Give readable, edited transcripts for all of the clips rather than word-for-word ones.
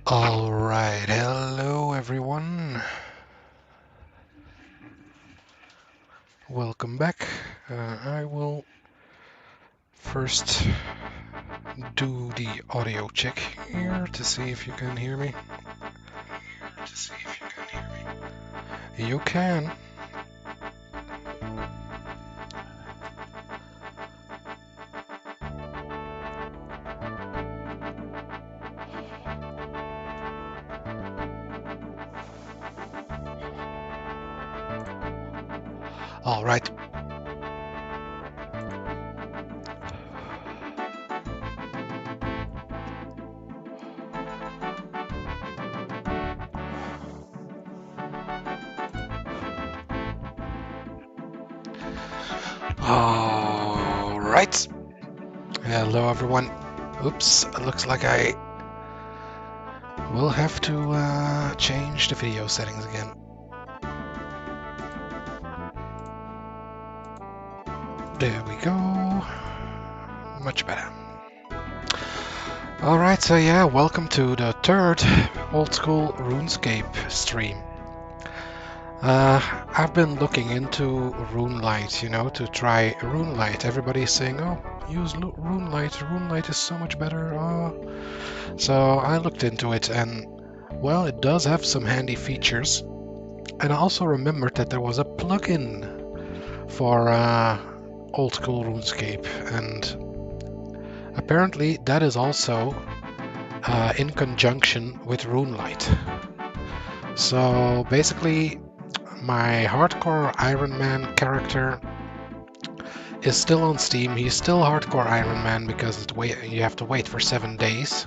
Alright, hello everyone. Welcome back. I will first do the audio check here to see if you can hear me. You can. Alright. Alright. Hello everyone. Oops, it looks like I will have to change the video settings again. There we go. Much better. Alright, so yeah, welcome to the third Old School RuneScape stream. I've been looking into RuneLite, you know, to try RuneLite. Everybody's saying, oh, use RuneLite. RuneLite is so much better. Oh. So I looked into it and, well, it does have some handy features. And I also remembered that there was a plugin for Old School RuneScape. And apparently that is also in conjunction with RuneLite. So basically, my hardcore Ironman character is still on Steam. He's still hardcore Ironman because you have to wait for 7 days.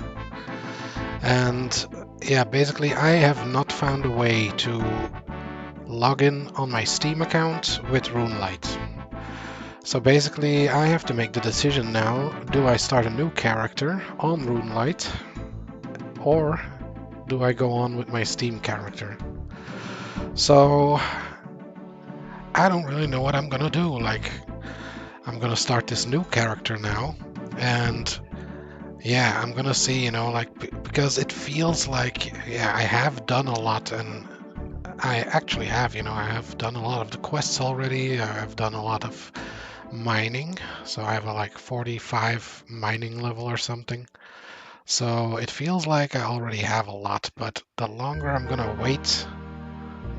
And yeah, basically I have not found a way to log in on my Steam account with RuneLite. So basically I have to make the decision now, do I start a new character on RuneLite or do I go on with my Steam character? So I don't really know what I'm gonna do. Like, I'm gonna start this new character now, and yeah, I'm gonna see, you know, like, because it feels like, yeah, I have done a lot, and I actually have, you know, I have done a lot of the quests already. I've done a lot of mining, so I have a like 45 mining level or something. So it feels like I already have a lot, but the longer I'm gonna wait,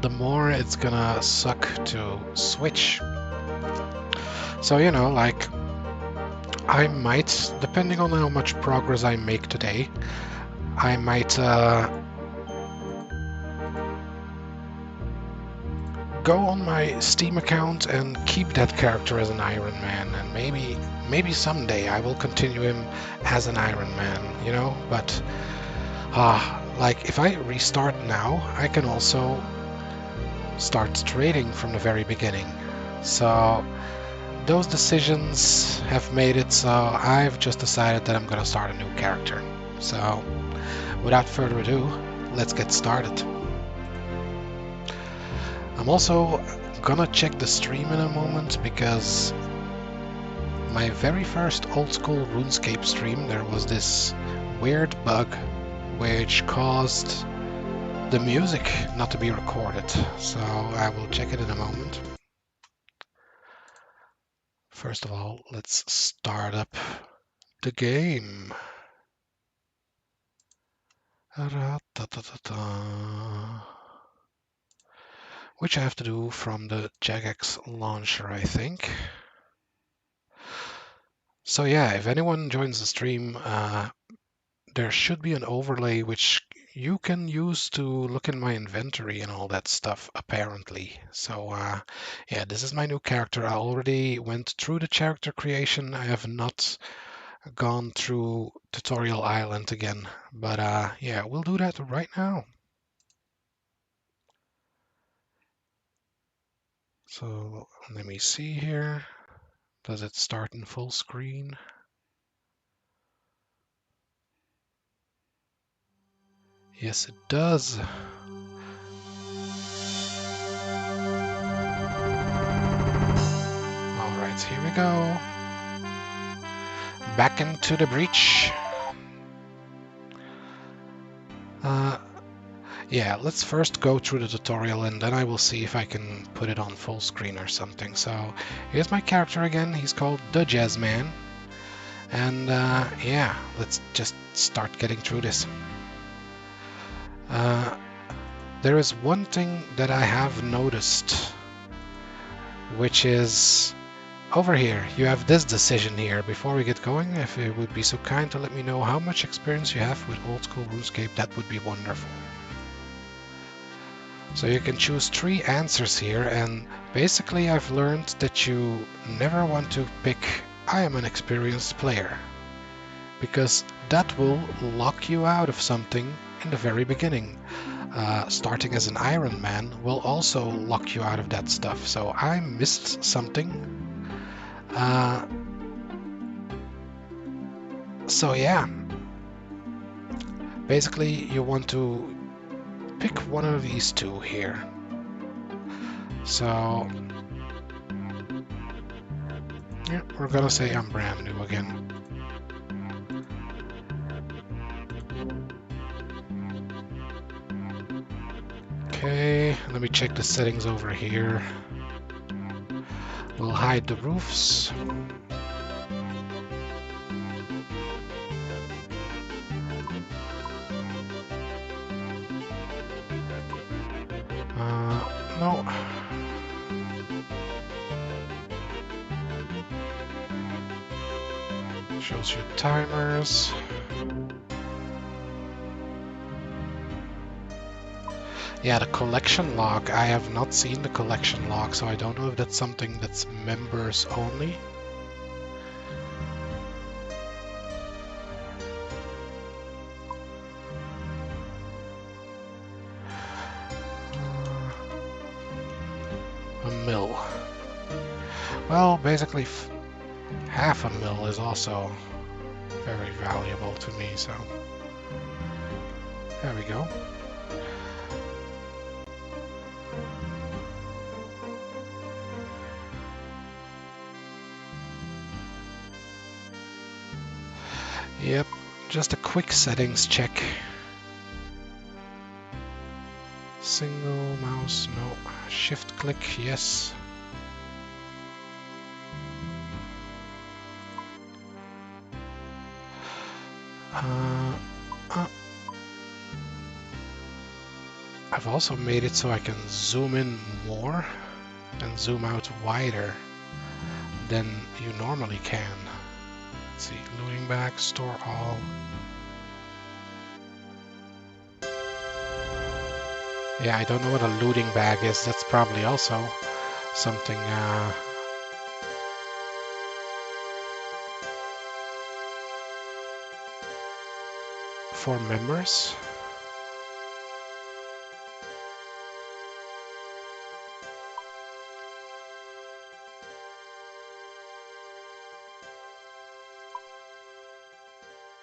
the more it's gonna suck to switch. So, you know, like, I might, depending on how much progress I make today, I might go on my Steam account and keep that character as an Iron Man, and maybe someday I will continue him as an Iron Man, you know, but like, if I restart now, I can also start trading from the very beginning. So those decisions have made it so I've just decided that I'm gonna start a new character. So without further ado, let's get started. I'm also gonna check the stream in a moment because my very first Old School RuneScape stream, there was this weird bug which caused the music not to be recorded. So I will check it in a moment. First of all, let's start up the game. Which I have to do from the Jagex launcher, I think. So yeah, if anyone joins the stream, there should be an overlay which you can use to look in my inventory and all that stuff, apparently. So yeah, this is my new character. I already went through the character creation. I have not gone through Tutorial Island again, but yeah, we'll do that right now. So let me see here. Does it start in full screen? Yes, it does. All right, here we go. Back into the breach. Uh, yeah, let's first go through the tutorial and then I will see if I can put it on full screen or something. So here's my character again. He's called the Jezz Man. And yeah, let's just start getting through this. There is one thing that I have noticed, which is over here. You have this decision here. Before we get going, if you would be so kind to let me know how much experience you have with old school RuneScape, that would be wonderful. So you can choose 3 answers here, and basically I've learned that you never want to pick I am an experienced player, because that will lock you out of something in the very beginning. Starting as an Ironman will also lock you out of that stuff, so I missed something. So yeah, basically you want to pick one of these 2 here. So yeah, we're gonna say I'm brand new again. Okay, let me check the settings over here. We'll hide the roofs. No. Shows you timers. Yeah, the collection log. I have not seen the collection log, so I don't know if that's something that's members only. A mil. Well, basically half a mil is also very valuable to me, so there we go. Yep, just a quick settings check. Single mouse, no. Shift click, yes. I've also made it so I can zoom in more and zoom out wider than you normally can. Let's see, looting back, store all. Yeah, I don't know what a looting bag is. That's probably also something for members.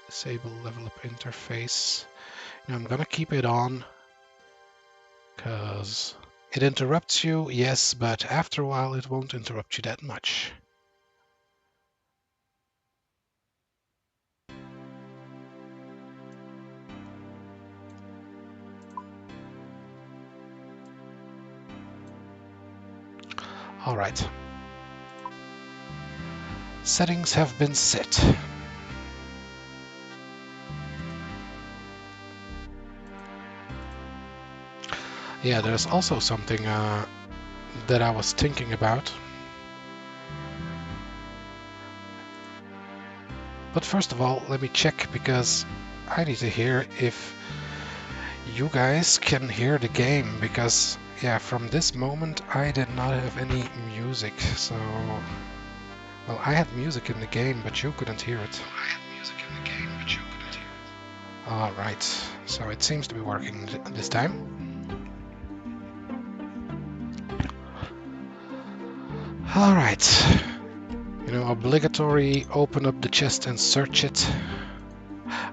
Disable level up interface. Now I'm gonna keep it on because it interrupts you, yes, but after a while it won't interrupt you that much. All right. Settings have been set. Yeah, there's also something that I was thinking about. But first of all, let me check, because I need to hear if you guys can hear the game, because yeah, from this moment I did not have any music, so... Well, I had music in the game, but you couldn't hear it. I had music in the game, but you couldn't hear it. Alright, so it seems to be working this time. Alright, you know, obligatory open up the chest and search it.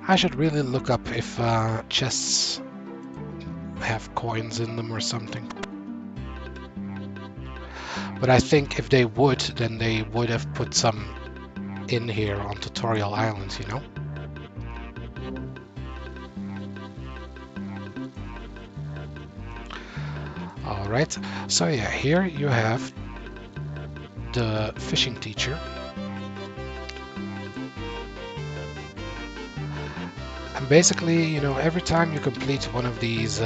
I should really look up if chests have coins in them or something. But I think if they would, then they would have put some in here on Tutorial Island, you know? Alright, so yeah, here you have the fishing teacher. And basically, you know, every time you complete one of these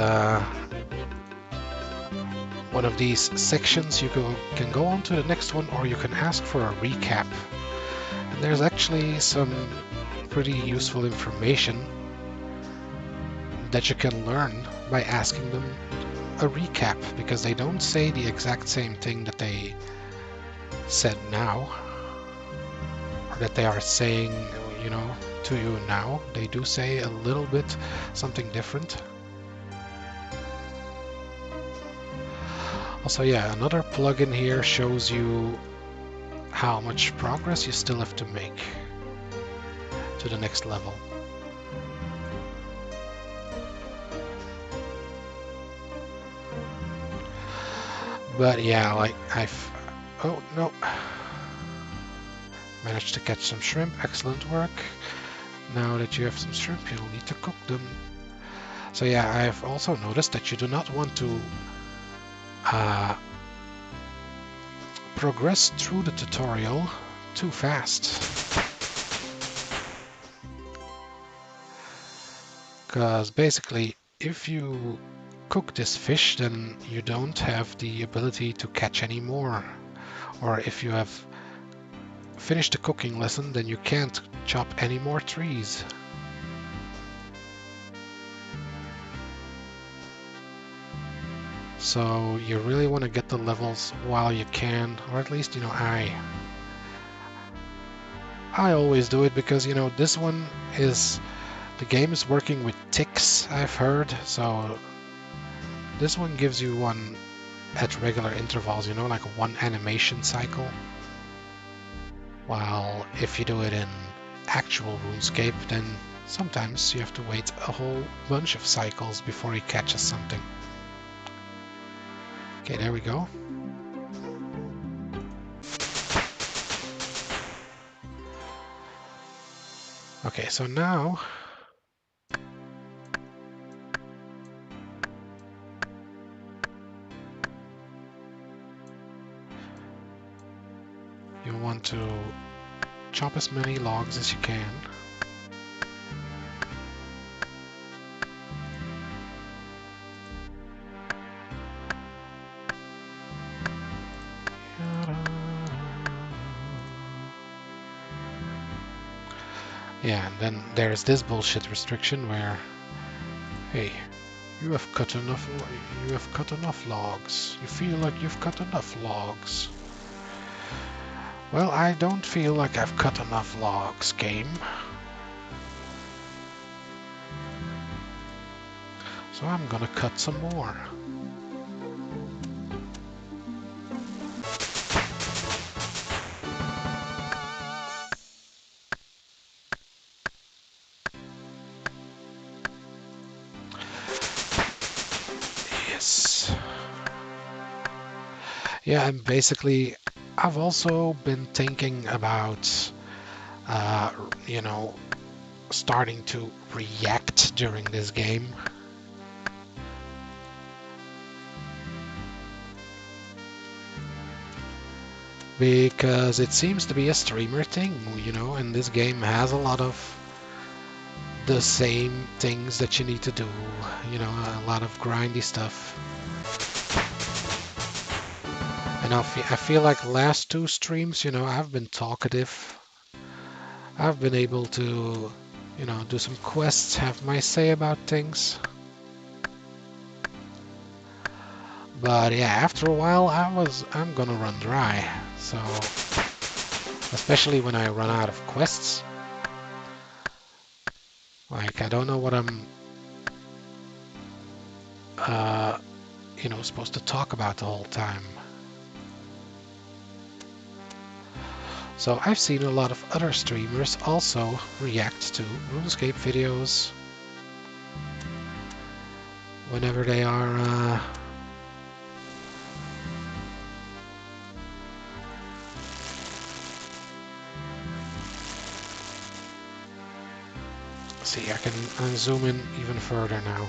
sections, you can go on to the next one, or you can ask for a recap. And there's actually some pretty useful information that you can learn by asking them a recap, because they don't say the exact same thing that they said now, or that they are saying, you know, to you now. They do say a little bit something different. Also, yeah, another plugin here shows you how much progress you still have to make to the next level. But yeah, like oh no, managed to catch some shrimp. Excellent work. Now that you have some shrimp, you'll need to cook them. So yeah, I've also noticed that you do not want to progress through the tutorial too fast, because basically if you cook this fish, then you don't have the ability to catch any more, or if you have finished the cooking lesson, then you can't chop any more trees. So you really want to get the levels while you can, or at least, you know, I always do it, because, you know, this one is, the game is working with ticks, I've heard, so this one gives you one at regular intervals, you know, like one animation cycle. While if you do it in actual RuneScape, then sometimes you have to wait a whole bunch of cycles before he catches something. Okay, there we go. Okay, so now you want to chop as many logs as you can. Yeah, and then there's this bullshit restriction where, hey, you have cut enough logs. You feel like you've cut enough logs. Well, I don't feel like I've cut enough logs, game. So I'm gonna cut some more. Yes. Yeah, and basically, I've also been thinking about, you know, starting to react during this game. Because it seems to be a streamer thing, you know, and this game has a lot of the same things that you need to do, you know, a lot of grindy stuff. And I feel like last two streams, you know, I've been talkative. I've been able to, you know, do some quests, have my say about things. But yeah, after a while, I'm gonna run dry. So, especially when I run out of quests. Like, I don't know what I'm, you know, supposed to talk about the whole time. So I've seen a lot of other streamers also react to RuneScape videos whenever they are see, I can zoom in even further now.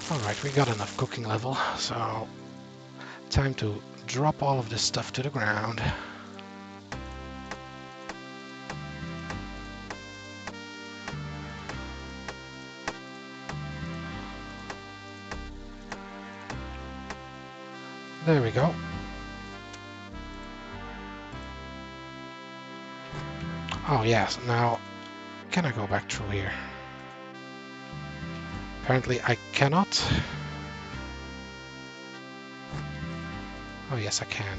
Alright, we got enough cooking level, so time to drop all of this stuff to the ground. There we go. Oh yes, now can I go back through here? Apparently I cannot. Oh yes, I can.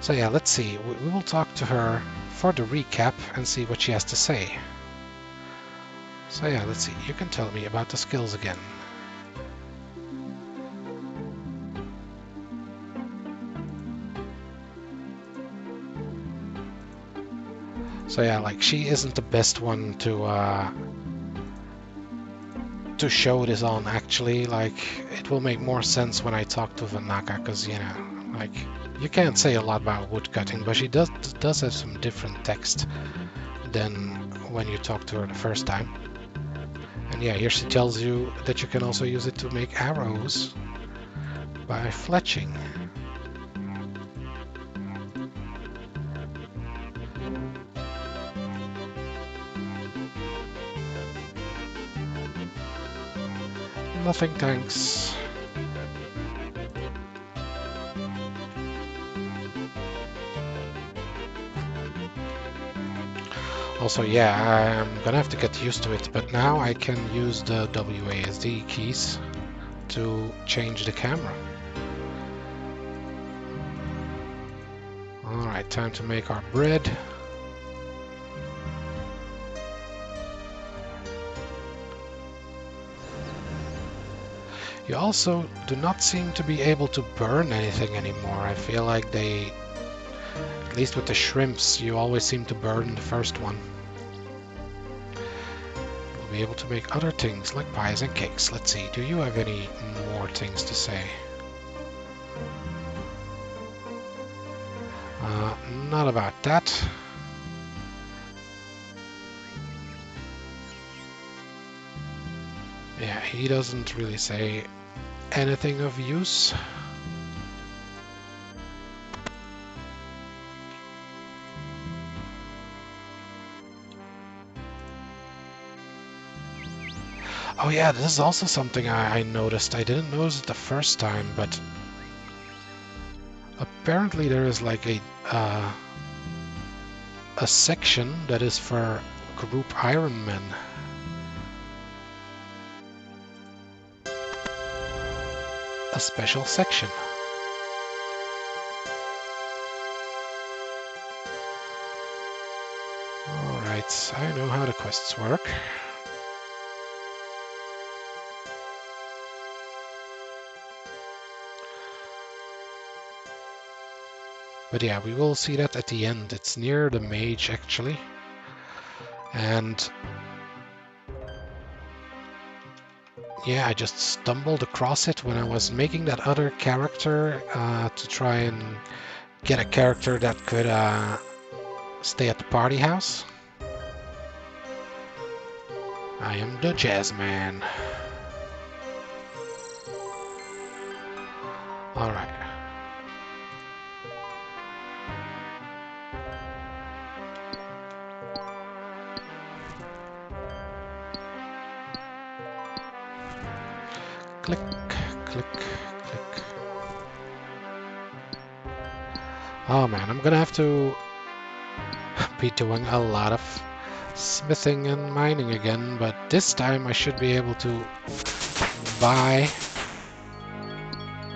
So yeah, let's see. We will talk to her for the recap and see what she has to say. So yeah, let's see. You can tell me about the skills again. So yeah, like she isn't the best one to show this on actually. Like it will make more sense when I talk to Vanaka, because you know, like you can't say a lot about woodcutting, but she does have some different text than when you talk to her the first time. And yeah, here she tells you that you can also use it to make arrows by fletching. Nothing, thanks. Also, yeah, I'm gonna have to get used to it, but now I can use the WASD keys to change the camera. Alright, time to make our bread. You also do not seem to be able to burn anything anymore. I feel like they, at least with the shrimps, you always seem to burn the first one. You'll be able to make other things like pies and cakes. Let's see, do you have any more things to say? Not about that. Yeah, he doesn't really say anything of use. Oh yeah, this is also something I noticed. I didn't notice it the first time, but apparently there is like a section that is for group Ironman. A special section. Alright, I know how the quests work. But yeah, we will see that at the end. It's near the mage actually. And yeah, I just stumbled across it when I was making that other character to try and get a character that could stay at the party house. I am the Jezz man. Alright. Click, click, click. Oh man, I'm gonna have to be doing a lot of smithing and mining again, but this time I should be able to buy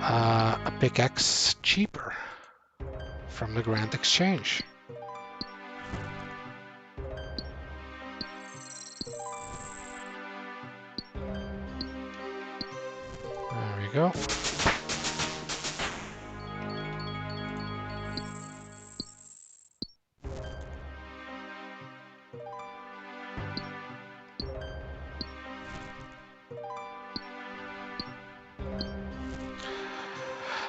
a pickaxe cheaper from the Grand Exchange. There we go.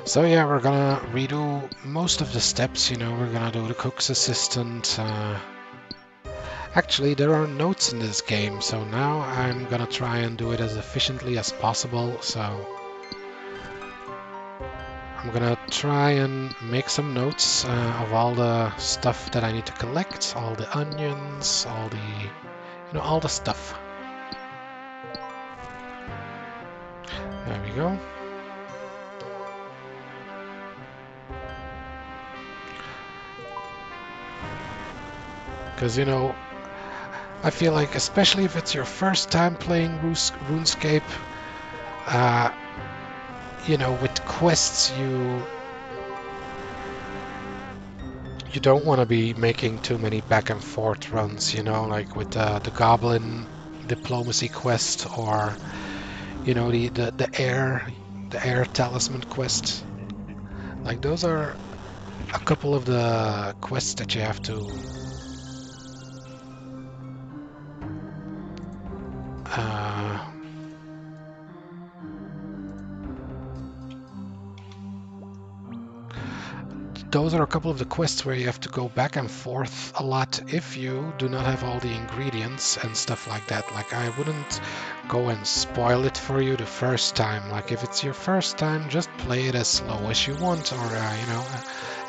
So yeah, we're gonna redo most of the steps, you know, we're gonna do the cook's assistant, Actually, there are notes in this game, so now I'm gonna try and do it as efficiently as possible. So I'm gonna try and make some notes of all the stuff that I need to collect, all the onions, all the, all the stuff. There we go. Because, I feel like, especially if it's your first time playing RuneScape, with quests, you don't want to be making too many back and forth runs, like with the Goblin diplomacy quest, or the air talisman quest. Like, those are a couple of the quests that you have to those are a couple of the quests where you have to go back and forth a lot if you do not have all the ingredients and stuff like that. Like, I wouldn't go and spoil it for you the first time. Like, if it's your first time, just play it as slow as you want, or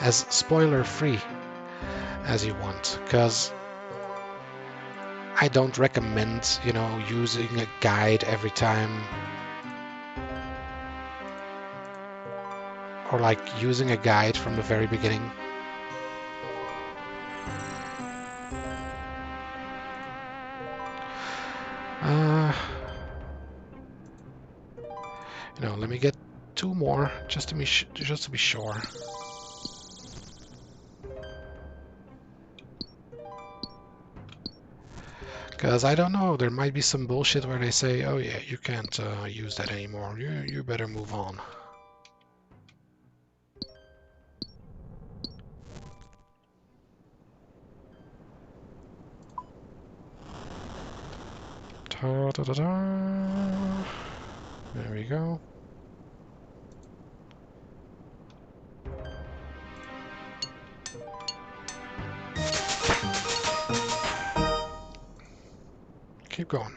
as spoiler free as you want, because I don't recommend using a guide every time, or like using a guide from the very beginning. Let me get 2 more just to be sure. Because I don't know, there might be some bullshit where they say, oh yeah, you can't use that anymore. You better move on. Ta -da -da -da. There we go. Keep going.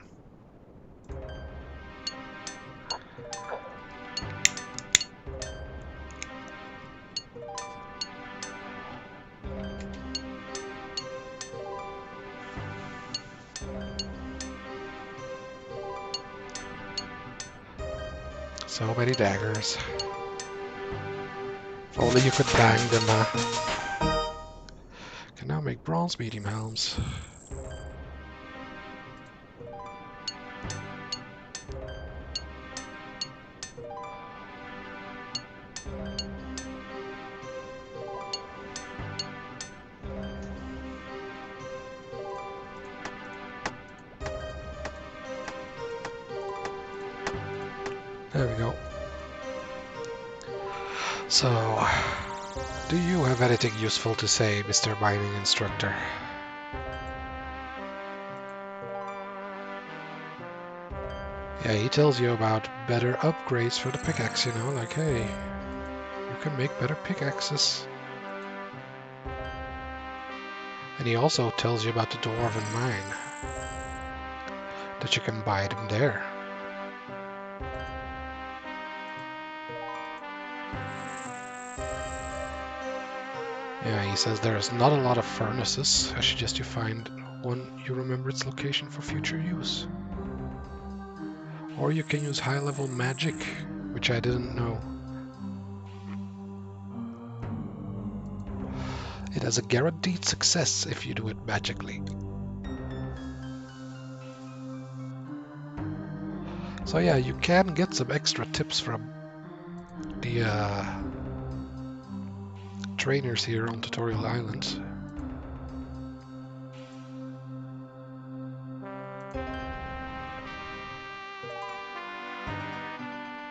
So many daggers. If only you could bang them. Can now make bronze medium helms. There we go. So, do you have anything useful to say, Mr. Mining Instructor? Yeah, he tells you about better upgrades for the pickaxe, like, hey, you can make better pickaxes. And he also tells you about the Dwarven Mine, that you can buy them there. Yeah, he says there's not a lot of furnaces. I suggest you find one you remember its location for future use. Or you can use high-level magic, which I didn't know. It has a guaranteed success if you do it magically. So yeah, you can get some extra tips from the trainers here on Tutorial Island.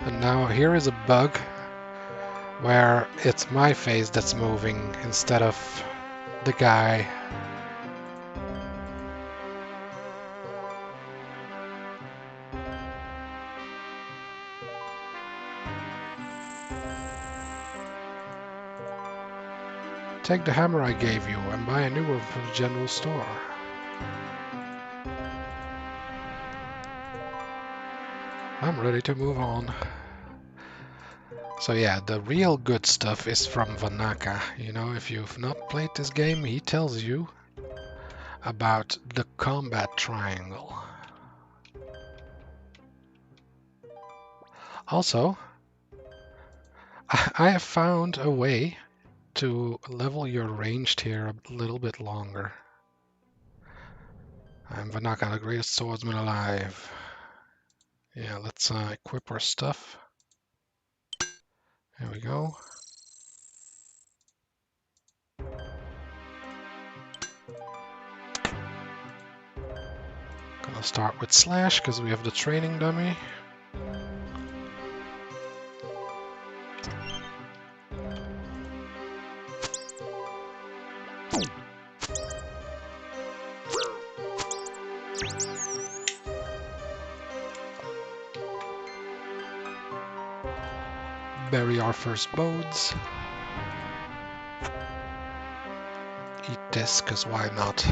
And now here is a bug where it's my face that's moving instead of the guy. Take the hammer I gave you and buy a new one from the general store. I'm ready to move on. So yeah, the real good stuff is from Vanaka. You know, if you've not played this game, he tells you about the combat triangle. Also, I have found a way to level your ranged here a little bit longer. I'm Vanaka, the greatest swordsman alive. Yeah, let's equip our stuff. There we go. Gonna start with Slash because we have the training dummy. Bury our first bodes. Eat this, cause why not?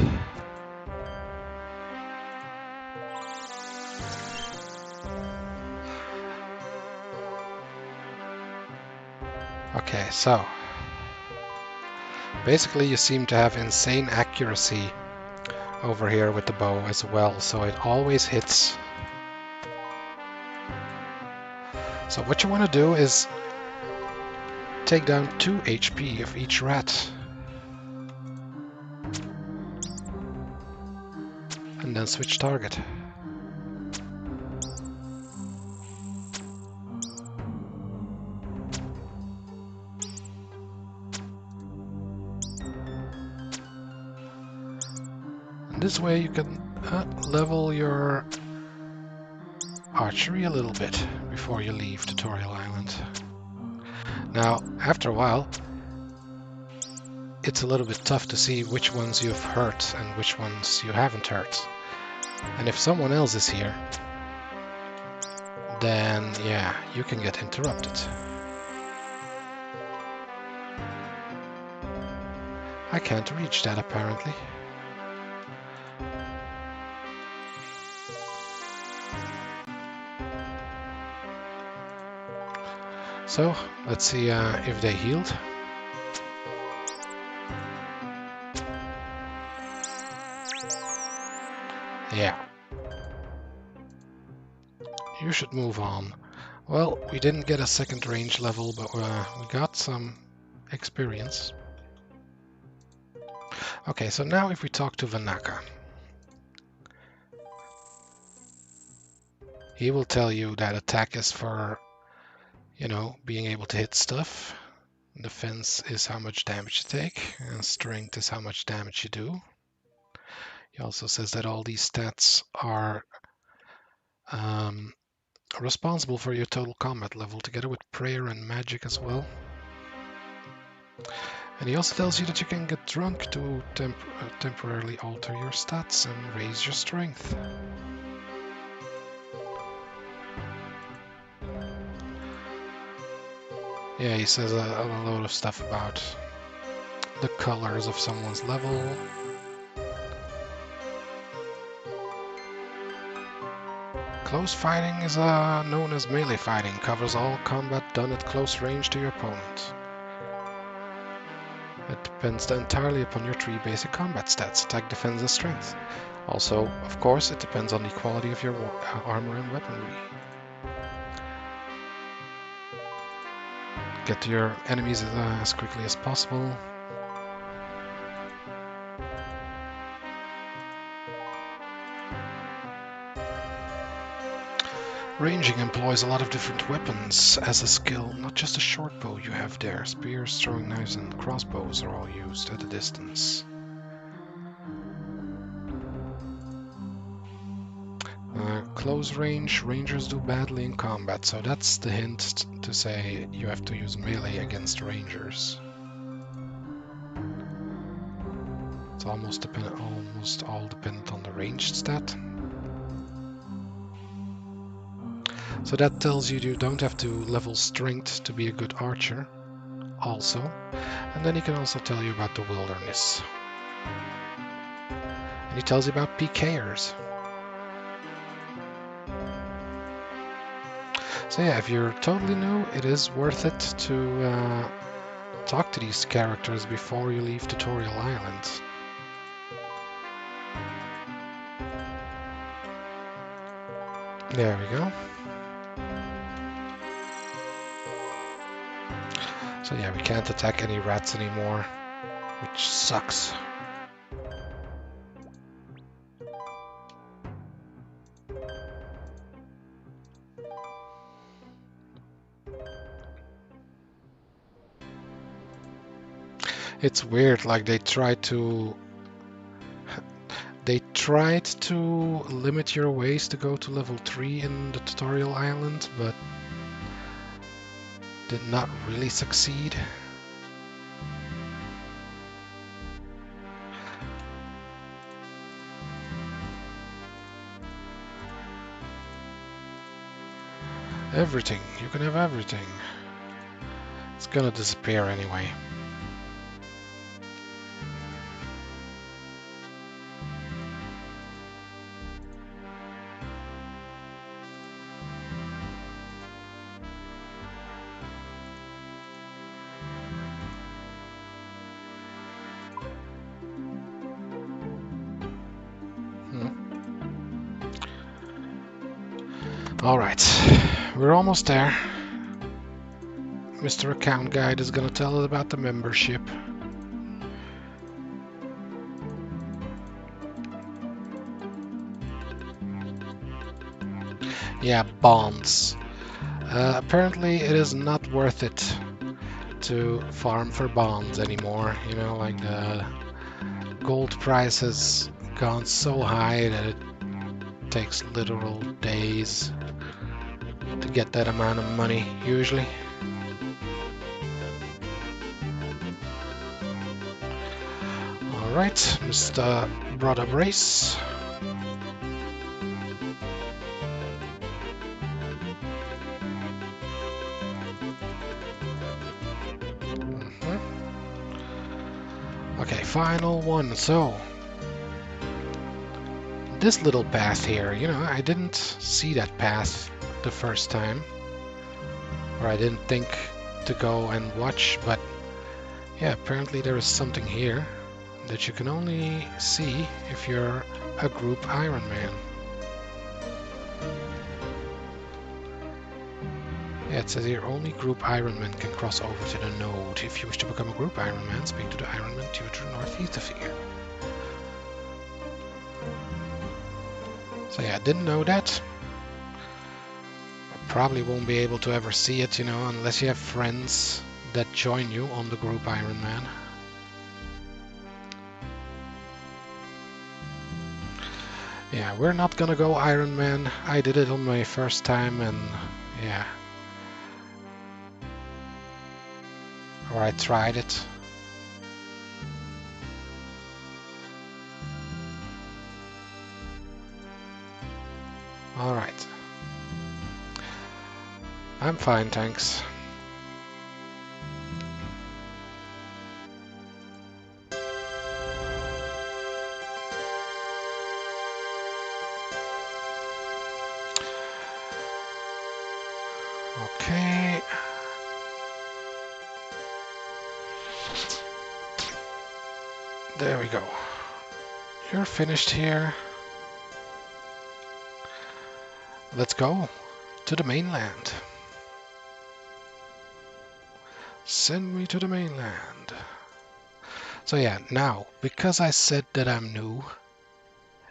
Okay, so basically you seem to have insane accuracy over here with the bow as well, so it always hits. So what you want to do is take down 2 HP of each rat. And then switch target. And this way you can level your archery a little bit before you leave Tutorial Island. Now, after a while, it's a little bit tough to see which ones you've hurt and which ones you haven't hurt. And if someone else is here, then yeah, you can get interrupted. I can't reach that apparently. So, let's see if they healed. Yeah. You should move on. Well, we didn't get a second range level, but we got some experience. Okay, so now if we talk to Vanaka, he will tell you that attack is for, you know, being able to hit stuff. Defense is how much damage you take, and strength is how much damage you do. He also says that all these stats are responsible for your total combat level, together with prayer and magic as well. And he also tells you that you can get drunk to temporarily alter your stats and raise your strength. Yeah, he says a load of stuff about the colors of someone's level. Close fighting is known as melee fighting, covers all combat done at close range to your opponent. It depends entirely upon your 3 basic combat stats, attack, defense, and strength. Also, of course, it depends on the quality of your armor and weaponry. Get to your enemies as quickly as possible. Ranging employs a lot of different weapons as a skill, not just a short bow you have there. Spears, throwing knives, and crossbows are all used at a distance. Close range, rangers do badly in combat, so that's the hint to say you have to use melee against rangers. It's almost all dependent on the ranged stat. So that tells you don't have to level strength to be a good archer, also. And then he can also tell you about the wilderness. And he tells you about PKers. So yeah, if you're totally new, it is worth it to talk to these characters before you leave Tutorial Island. There we go. So yeah, we can't attack any rats anymore, which sucks. It's weird, like they tried to limit your ways to go to level 3 in the Tutorial Island, but did not really succeed. Everything. You can have everything. It's gonna disappear anyway. Alright, we're almost there. Mr. Account Guide is gonna tell us about the membership. Yeah, bonds. Apparently it is not worth it to farm for bonds anymore. You know, like the gold price has gone so high that it takes literal days to get that amount of money, usually. Alright, Mr. Brother Brace. Okay, final one. So, this little path here, you know, I didn't see that path the first time, or I didn't think to go and watch, but yeah, apparently there is something here that you can only see if you're a group Ironman. Yeah, it says here only group Ironman can cross over to the node. If you wish to become a group Ironman, speak to the Ironman tutor northeast of here. So yeah, I didn't know that. I probably won't be able to ever see it, you know, unless you have friends that join you on the group Ironman. Yeah, we're not gonna go Ironman. I did it on my first time and yeah. Or I tried it. Alright. I'm fine, thanks. Okay. There we go. You're finished here. Let's go to the mainland. Send me to the mainland. So yeah, now, because I said that I'm new,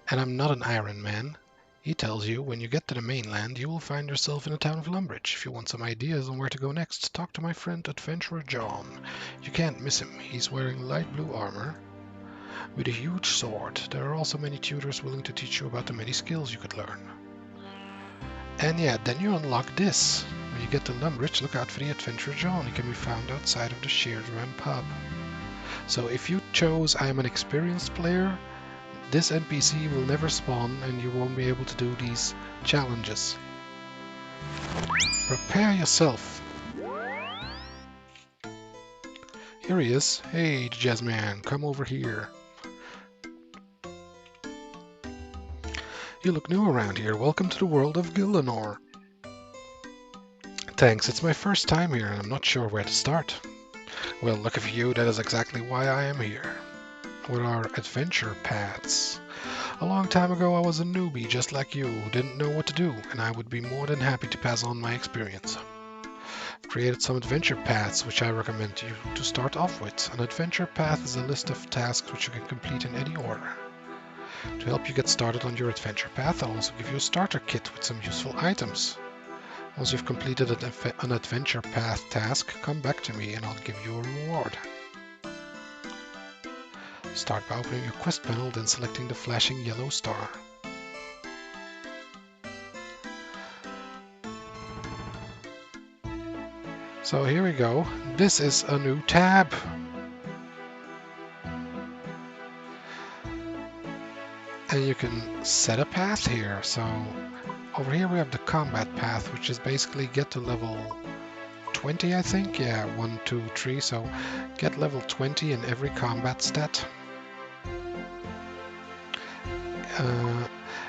and I'm not an Ironman, he tells you when you get to the mainland, you will find yourself in the town of Lumbridge. If you want some ideas on where to go next, talk to my friend Adventurer John. You can't miss him. He's wearing light blue armor with a huge sword. There are also many tutors willing to teach you about the many skills you could learn. And yeah, then you unlock this. When you get to Lumbridge, look out for the Adventurer John. He can be found outside of the Sheared Ram pub. So if you chose I am an experienced player, this NPC will never spawn and you won't be able to do these challenges. Prepare yourself. Here he is. Hey, Jezz man, come over here. You look new around here. Welcome to the world of Gildenor. Thanks, it's my first time here and I'm not sure where to start. Well, lucky for you, that is exactly why I am here. What are adventure paths? A long time ago I was a newbie just like you who didn't know what to do, and I would be more than happy to pass on my experience. I've created some adventure paths which I recommend you to start off with. An adventure path is a list of tasks which you can complete in any order. To help you get started on your adventure path, I'll also give you a starter kit with some useful items. Once you've completed an adventure path task, come back to me and I'll give you a reward. Start by opening your quest panel, then selecting the flashing yellow star. So here we go. This is a new tab. And you can set a path here. So over here we have the combat path, which is basically get to level 20, I think. Yeah, 1, 2, 3. So get level 20 in every combat stat.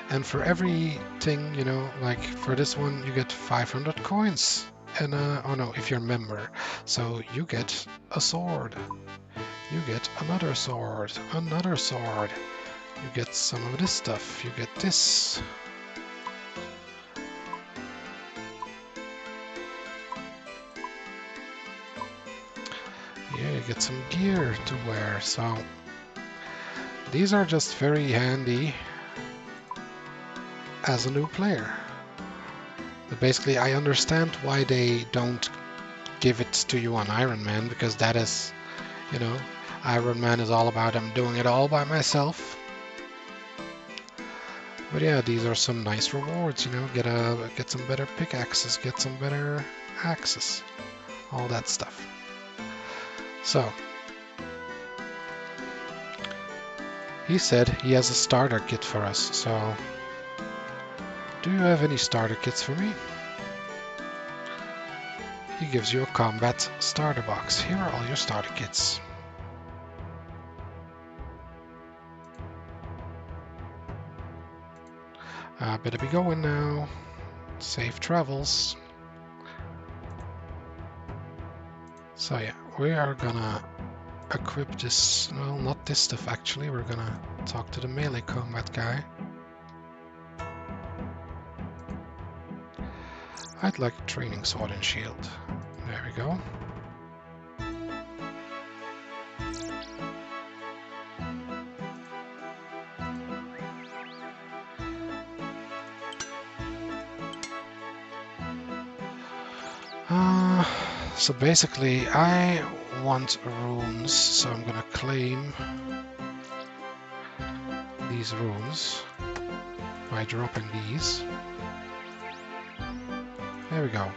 And for everything, you know, like for this one, you get 500 coins. And, oh no, if you're a member. So you get a sword. You get another sword. Another sword. You get some of this stuff. You get this. Yeah, you get some gear to wear. So these are just very handy as a new player. But basically, I understand why they don't give it to you on Ironman, because that is, you know, Ironman is all about I'm doing it all by myself. But yeah, these are some nice rewards, you know, get some better pickaxes, get some better axes, all that stuff. So, he said he has a starter kit for us, so do you have any starter kits for me? He gives you a combat starter box. Here are all your starter kits. Better be going now. Safe travels. So yeah, we are gonna equip this, well, not this stuff actually, we're gonna talk to the melee combat guy. I'd like a training sword and shield. There we go. So basically I want runes, so I'm gonna claim these runes by dropping these. There we go.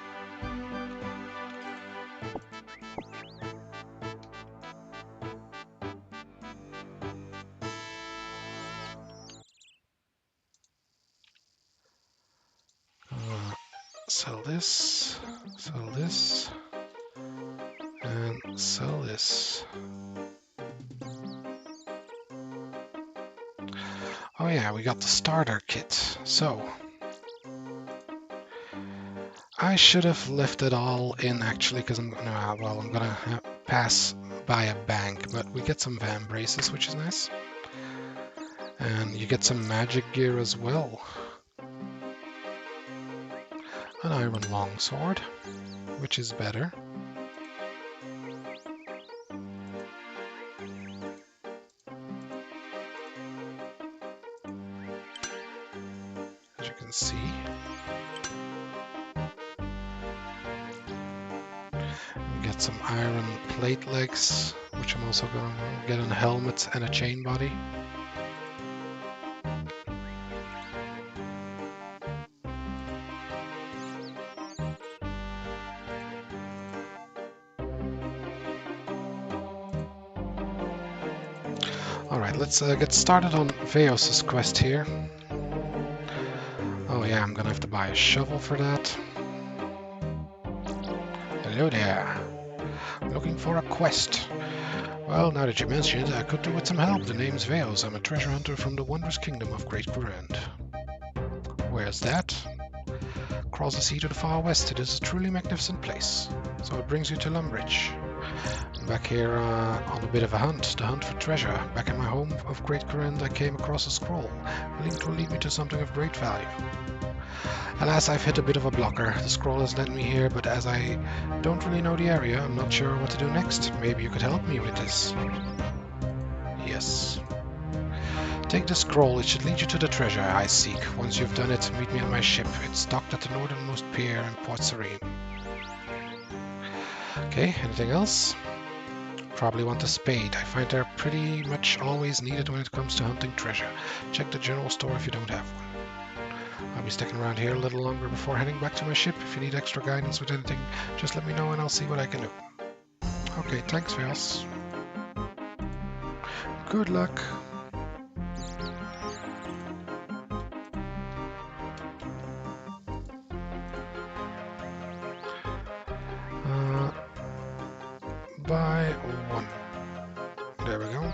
Sell this, and sell this. Oh yeah, we got the starter kit. So I should have left it all in actually, because I'm gonna pass by a bank, but we get some van braces, which is nice, and you get some magic gear as well. An iron longsword, which is better. As you can see. We get some iron plate legs, which I'm also going to get a helmet and a chain body. Alright, let's get started on Veos' quest here. Oh yeah, I'm gonna have to buy a shovel for that. Hello there. I'm looking for a quest. Well, now that you mention it, I could do with some help. The name's Veos. I'm a treasure hunter from the wondrous kingdom of Great Kurand. Where's that? across the sea to the far west. It is a truly magnificent place. So it brings you to Lumbridge. Back here on a bit of a hunt, the hunt for treasure. Back in my home of Great Corinth, I came across a scroll. The link will lead me to something of great value. Alas, I've hit a bit of a blocker. The scroll has led me here, but as I don't really know the area, I'm not sure what to do next. Maybe you could help me with this. Yes. Take the scroll, it should lead you to the treasure I seek. Once you've done it, meet me at my ship. It's docked at the northernmost pier in Port Serene. Okay, anything else? Probably want a spade. I find they're pretty much always needed when it comes to hunting treasure. Check the general store if you don't have one. I'll be sticking around here a little longer before heading back to my ship. If you need extra guidance with anything, just let me know and I'll see what I can do. Okay, thanks, Vels. Good luck. By 1. There we go.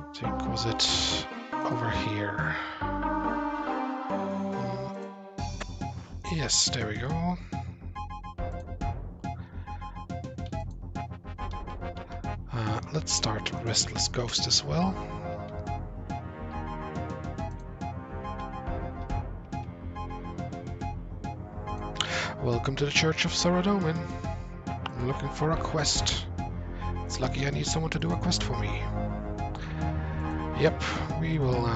I think was it over here? Yes, there we go. Let's start Restless Ghost as well. Welcome to the Church of Saradomin. I'm looking for a quest. It's lucky I need someone to do a quest for me. Yep, we will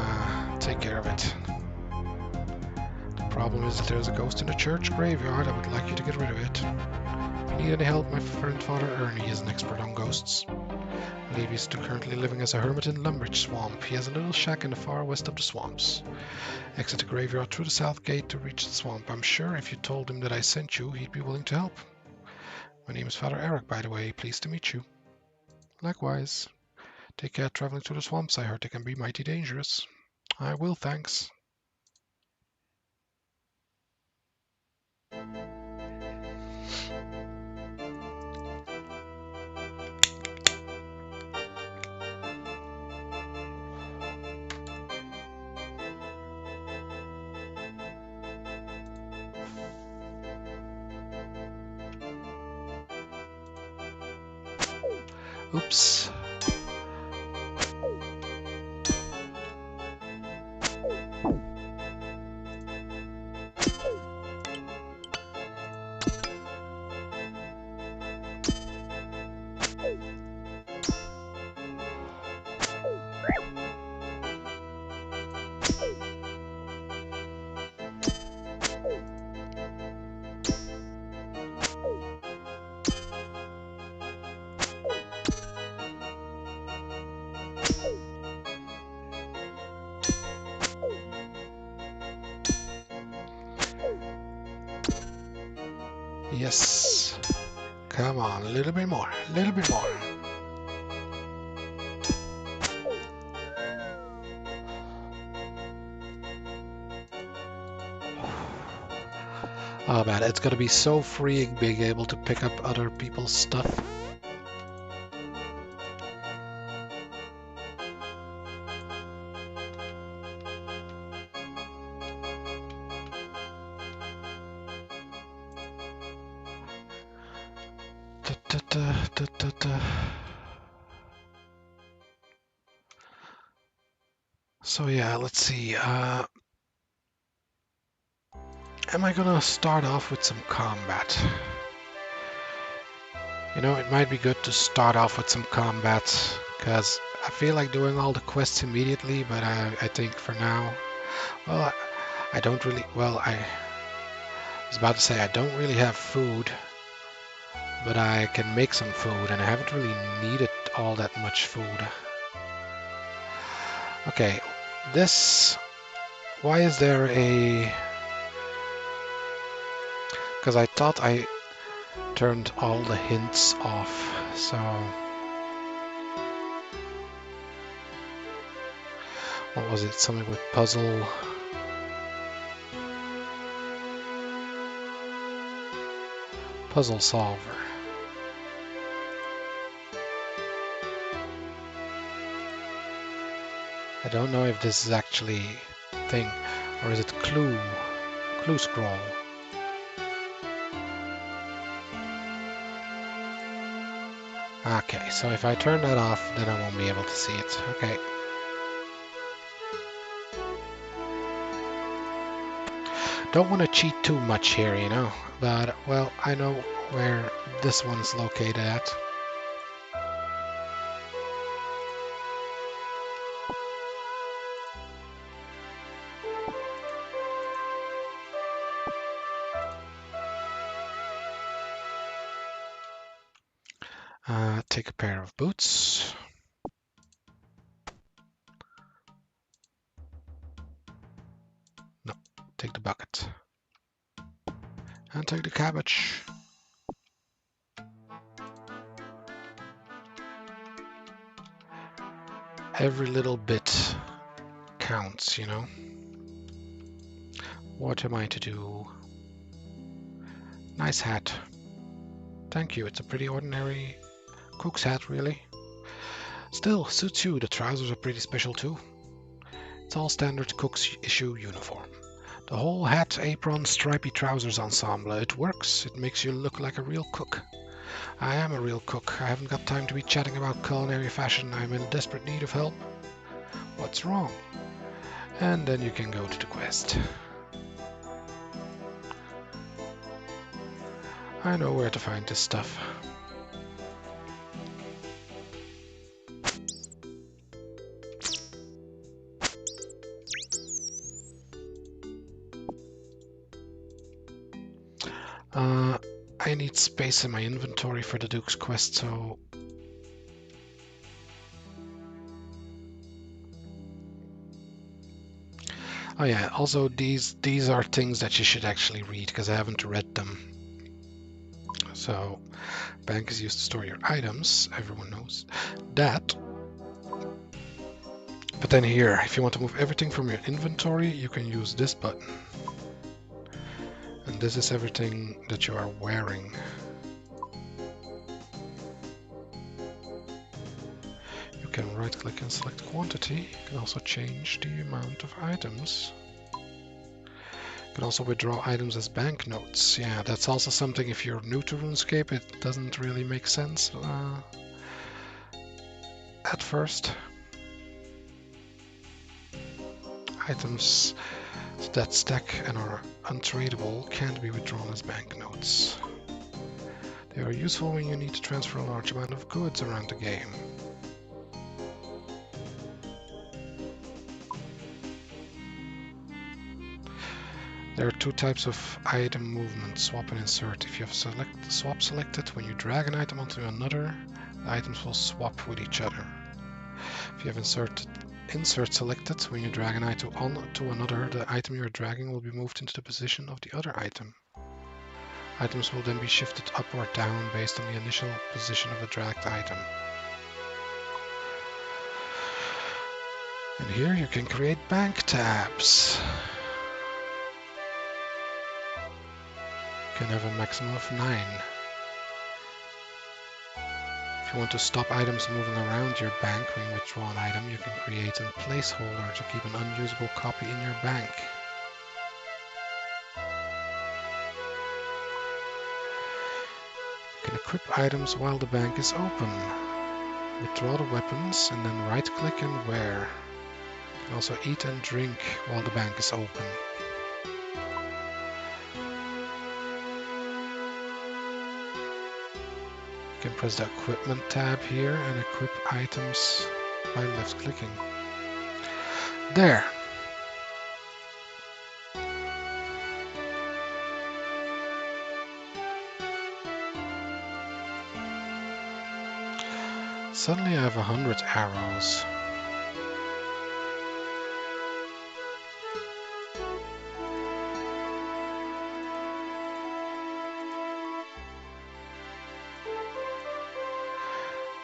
take care of it. The problem is that there's a ghost in the church graveyard. I would like you to get rid of it. If you need any help, my friend Father Ernie is an expert on ghosts. I believe he's currently living as a hermit in Lumbridge Swamp. He has a little shack in the far west of the swamps. Exit the graveyard through the south gate to reach the swamp. I'm sure if you told him that I sent you, he'd be willing to help. My name is Father Eric, by the way. Pleased to meet you. Likewise. Take care traveling through the swamps. I heard they can be mighty dangerous. I will, thanks. Oops. Yes. Come on, a little bit more, a little bit more. Oh man, it's gonna be so freeing being able to pick up other people's stuff. So yeah, let's see. Am I gonna start off with some combat? You know, it might be good to start off with some combat, because I feel like doing all the quests immediately, but I think for now, well, I don't really, well, I was about to say I don't really have food, but I can make some food, and I haven't really needed all that much food. Okay, this, why is there a, because I thought I turned all the hints off, so what was it, something with puzzle, puzzle solver. I don't know if this is actually a thing, or is it clue scroll? Okay, so if I turn that off, then I won't be able to see it. Okay. Don't want to cheat too much here, you know, but, well, I know where this one's located at. Take a pair of boots. No, take the bucket. And take the cabbage. Every little bit counts, you know. What am I to do? Nice hat. Thank you, it's a pretty ordinary cook's hat, really. Still, suits you. The trousers are pretty special too. It's all standard cook's issue uniform. The whole hat, apron, stripy trousers ensemble. It works. It makes you look like a real cook. I am a real cook. I haven't got time to be chatting about culinary fashion. I'm in desperate need of help. What's wrong? And then you can go to the quest. I know where to find this stuff. I need space in my inventory for the Duke's quest, so... Oh yeah, also these are things that you should actually read, because I haven't read them. So, bank is used to store your items, everyone knows that. But then here, if you want to move everything from your inventory, you can use this button. And this is everything that you are wearing. You can right click and select quantity. You can also change the amount of items. You can also withdraw items as banknotes. Yeah, that's also something, if you're new to RuneScape, it doesn't really make sense at first. Items that stack and are untradeable can't be withdrawn as banknotes. They are useful when you need to transfer a large amount of goods around the game. There are two types of item movement, swap and insert. If you have swap selected, when you drag an item onto another, the items will swap with each other. If you have insert selected, when you drag an item onto another, the item you are dragging will be moved into the position of the other item. Items will then be shifted up or down based on the initial position of the dragged item. And here you can create bank tabs. You can have a maximum of 9. If you want to stop items moving around your bank when you withdraw an item, you can create a placeholder to keep an unusable copy in your bank. You can equip items while the bank is open. Withdraw the weapons and then right-click and wear. You can also eat and drink while the bank is open. You can press the equipment tab here and equip items by left clicking. There! Suddenly I have 100 arrows.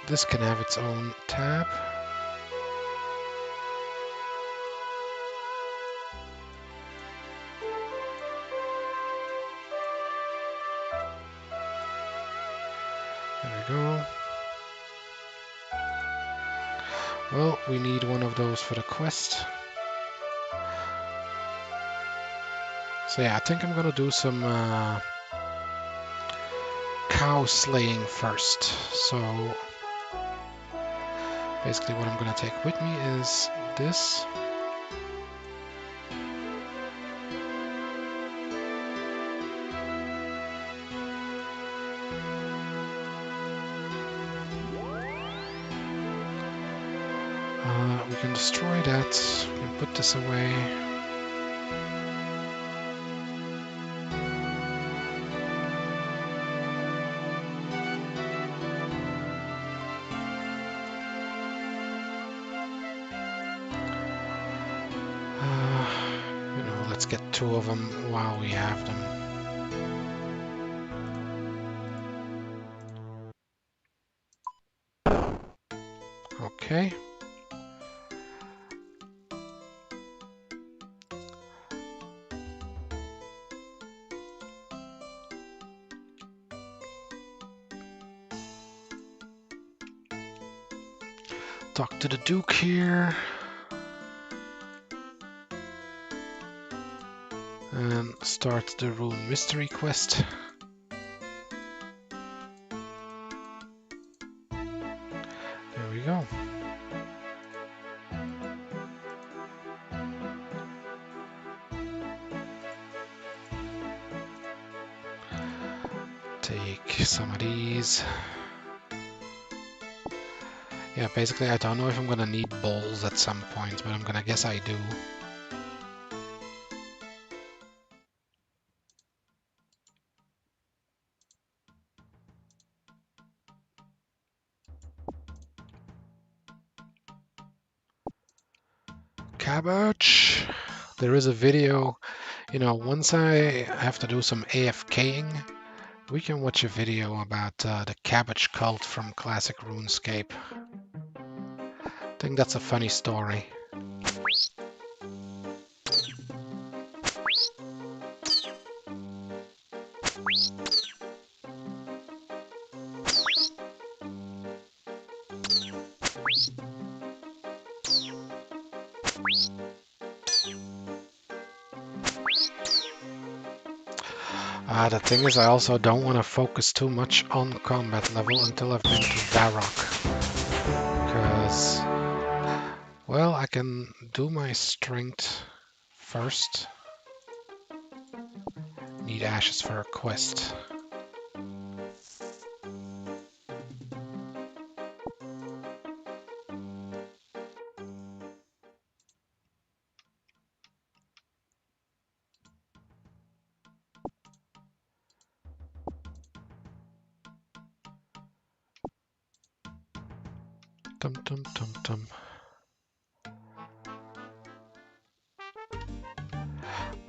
This can have its own tab. we go. Well, we need one of those for the quest. So yeah, I think I'm gonna do some cow slaying first. So basically what I'm gonna take with me is this. We can destroy that. We can put this away. You know, let's get 2 of them while we have them. Okay. Talk to the Duke here. And start the Rune Mystery Quest. There we go. Take some of these. Yeah, basically I don't know if I'm gonna need bowls at some point, but I'm gonna guess I do. Cabbage! There is a video, you know, once I have to do some AFKing, we can watch a video about the cabbage cult from classic RuneScape. I think that's a funny story. The thing is, I also don't want to focus too much on combat level until I've been to Varrock. Because, well, I can do my strength first. Need ashes for a quest. Tum tum tum tum.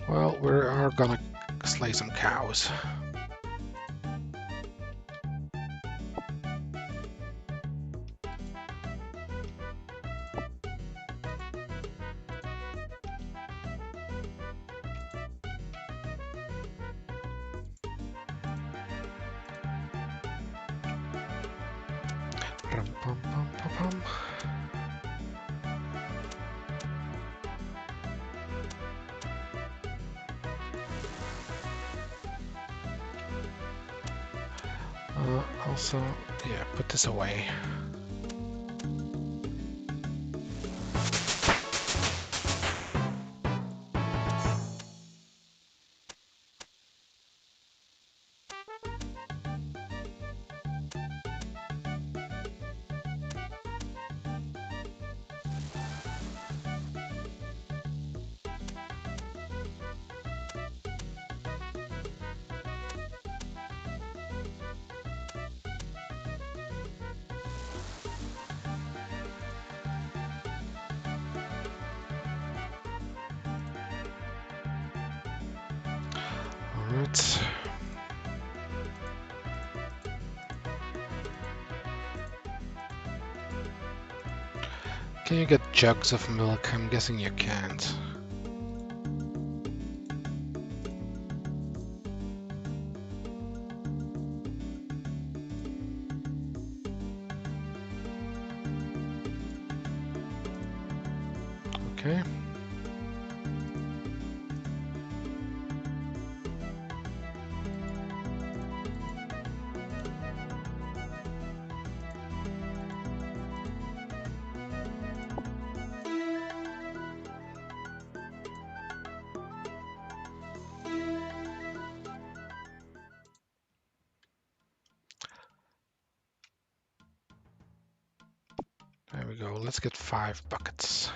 Well, we are gonna slay some cows. Rum, pum, pum, pum, pum. Also, yeah, put this away. Alright. Can you get jugs of milk? I'm guessing you can't. Okay. There we go. Let's get 5 buckets.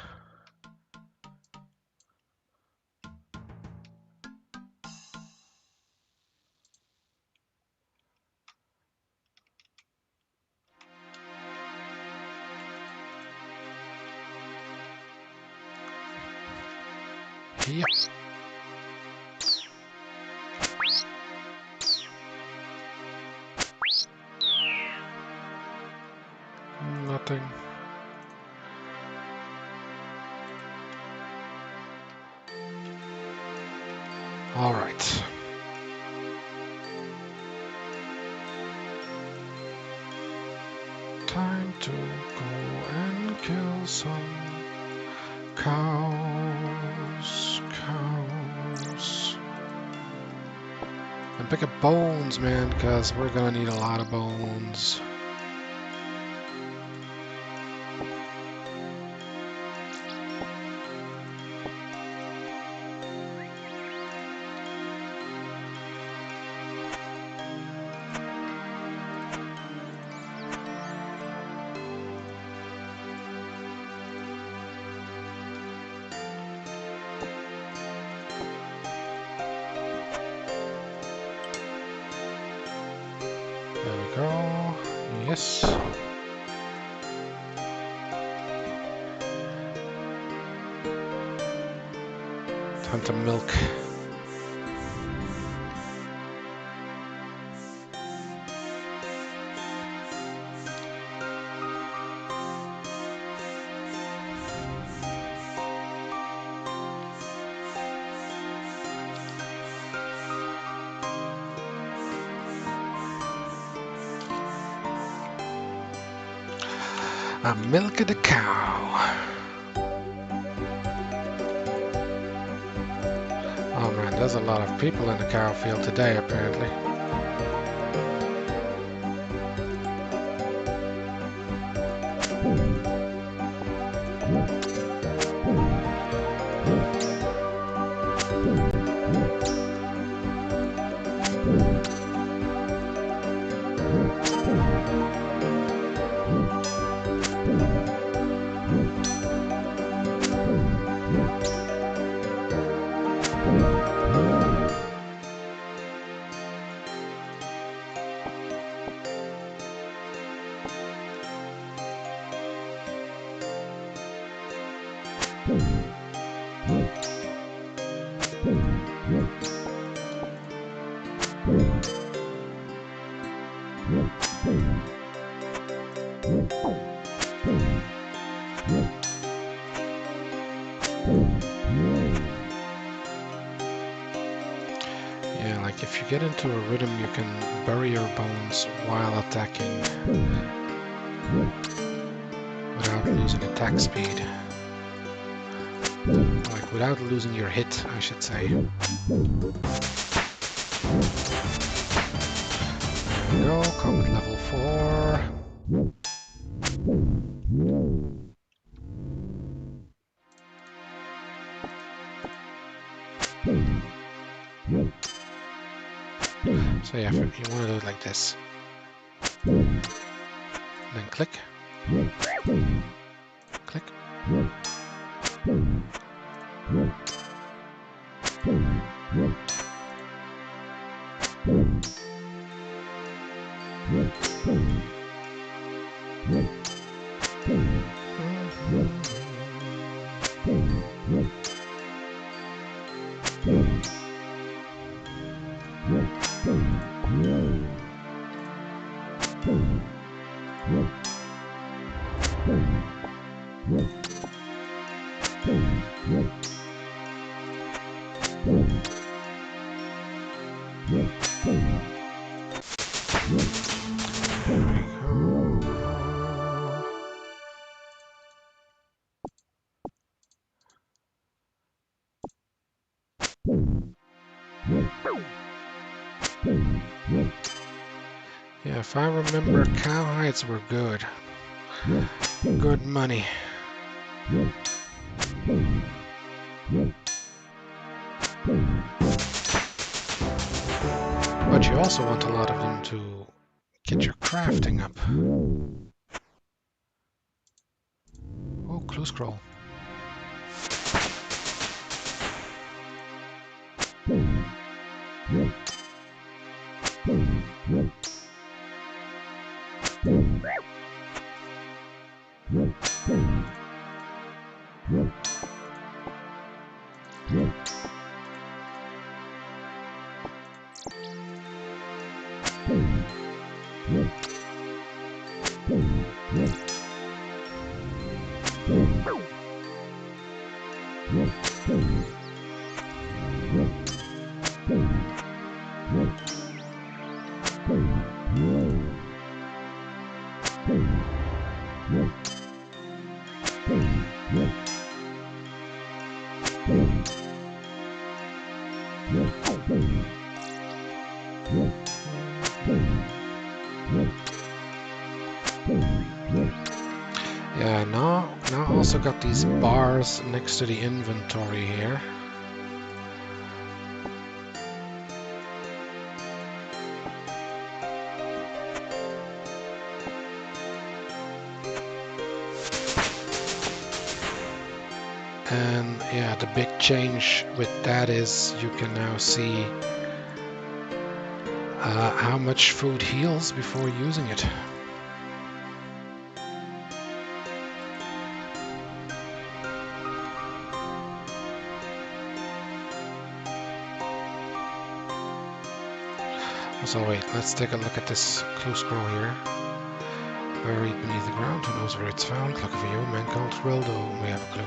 Yep. Nothing. All right. Time to go and kill some cows. And pick up bones, man, because we're gonna need a lot of bones. There we go. Yes. Time to milk. I'm milking the cow. Oh man, there's a lot of people in the cow field today, apparently. Yeah, like if you get into a rhythm, you can bury your bones while attacking without losing attack speed. Like without losing your hit, I should say. There we go, combat level 4. So yeah, you want to do it like this. Then click. Click. Yeah, if I remember, cow hides were good. Good money. But you also want a lot of them to get your crafting up. Oh, clue scroll. Yeah, now also got these bars next to the inventory here. And yeah, the big change with that is you can now see how much food heals before using it. So wait, let's take a look at this clue scroll here. Buried beneath the ground, who knows where it's found? Looking for you, man called Rildo. We have a clue.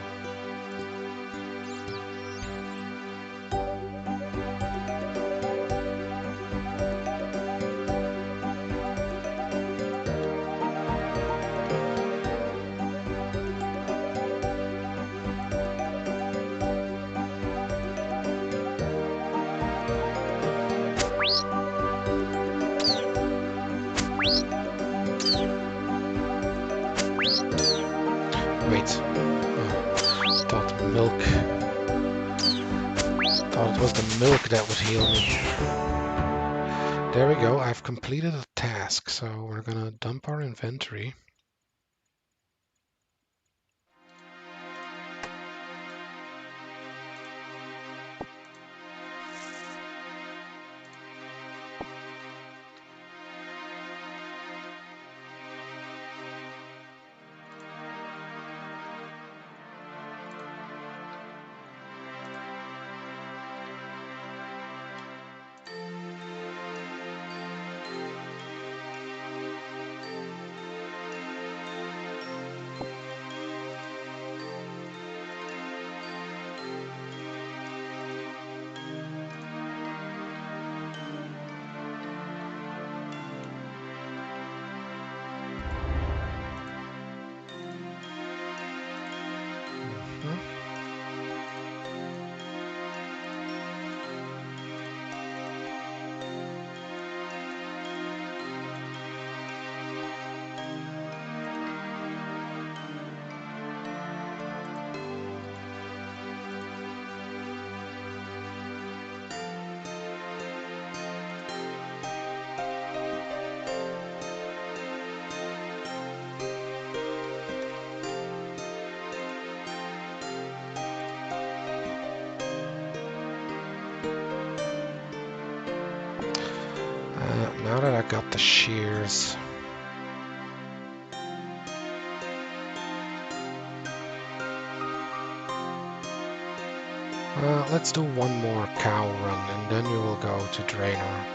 Wait. Oh, thought milk. Thought it was the milk that would heal me. There we go. I've completed a task, so we're gonna dump our inventory. Now that I got the shears, let's do one more cow run and then we will go to Draenor.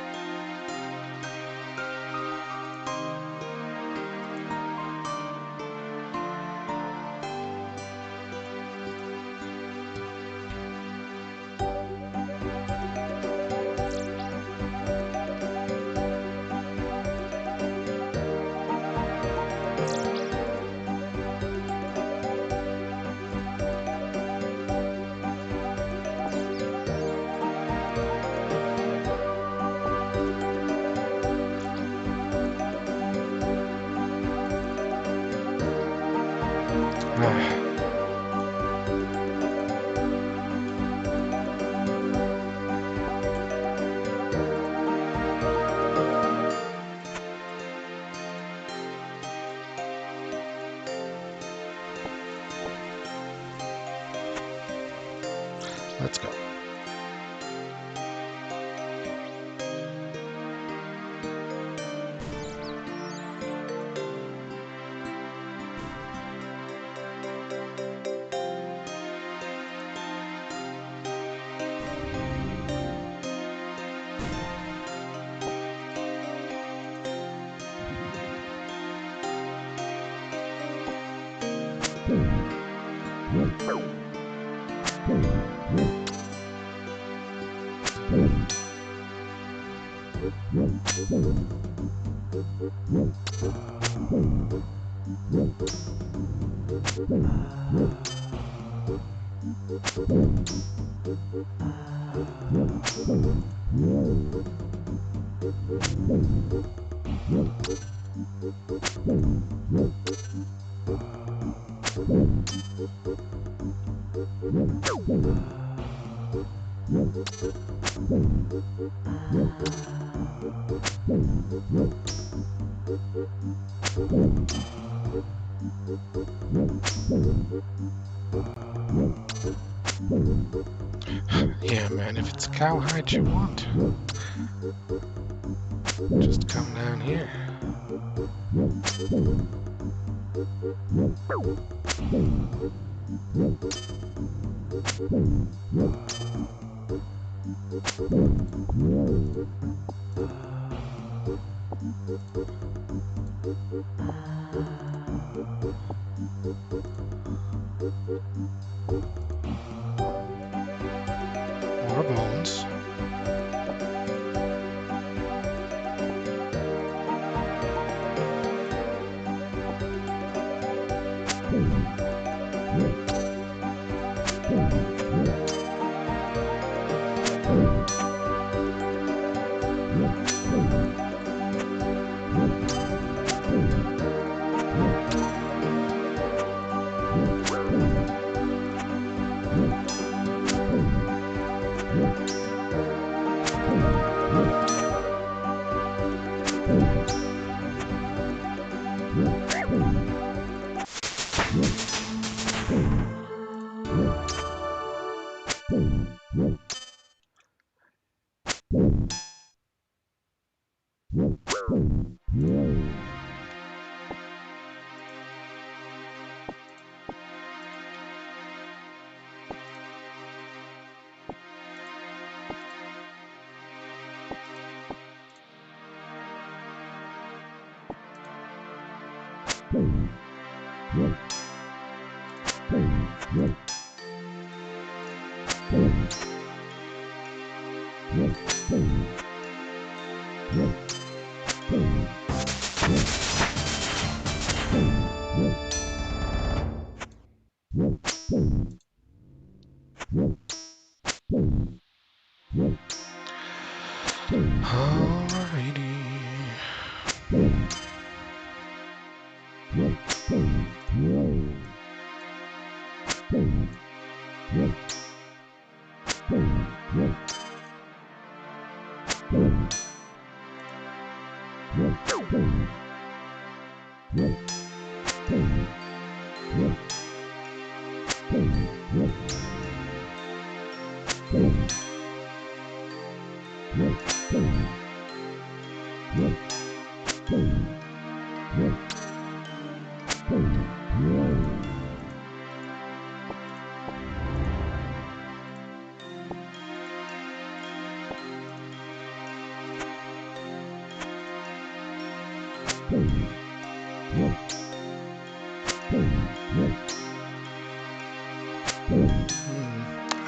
Let's go. Yeah, man, if it's cowhide you want, just come down here. More bones.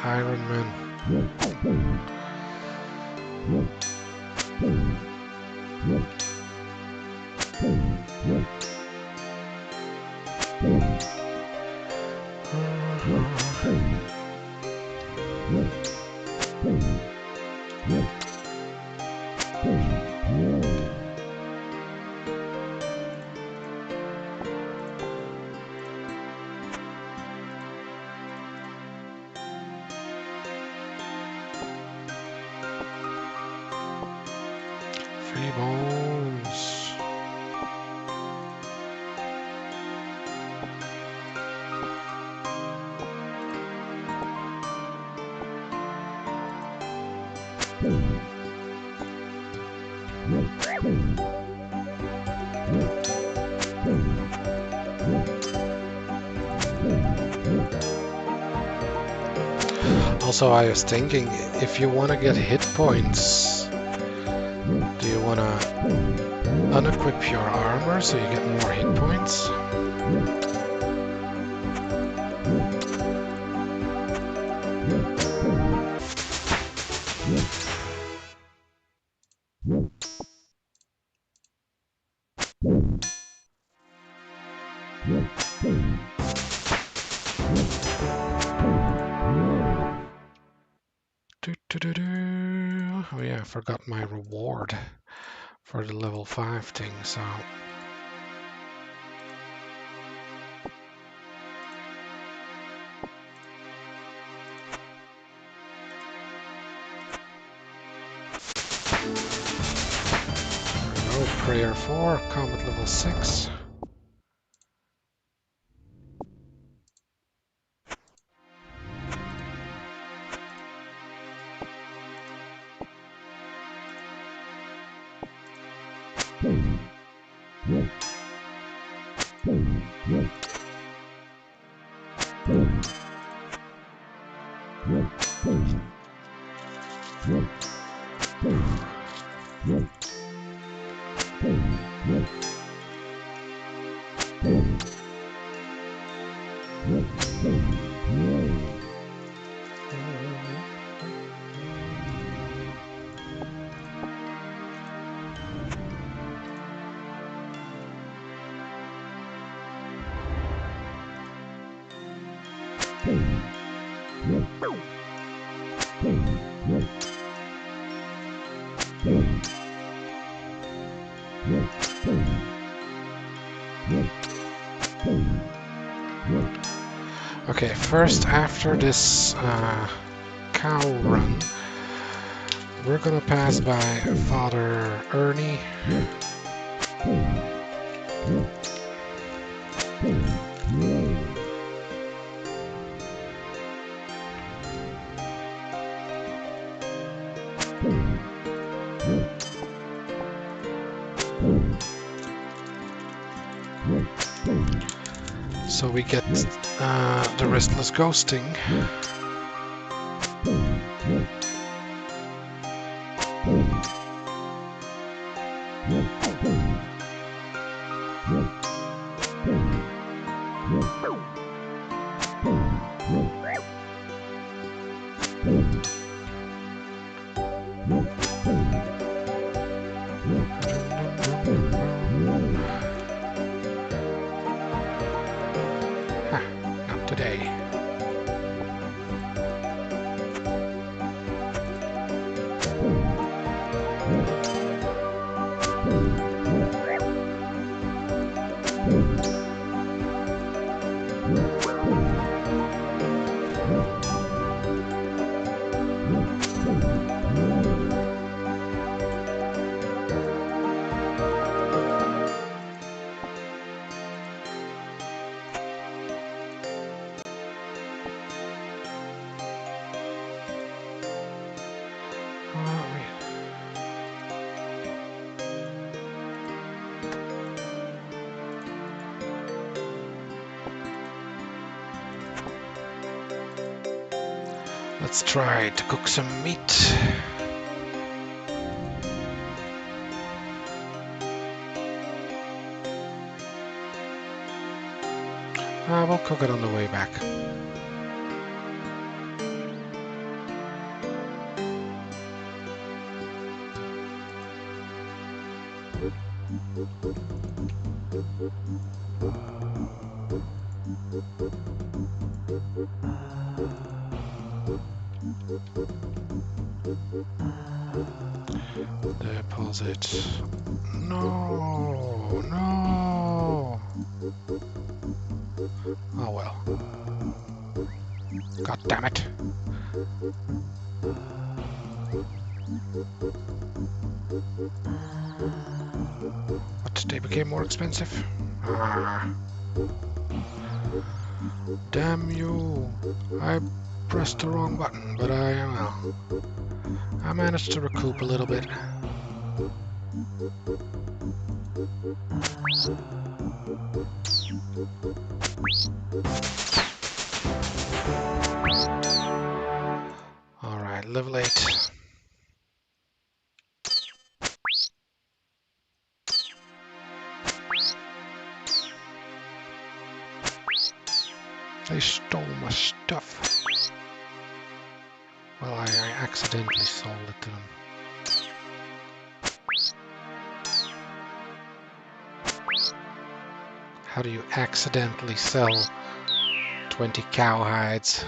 Ironman. 3 bones. Also, I was thinking, if you want to get hit points, do you want to unequip your armor so you get more hit points? Oh yeah, I forgot my reward for the level 5 thing, so... Prayer 4, combat level 6. Okay, first after this cow run, we're gonna pass by Father Ernie. So we get the Restless Ghosting. Not today. Let's try to cook some meat. We'll cook it on the way back. Deposit. No, no. Oh well. God damn it. actually became more expensive. Ah. Damn you! I pressed the wrong button, but I managed to recoup a little bit. Alright, level 8. They stole my stuff. Well, I accidentally sold it to them. How do you accidentally sell 20 cow hides?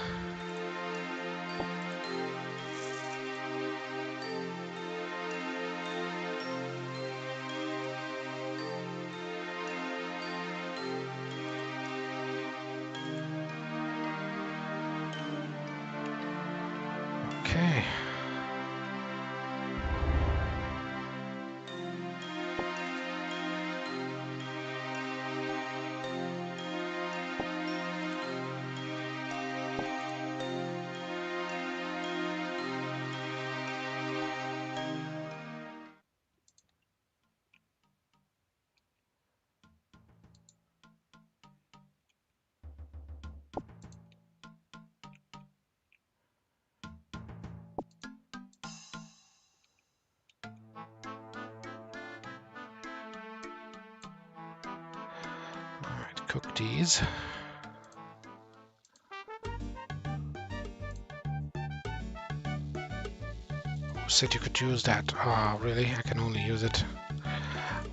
Okay. Alright, cook these. Who said you could use that? Ah, really? I can only use it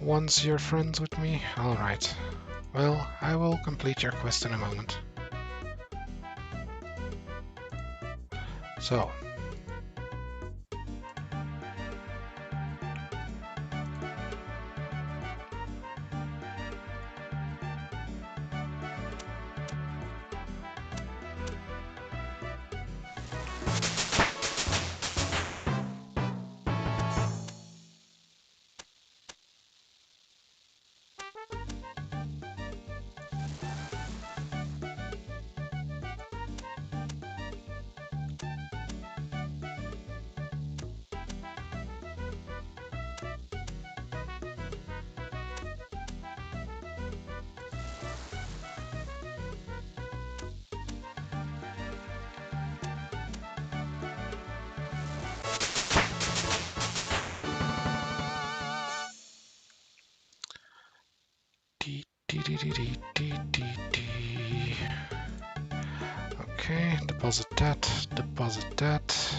once you're friends with me? Alright. Well, I will complete your quest in a moment. So. Okay, deposit that, deposit that.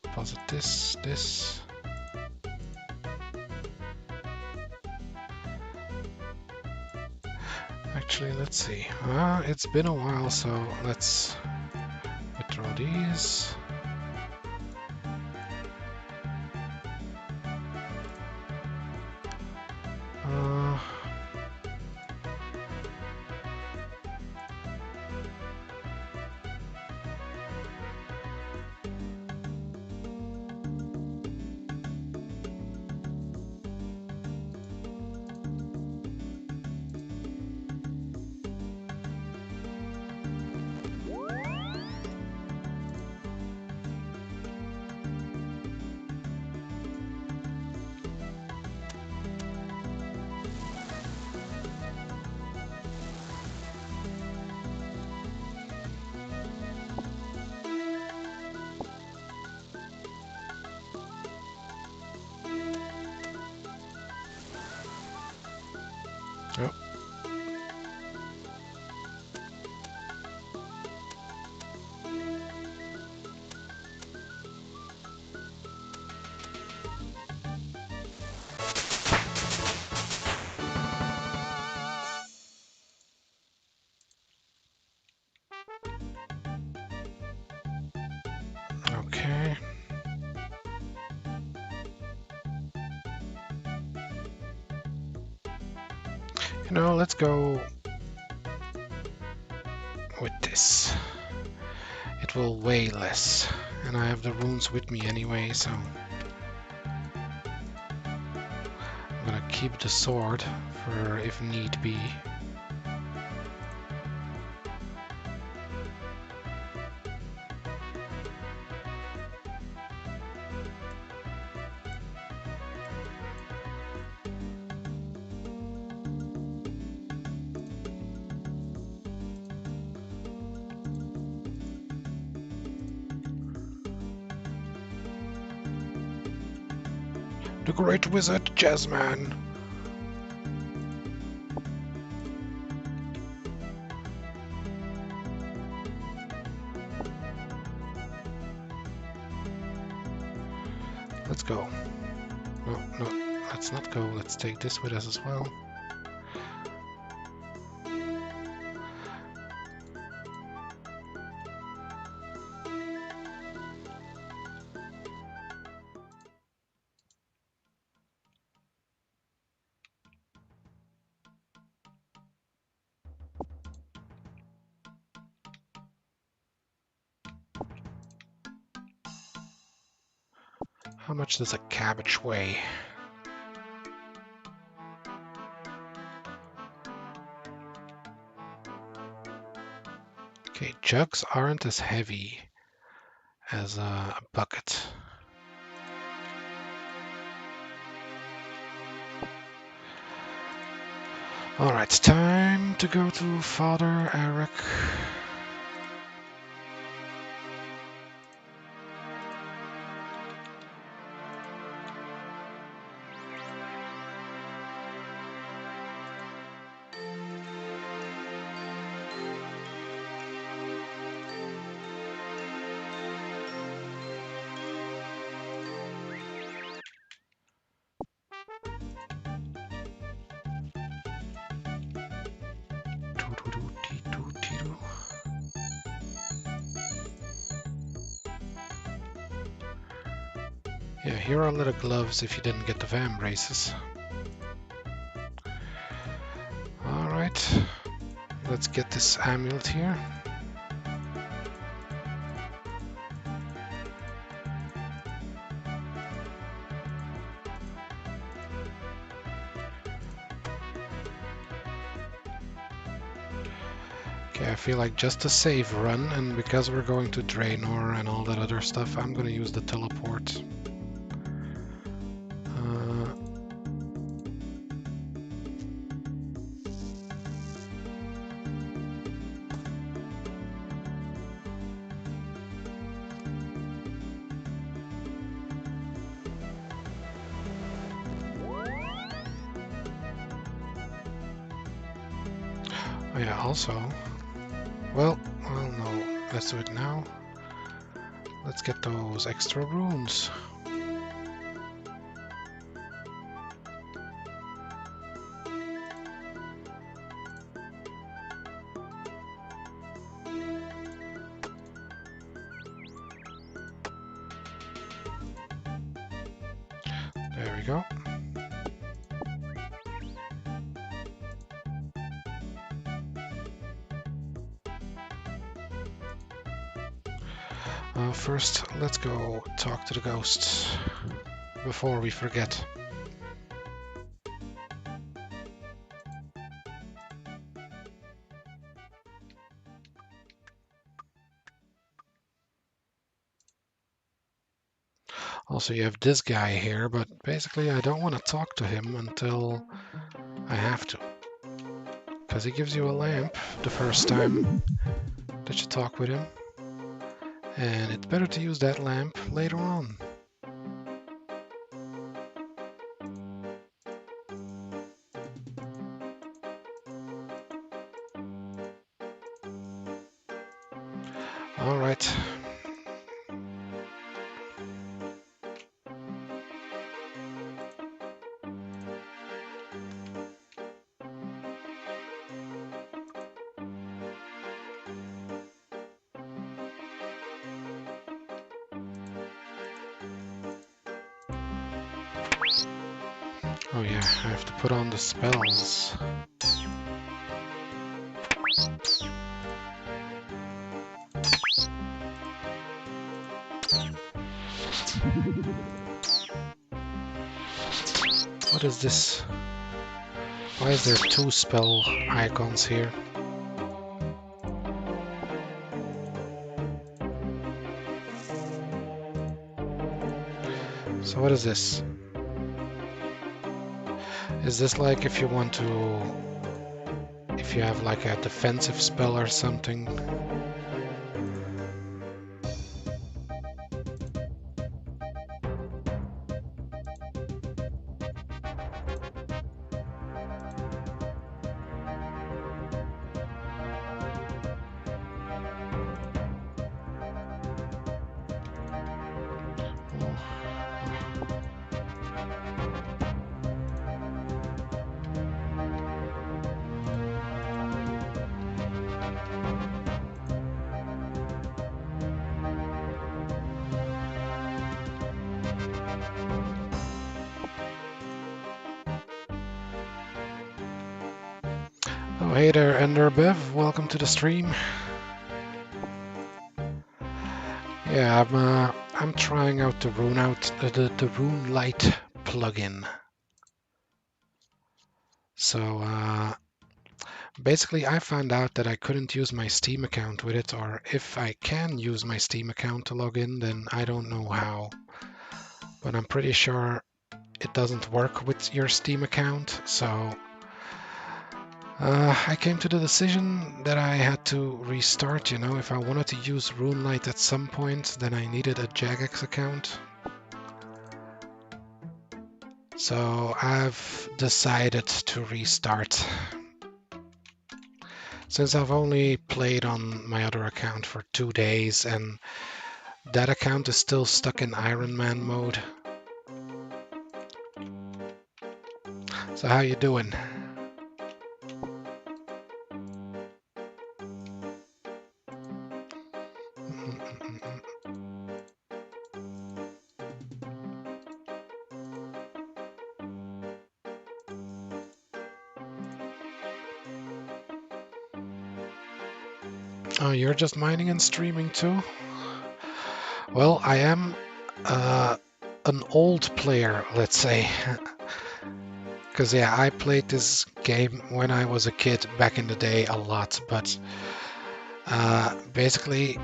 Deposit this. Actually, let's see. It's been a while, so let's withdraw these. Yep. Okay. You know, let's go with this. It will weigh less, and I have the runes with me anyway, so... keep the sword for if need be. The Great Wizard Jezz Man. Let's go. No, let's not go. Let's take this with us as well. How much does a cabbage weigh? Okay, jugs aren't as heavy as a bucket. Alright, time to go to Father Eric. Yeah, here are little gloves if you didn't get the VAM braces. Alright, let's get this amulet here. Okay, I feel like just a save run, and because we're going to Draenor and all that other stuff, I'm gonna use the teleport. Oh yeah, also, well, no, let's do it now. Let's get those extra runes. There we go. First, let's go talk to the ghosts before we forget. Also, you have this guy here, but basically I don't want to talk to him until I have to. Because he gives you a lamp the first time that you talk with him. And it's better to use that lamp later on. Alright. Oh yeah, I have to put on the spells. What is this? Why is there 2 spell icons here? So what is this? Is this like if you want to... if you have like a defensive spell or something? Oh, hey there, Enderbev. Welcome to the stream. Yeah, I'm trying out the RuneLite plugin. So basically, I found out that I couldn't use my Steam account with it, or if I can use my Steam account to log in, then I don't know how. But I'm pretty sure it doesn't work with your Steam account, so I came to the decision that I had to restart. You know, if I wanted to use RuneLite at some point, then I needed a Jagex account. So I've decided to restart. Since I've only played on my other account for 2 days and that account is still stuck in Ironman mode. So how you doing? Oh, you're just mining and streaming too? Well, I am an old player, let's say. Because yeah, I played this game when I was a kid back in the day a lot, but basically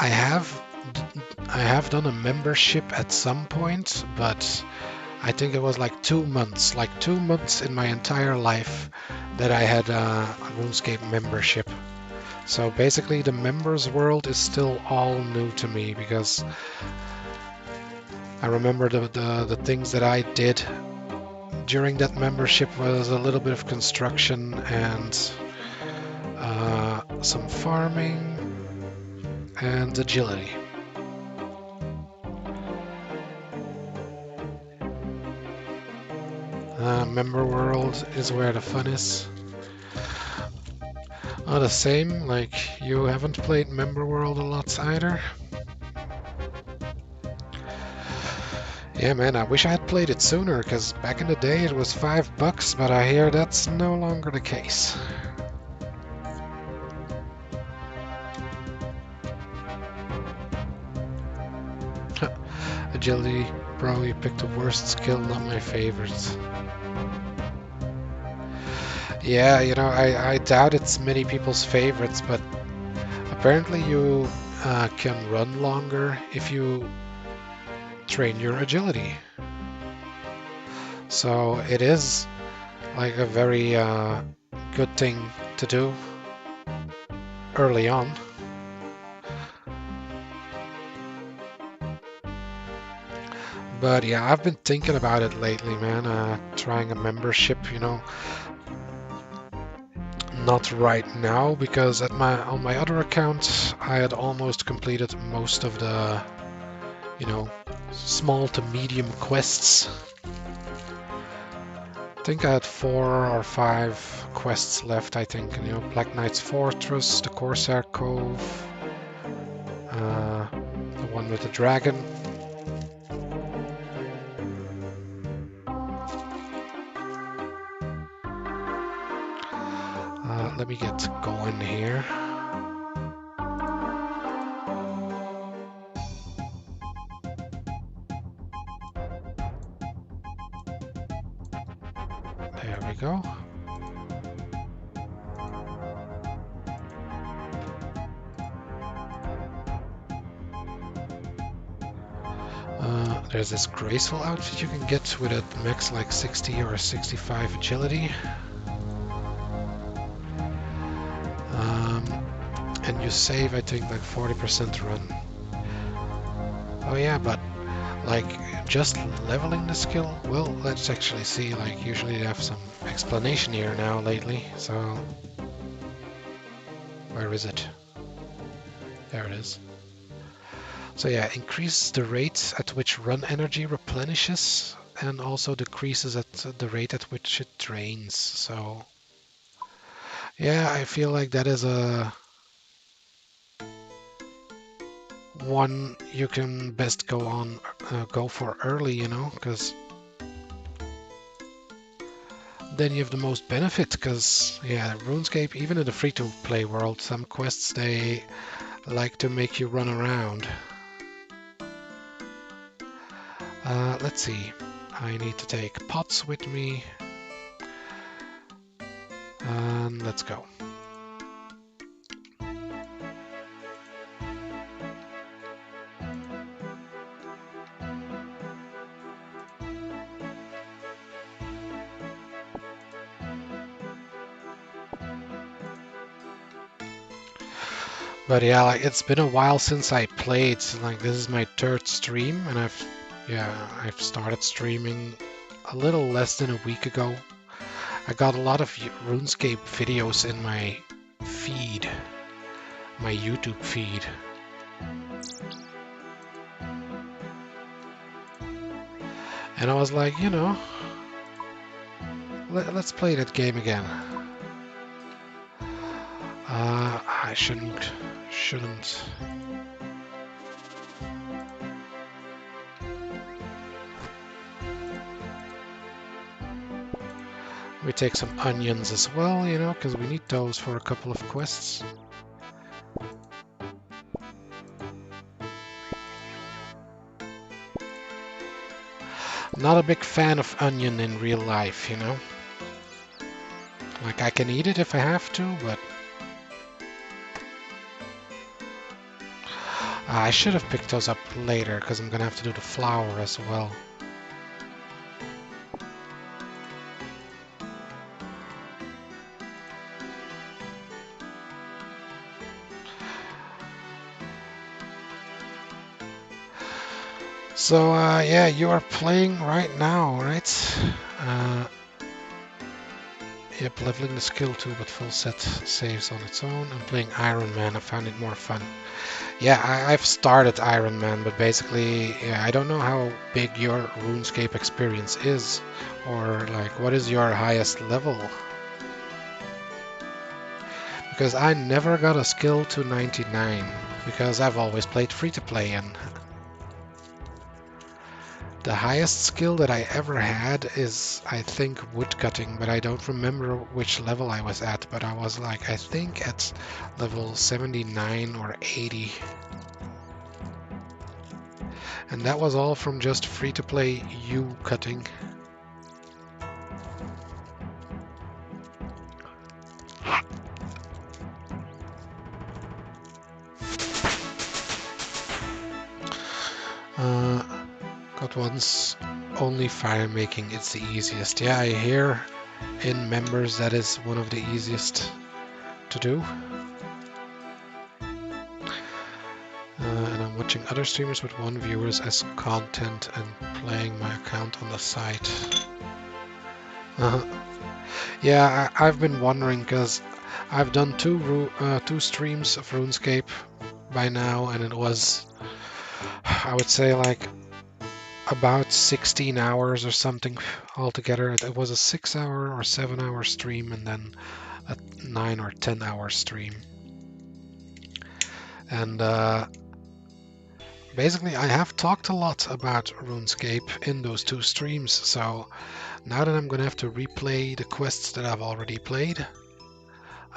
I have done a membership at some point, but I think it was like 2 months, like 2 months in my entire life that I had a RuneScape membership. So basically the members world is still all new to me because I remember the things that I did during that membership was a little bit of construction and some farming and agility. Member world is where the fun is. Oh, the same, like you haven't played Member World a lot either? Yeah, man, I wish I had played it sooner, because back in the day it was $5, but I hear that's no longer the case. Agility, bro, you picked the worst skill, not my favorite. Yeah, you know, I doubt it's many people's favorites, but apparently you can run longer if you train your agility. So it is like a very good thing to do early on. But yeah, I've been thinking about it lately, man, trying a membership, you know. Not right now, because on my other account I had almost completed most of the, you know, small to medium quests. I think I had 4 or 5 quests left, I think. You know, Black Knight's Fortress, the Corsair Cove, the one with the dragon. Let me get going here. There we go. There's this graceful outfit you can get with a max like 60 or 65 agility. And you save, I think, like 40% run. Oh yeah, but like just leveling the skill, well, let's actually see. Like usually they have some explanation here now lately, so where is it? There it is. So yeah, increases the rate at which run energy replenishes and also decreases at the rate at which it drains. So yeah, I feel like that is a one you can best go for early, you know, because then you have the most benefit. Because yeah, RuneScape, even in the free-to-play world, some quests they like to make you run around. Let's see. I need to take pots with me. And let's go. But yeah, like it's been a while since I played. Like this is my third stream, and I've started streaming a little less than a week ago. I got a lot of RuneScape videos in my feed, my YouTube feed. And I was like, you know, let's play that game again. I shouldn't. We take some onions as well, you know, because we need those for a couple of quests. Not a big fan of onion in real life, you know. Like I can eat it if I have to, but I should have picked those up later because I'm gonna have to do the flour as well. So yeah, you are playing right now, right? Yep, leveling the skill too, but full set saves on its own. I'm playing Ironman. I found it more fun. Yeah, I've started Ironman, but basically, yeah, I don't know how big your RuneScape experience is, or like, what is your highest level? Because I never got a skill to 99, because I've always played free-to-play, and the highest skill that I ever had is, I think, woodcutting, but I don't remember which level I was at, but I was like, I think at level 79 or 80. And that was all from just free-to-play yew cutting. Got once only fire making, it's the easiest. Yeah, I hear in members that is one of the easiest to do. And I'm watching other streamers with 1 viewers as content and playing my account on the site. Yeah, I've been wondering because I've done two streams of RuneScape by now, and it was, I would say, like about 16 hours or something altogether. It was a 6-hour or 7-hour stream, and then a 9 or 10-hour stream. And basically, I have talked a lot about RuneScape in those 2 streams, so now that I'm gonna have to replay the quests that I've already played,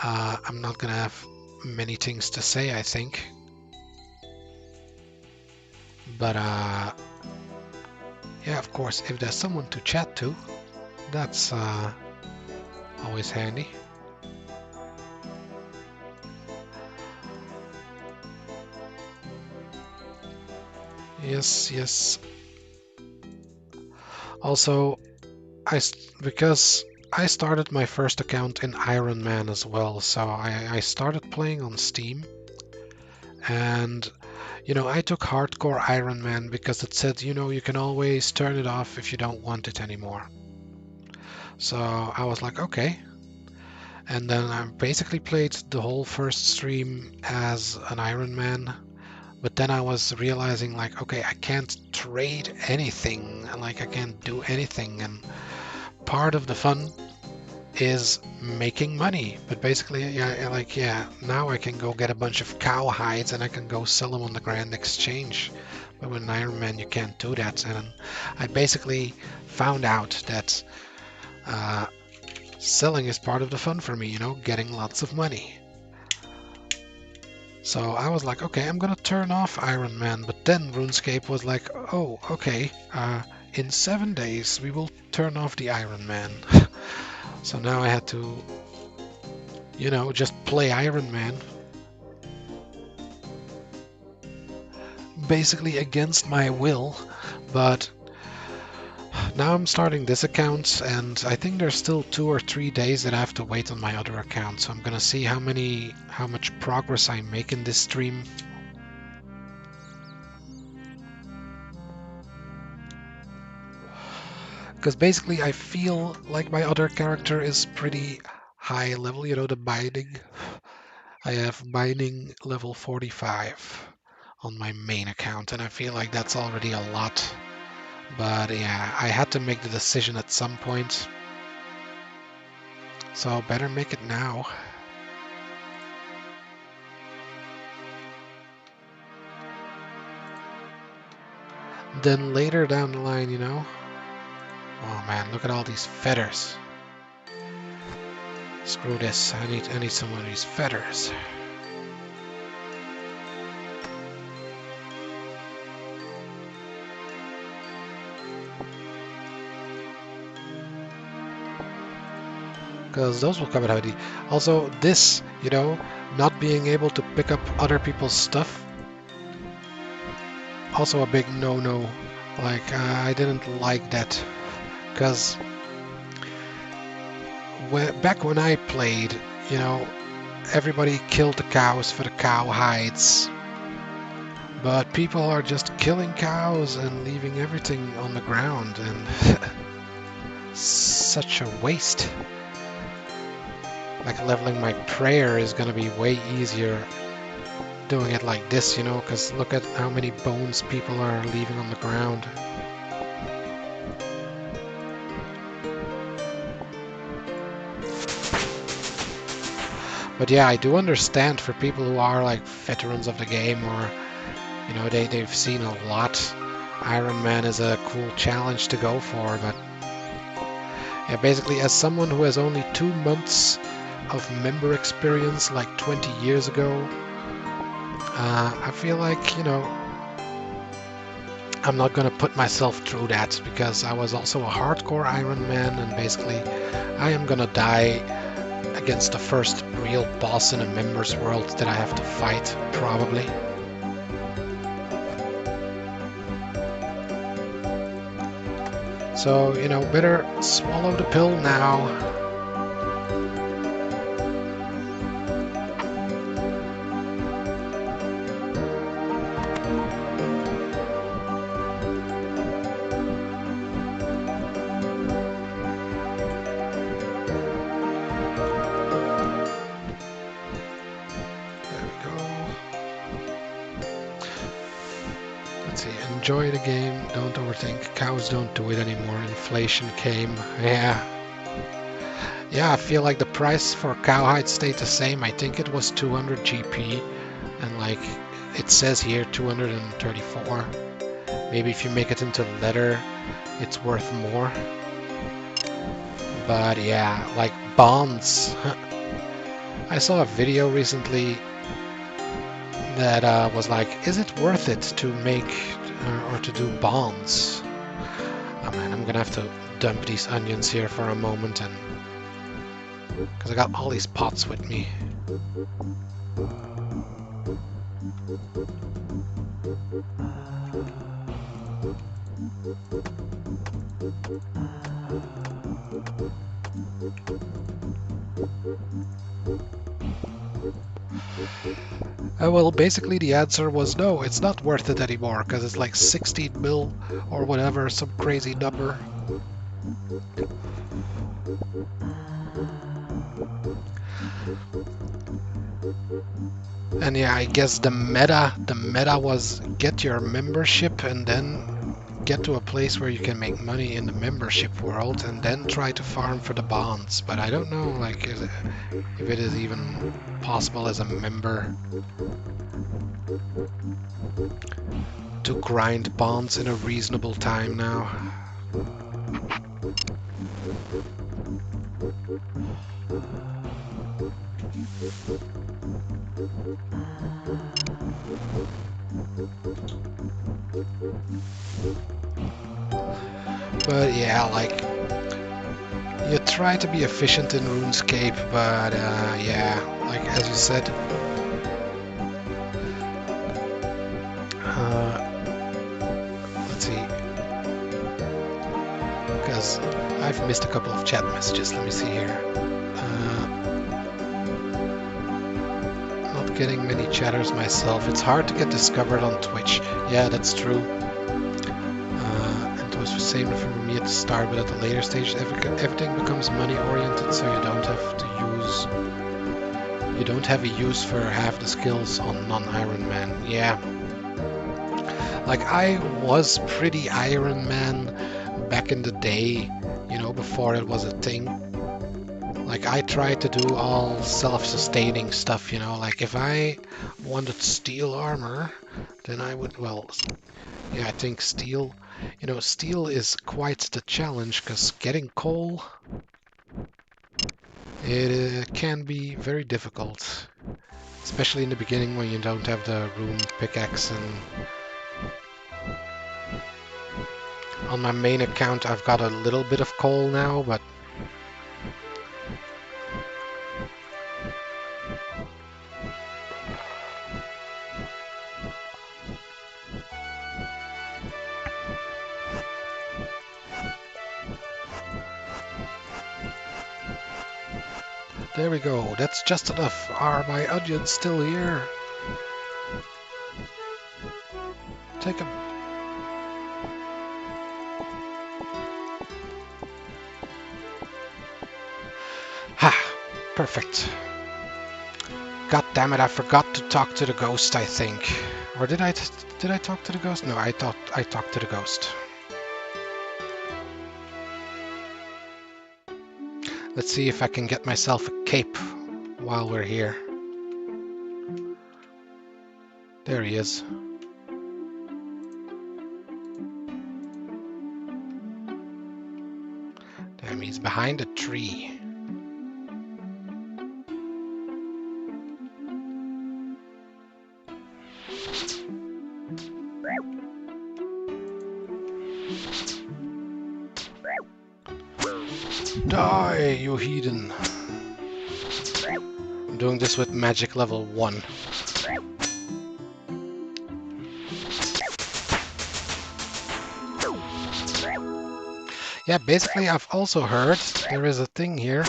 I'm not gonna have many things to say, I think. But yeah, of course, if there's someone to chat to, that's Always handy. Yes, yes. Also, because I started my first account in Ironman as well, so I started playing on Steam, and I took hardcore Ironman because it said, you can always turn it off if you don't want it anymore. So I was like, okay. And then I basically played the whole first stream as an Ironman. But then I was realizing, like, okay, I can't trade anything, like I can't do anything, and part of the fun is making money. But basically, now I can go get a bunch of cow hides and I can go sell them on the Grand Exchange. But with Iron Man, you can't do that. And I basically found out that selling is part of the fun for me, getting lots of money. So I was like, okay, I'm gonna turn off Iron Man. But then RuneScape was like, oh, okay, in 7 days we will turn off the Iron Man. So now I had to, just play Iron Man. Basically against my will, but now I'm starting this account, and I think there's still 2 or 3 days that I have to wait on my other account. So I'm gonna see how much progress I make in this stream. Because basically I feel like my other character is pretty high level, the binding. I have binding level 45 on my main account, and I feel like that's already a lot. But yeah, I had to make the decision at some point. So I better make it now. Then later down the line, Oh man, look at all these feathers. Screw this, I need some of these feathers. Because those will come in handy. Also, this, not being able to pick up other people's stuff, also a big no-no. Like, I didn't like that. Because back when I played, everybody killed the cows for the cow hides. But people are just killing cows and leaving everything on the ground, and such a waste. Like, leveling my prayer is gonna be way easier doing it like this, because look at how many bones people are leaving on the ground. But yeah, I do understand for people who are like veterans of the game, or they've seen a lot. Iron Man is a cool challenge to go for, but yeah, basically as someone who has only 2 months of member experience like 20 years ago, I feel like, I'm not gonna put myself through that, because I was also a hardcore Iron Man, and basically I am gonna die against the first real boss in a members world that I have to fight, probably. So, better swallow the pill now. Enjoy the game, don't overthink. Cows don't do it anymore. Inflation came. Yeah, I feel like the price for cowhide stayed the same. I think it was 200 GP, and like it says here 234. Maybe if you make it into leather, it's worth more. But yeah, like bonds. I saw a video recently that was like, is it worth it to make or to do bonds? Oh man, I'm gonna have to dump these onions here for a moment, and Because I got all these pots with me. Well, basically the answer was no, it's not worth it anymore, because it's like 16 mil or whatever, some crazy number. And yeah, I guess the meta was get your membership and then get to a place where you can make money in the membership world and then try to farm for the bonds. But I don't know, like, if it is even possible as a member to grind bonds in a reasonable time now. But yeah, like, you try to be efficient in RuneScape, but yeah, like as you said, let's see, because I've missed a couple of chat messages. Let me see here. Not getting many chatters myself. It's hard to get discovered on Twitch. Yeah, that's true. And it was the same for me at the start, but at the later stage, everything becomes money oriented, so you don't have to use. You don't have a use for half the skills on non-Ironman. Yeah. Like, I was pretty Ironman back in the day, you know, before it was a thing. Like, I tried to do all self-sustaining stuff, you know, like if I wanted steel armor, then I would, well, yeah, I think steel, you know, steel is quite the challenge, because getting coal, it can be very difficult, especially in the beginning when you don't have the rune pickaxe. And on my main account I've got a little bit of coal now, but there we go, that's just enough. Are my onions still here? Take them. Ha! Perfect. God damn it, I forgot to talk to the ghost, I think. Or did I talk to the ghost? No, I thought I talked to the ghost. Let's see if I can get myself a cape while we're here. There he is. Damn, he's behind a tree. Die, you heathen. I'm doing this with magic level 1. Yeah, basically I've also heard there is a thing here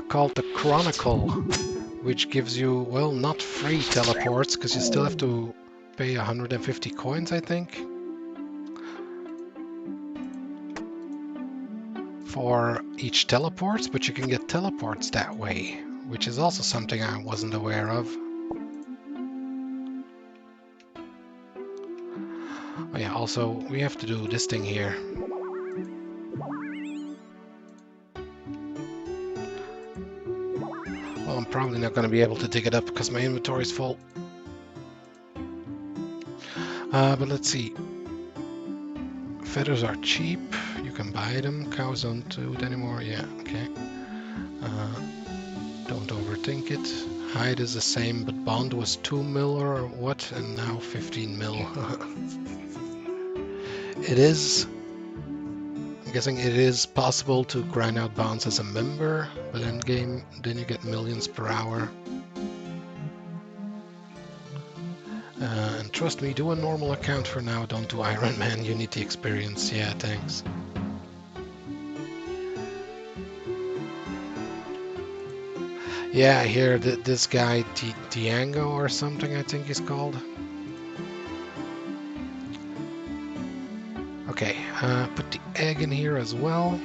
called the Chronicle, which gives you, well, not free teleports, because you still have to pay 150 coins, I think, for each teleport, but you can get teleports that way, which is also something I wasn't aware of. Oh yeah, also we have to do this thing here. Well, I'm probably not going to be able to dig it up because my inventory is full. But let's see. Feathers are cheap. You can buy them. Cows don't do it anymore. Yeah, okay. Don't overthink it. Hide is the same, but bond was 2 mil or what? And now 15 mil. It is I'm guessing it is possible to grind out bounds as a member, but in game, then you get millions per hour. And trust me, do a normal account for now, don't do Ironman, you need the experience. Yeah, thanks. Yeah, I hear that this guy, Diango or something, I think he's called. Okay, put the egg in here as well.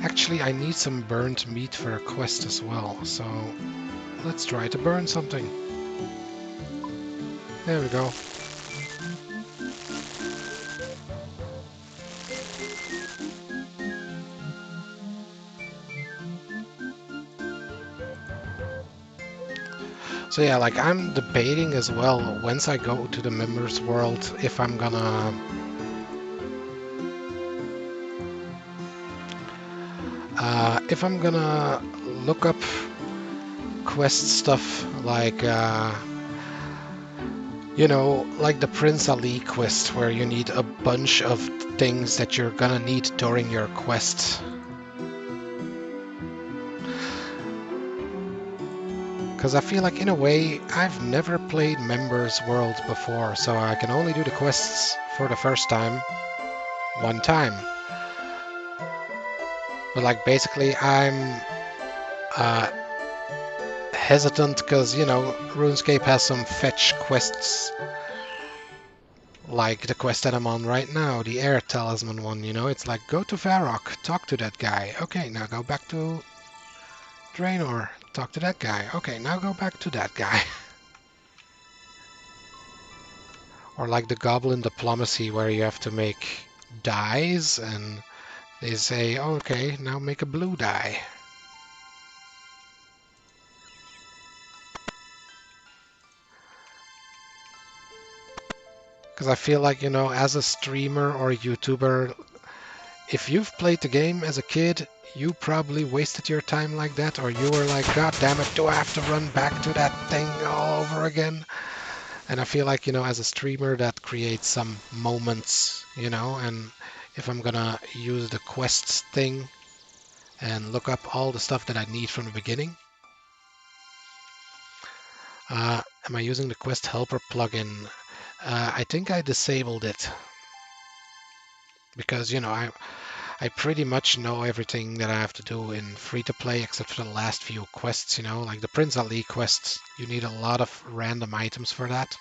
Actually, I need some burnt meat for a quest as well, so let's try to burn something. There we go. So yeah, like I'm debating as well, once I go to the members world, if I'm gonna look up quest stuff like you know, like the Prince Ali quest, where you need a bunch of things that you're gonna need during your quest. Because I feel like, in a way, I've never played Members World before, so I can only do the quests for the first time, one time. But like, basically, I'm hesitant because, you know, RuneScape has some fetch quests, like the quest that I'm on right now, the Air Talisman one, you know? It's like, go to Varrock, talk to that guy. Okay, now go back to Draenor, talk to that guy. Okay, now go back to that guy. Or like the Goblin Diplomacy, where you have to make dyes, and they say, oh, okay, now make a blue dye. Because I feel like, you know, as a streamer or a YouTuber, if you've played the game as a kid, you probably wasted your time like that, or you were like, God damn it, do I have to run back to that thing all over again? And I feel like, you know, as a streamer, that creates some moments, you know, and if I'm gonna use the quests thing and look up all the stuff that I need from the beginning. Am I using the Quest Helper plugin? I think I disabled it because, you know, I pretty much know everything that I have to do in free-to-play except for the last few quests, you know, like the Prince Ali quests. You need a lot of random items for that.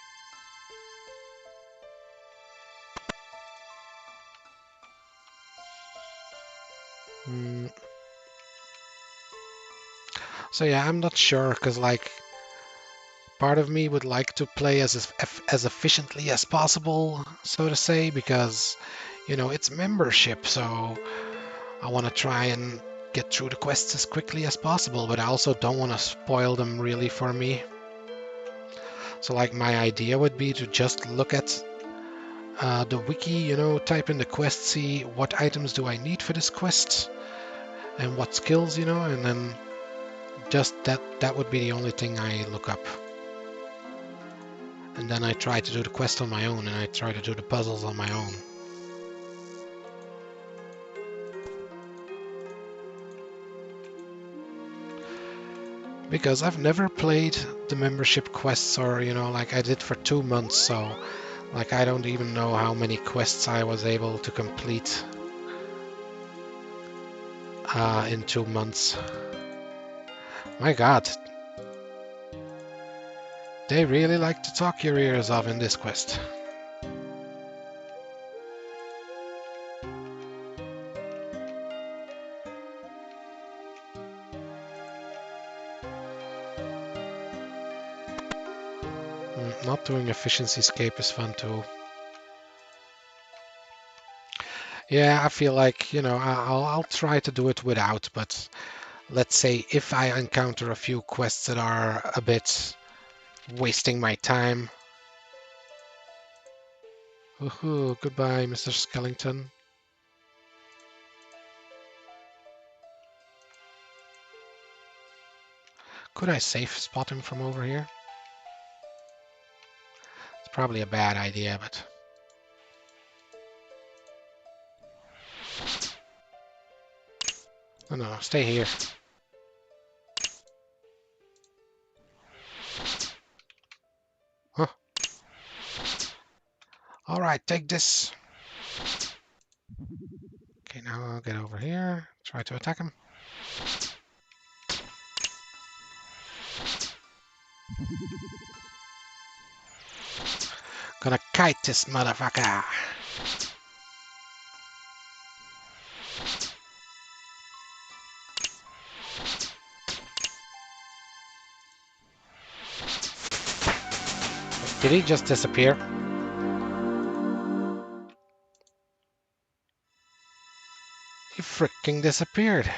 So yeah, I'm not sure, because like part of me would like to play as efficiently as possible, so to say, because, you know, it's membership, so I want to try and get through the quests as quickly as possible, but I also don't want to spoil them really for me. So like my idea would be to just look at the wiki, you know, type in the quest, see what items do I need for this quest and what skills, you know, and then just that would be the only thing I look up. And then I try to do the quest on my own, and I try to do the puzzles on my own. Because I've never played the membership quests, or, you know, like I did for 2 months, so like I don't even know how many quests I was able to complete in 2 months. My God. They really like to talk your ears off in this quest. Not doing efficiency escape is fun too. Yeah, I feel like, you know, I'll try to do it without, but let's say if I encounter a few quests that are a bit wasting my time. Woohoo, goodbye, Mr. Skellington. Could I safe spot him from over here? It's probably a bad idea, but Oh no, stay here. Huh. Alright, take this. Okay, now I'll get over here. Try to attack him. Gonna kite this motherfucker. Did he just disappear? He freaking disappeared.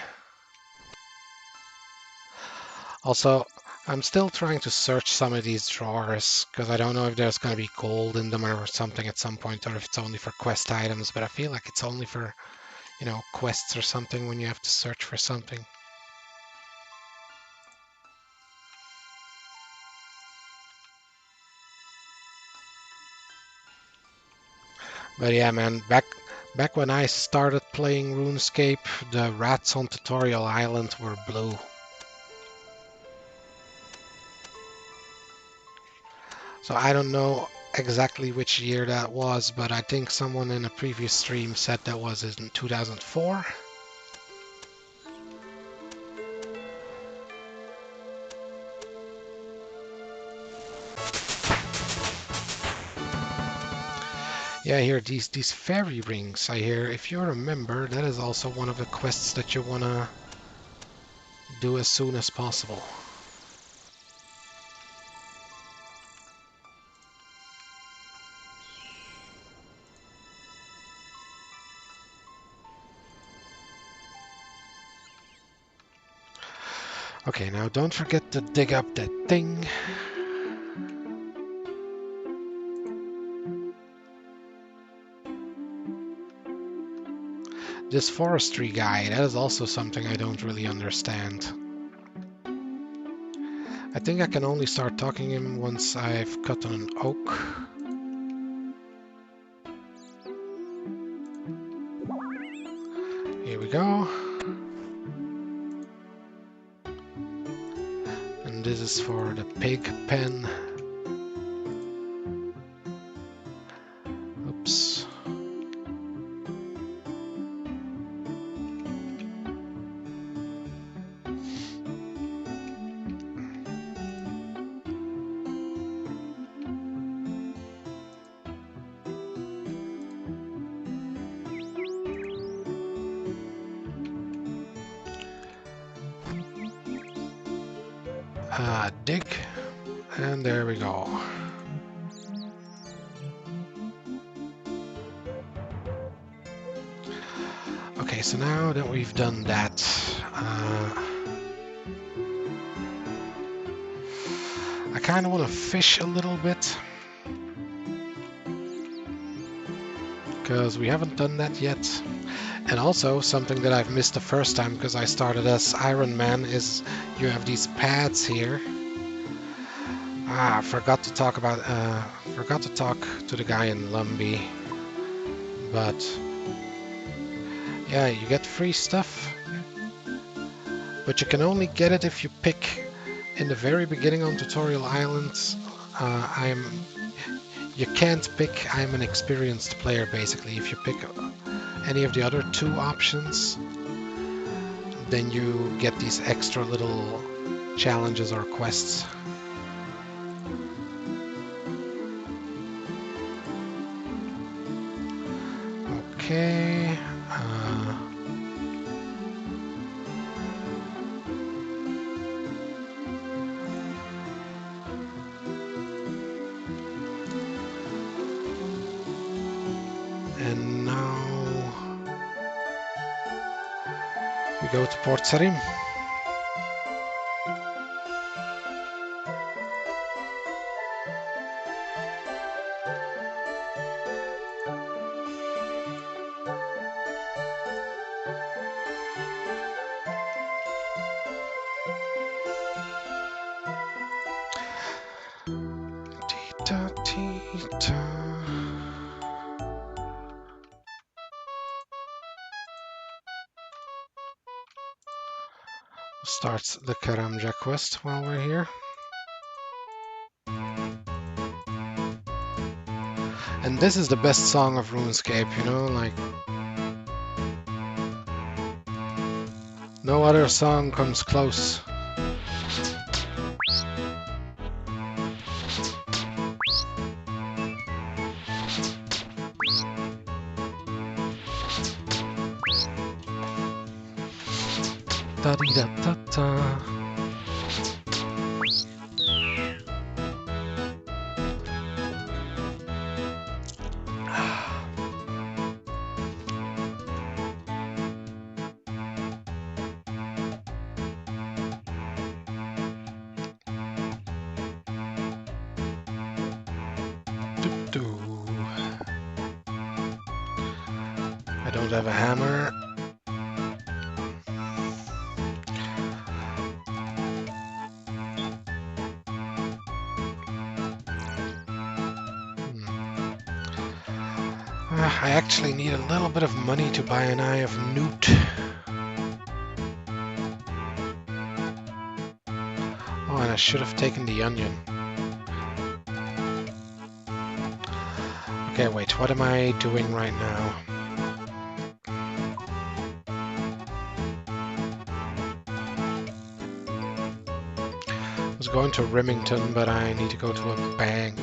Also, I'm still trying to search some of these drawers, because I don't know if there's going to be gold in them or something at some point, or if it's only for quest items, but I feel like it's only for, you know, quests or something when you have to search for something. But yeah, man, back when I started playing RuneScape, the rats on Tutorial Island were blue. So I don't know exactly which year that was, but I think someone in a previous stream said that was in 2004. Yeah, I hear these fairy rings. I hear, if you remember, that is also one of the quests that you wanna do as soon as possible. Okay, now don't forget to dig up that thing. This forestry guy, that is also something I don't really understand. I think I can only start talking to him once I've cut on an oak. Here we go. And this is for the pig pen. Oops. Dig. And there we go. Okay, so now that we've done that, I kind of want to fish a little bit, because we haven't done that yet. And also, something that I've missed the first time, because I started as Ironman, is you have these pads here. Forgot to talk to the guy in Lumbee. But yeah, you get free stuff, but you can only get it if you pick in the very beginning on Tutorial Islands. You can't pick I'm an experienced player, basically. If you pick any of the other two options, then you get these extra little challenges or quests. Okay. And now we go to Port Sarim. Starts the Karamja quest while we're here. And this is the best song of RuneScape, you know, like no other song comes close. Da-dee-da-da-da. I don't have a hammer. I actually need a little bit of money to buy an Eye of Newt. Oh, and I should have taken the onion. Okay, wait, what am I doing right now? I was going to Remington, but I need to go to a bank.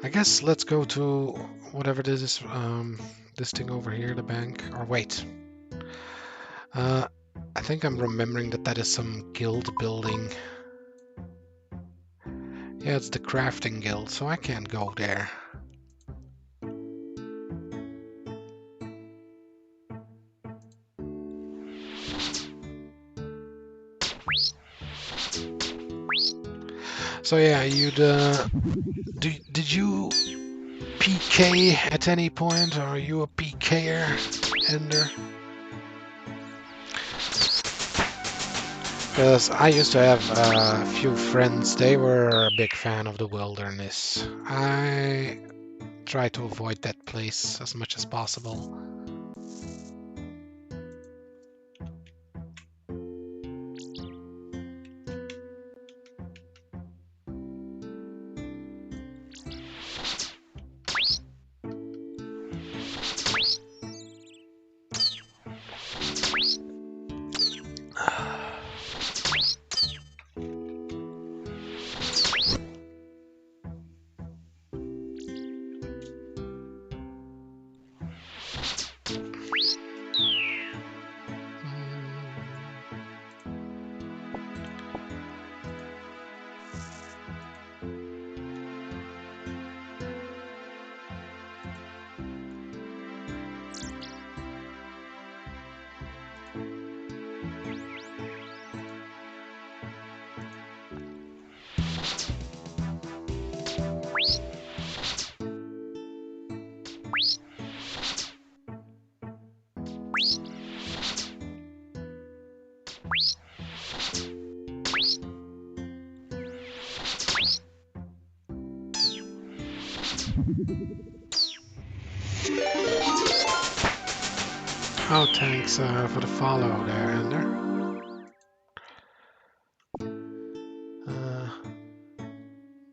I guess let's go to whatever this is, this thing over here, the bank. Or wait. I think I'm remembering that that is some guild building. Yeah, it's the crafting guild, so I can't go there. So yeah, did you PK at any point, or are you a PKer, Ender? Because I used to have a few friends, they were a big fan of the wilderness. I try to avoid that place as much as possible. Oh, thanks for the follow there, Ender.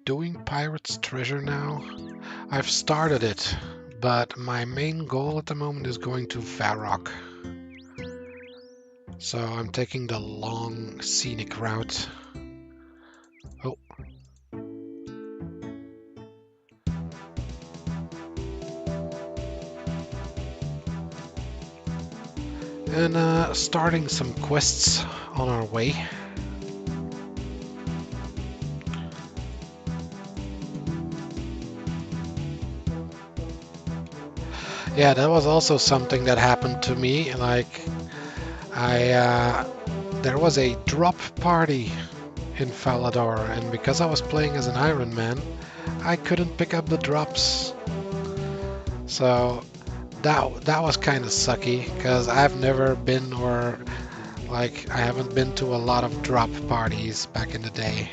Doing Pirate's Treasure now? I've started it, but my main goal at the moment is going to Varrock. So I'm taking the long, scenic route. Oh. And starting some quests on our way. Yeah, that was also something that happened to me. Like, there was a drop party in Falador, and because I was playing as an Ironman, I couldn't pick up the drops. So that was kind of sucky, because I've never been or like I haven't been to a lot of drop parties back in the day.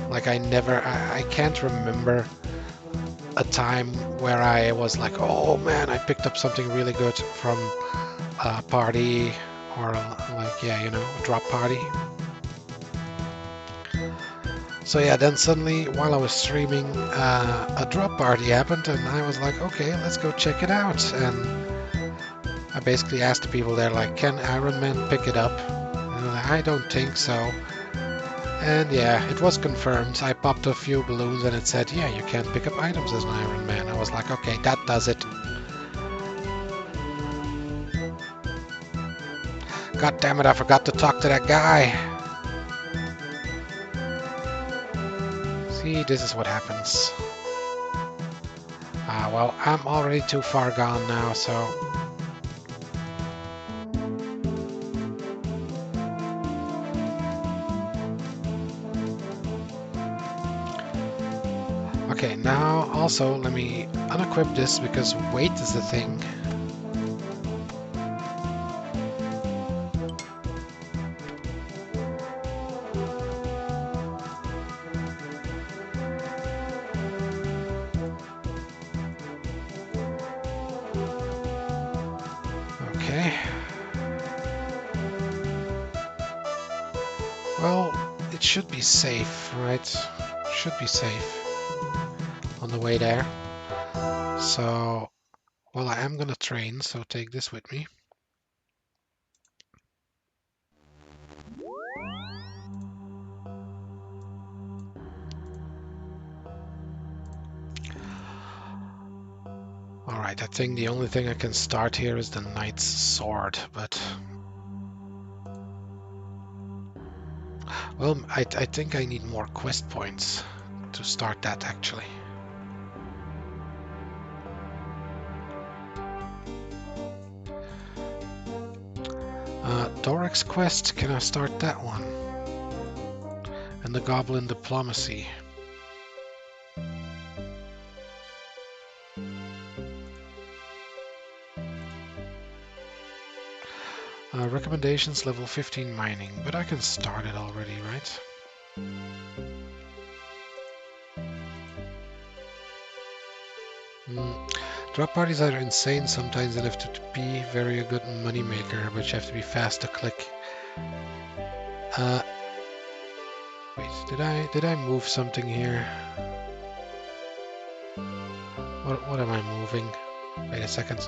Like I can't remember a time where I was like, oh man, I picked up something really good from a party or like, yeah, you know, a drop party. So yeah, then suddenly while I was streaming, a drop party happened and I was like, okay, let's go check it out. And I basically asked the people there, like, can Ironman pick it up? And they're like, I don't think so. And yeah, it was confirmed. I popped a few balloons and it said, yeah, you can pick up items as an Ironman. I was like, okay, that does it. God damn it, I forgot to talk to that guy. See, this is what happens. Well, I'm already too far gone now, so... Okay, now also let me unequip this because weight is the thing. Okay. Well, it should be safe, right? Should be safe on the way there. So, well, I am gonna train, so take this with me. Alright, I think the only thing I can start here is the Knight's Sword, but... Well, I think I need more quest points to start that, actually. Thorax quest, can I start that one? And the Goblin Diplomacy. Recommendations level 15 mining, but I can start it already, right? Drop parties are insane sometimes and have to be very good money maker, but you have to be fast to click. Wait, did I move something here? What am I moving? Wait a second.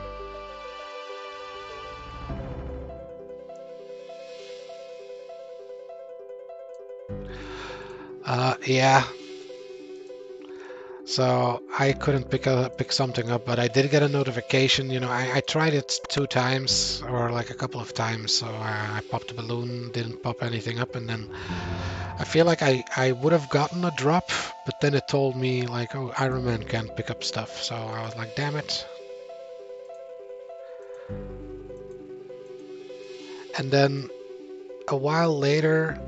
Yeah. So I couldn't pick something up, but I did get a notification. You know, I tried it 2 times or like a couple of times. So I popped a balloon, didn't pop anything up, and then I feel like I would have gotten a drop, but then it told me like, oh, Ironman can't pick up stuff. So I was like, damn it. And then a while later,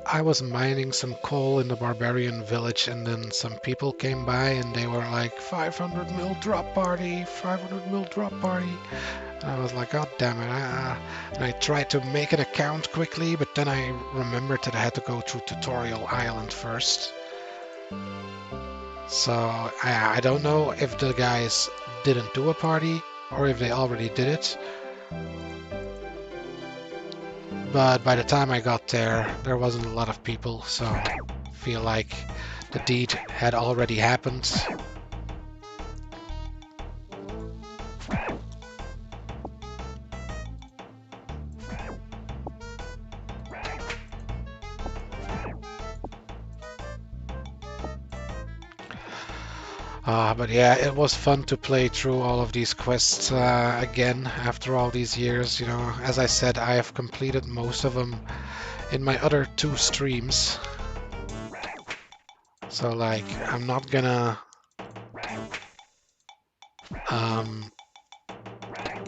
I was mining some coal in the barbarian village, and then some people came by and they were like, 500 mil drop party, 500 mil drop party. And I was like, God damn it. And I tried to make an account quickly, but then I remembered that I had to go through Tutorial Island first. So I don't know if the guys didn't do a party or if they already did it. But by the time I got there, there wasn't a lot of people, so I feel like the deed had already happened. But yeah, it was fun to play through all of these quests again after all these years. You know, as I said, I have completed most of them in my other 2 streams. So like, I'm not gonna,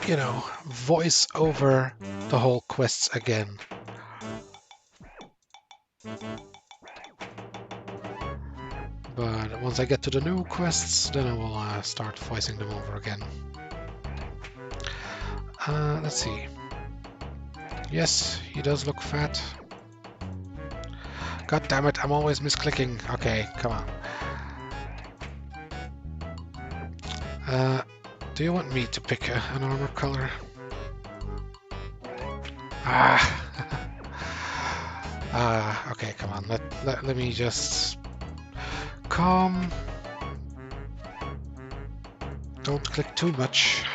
you know, voice over the whole quests again. But once I get to the new quests, then I will start voicing them over again. Let's see. Yes, he does look fat. God damn it, I'm always misclicking. Okay, come on. Do you want me to pick an armor color? Ah. Okay, come on. Let me just calm. Don't click too much.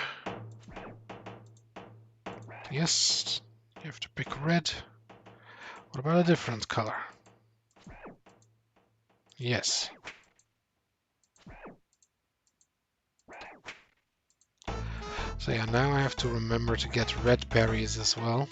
Yes, you have to pick red. What about a different color? Yes. So yeah, now I have to remember to get red berries as well.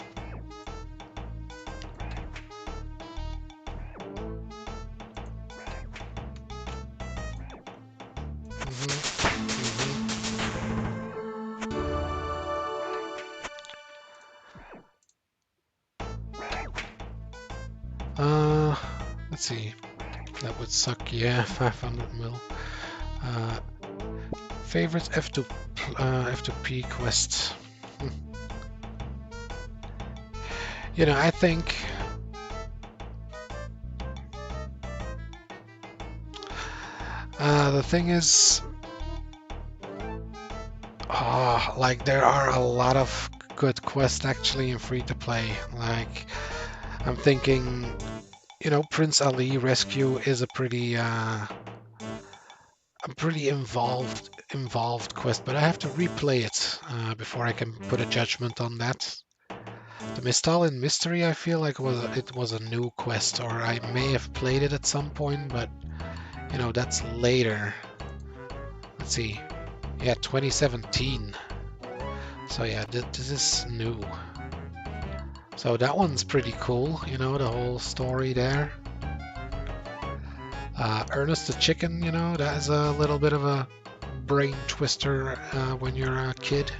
Let's see. That would suck. Yeah, 500 mil. Favorite F2P quest. You know, I think the thing is, like there are a lot of good quests actually in free to play. Like I'm thinking, you know, Prince Ali Rescue is a pretty involved quest, but I have to replay it before I can put a judgment on that. The Mistalin Mystery, I feel like it was a new quest, or I may have played it at some point, but you know, that's later. Let's see. Yeah, 2017. So yeah, this is new. So that one's pretty cool, you know, the whole story there. Ernest the Chicken, you know, that is a little bit of a brain twister when you're a kid.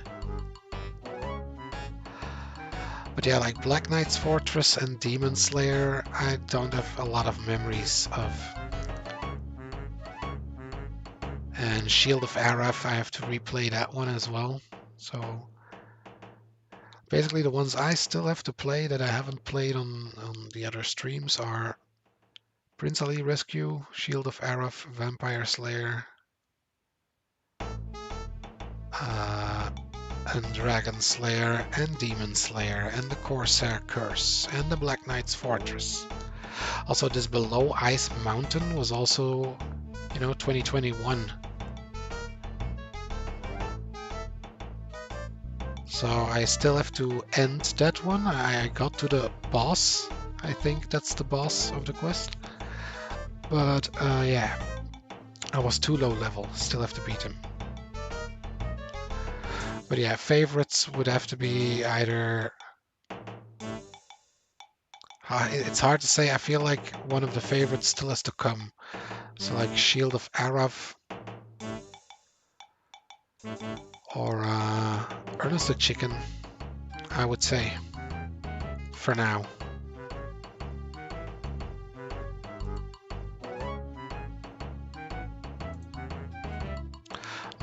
But yeah, like Black Knight's Fortress and Demon Slayer, I don't have a lot of memories of. And Shield of Araf, I have to replay that one as well. So basically the ones I still have to play that I haven't played on the other streams are Prince Ali Rescue, Shield of Araf, Vampire Slayer, and Dragon Slayer, and Demon Slayer, and the Corsair Curse, and the Black Knight's Fortress. Also, this Below Ice Mountain was also, you know, 2021. So I still have to end that one. I got to the boss. I think that's the boss of the quest. But yeah, I was too low level. Still have to beat him. But yeah, favorites would have to be either... it's hard to say. I feel like one of the favorites still has to come. So like Shield of Araf or Ernest the Chicken, I would say, for now.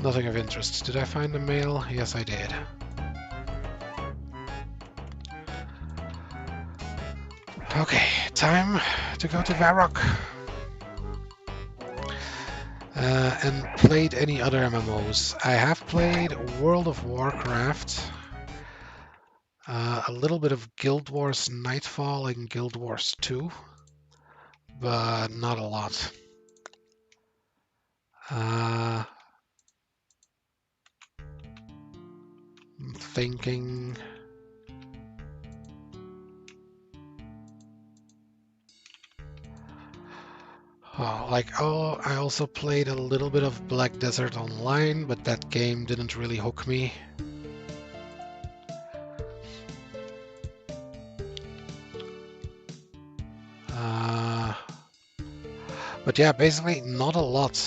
Nothing of interest. Did I find a mail? Yes, I did. Okay, time to go to Varrock. And played any other MMOs. I have played World of Warcraft, a little bit of Guild Wars Nightfall and Guild Wars 2, but not a lot. I'm thinking... I also played a little bit of Black Desert Online, but that game didn't really hook me. But yeah, basically not a lot.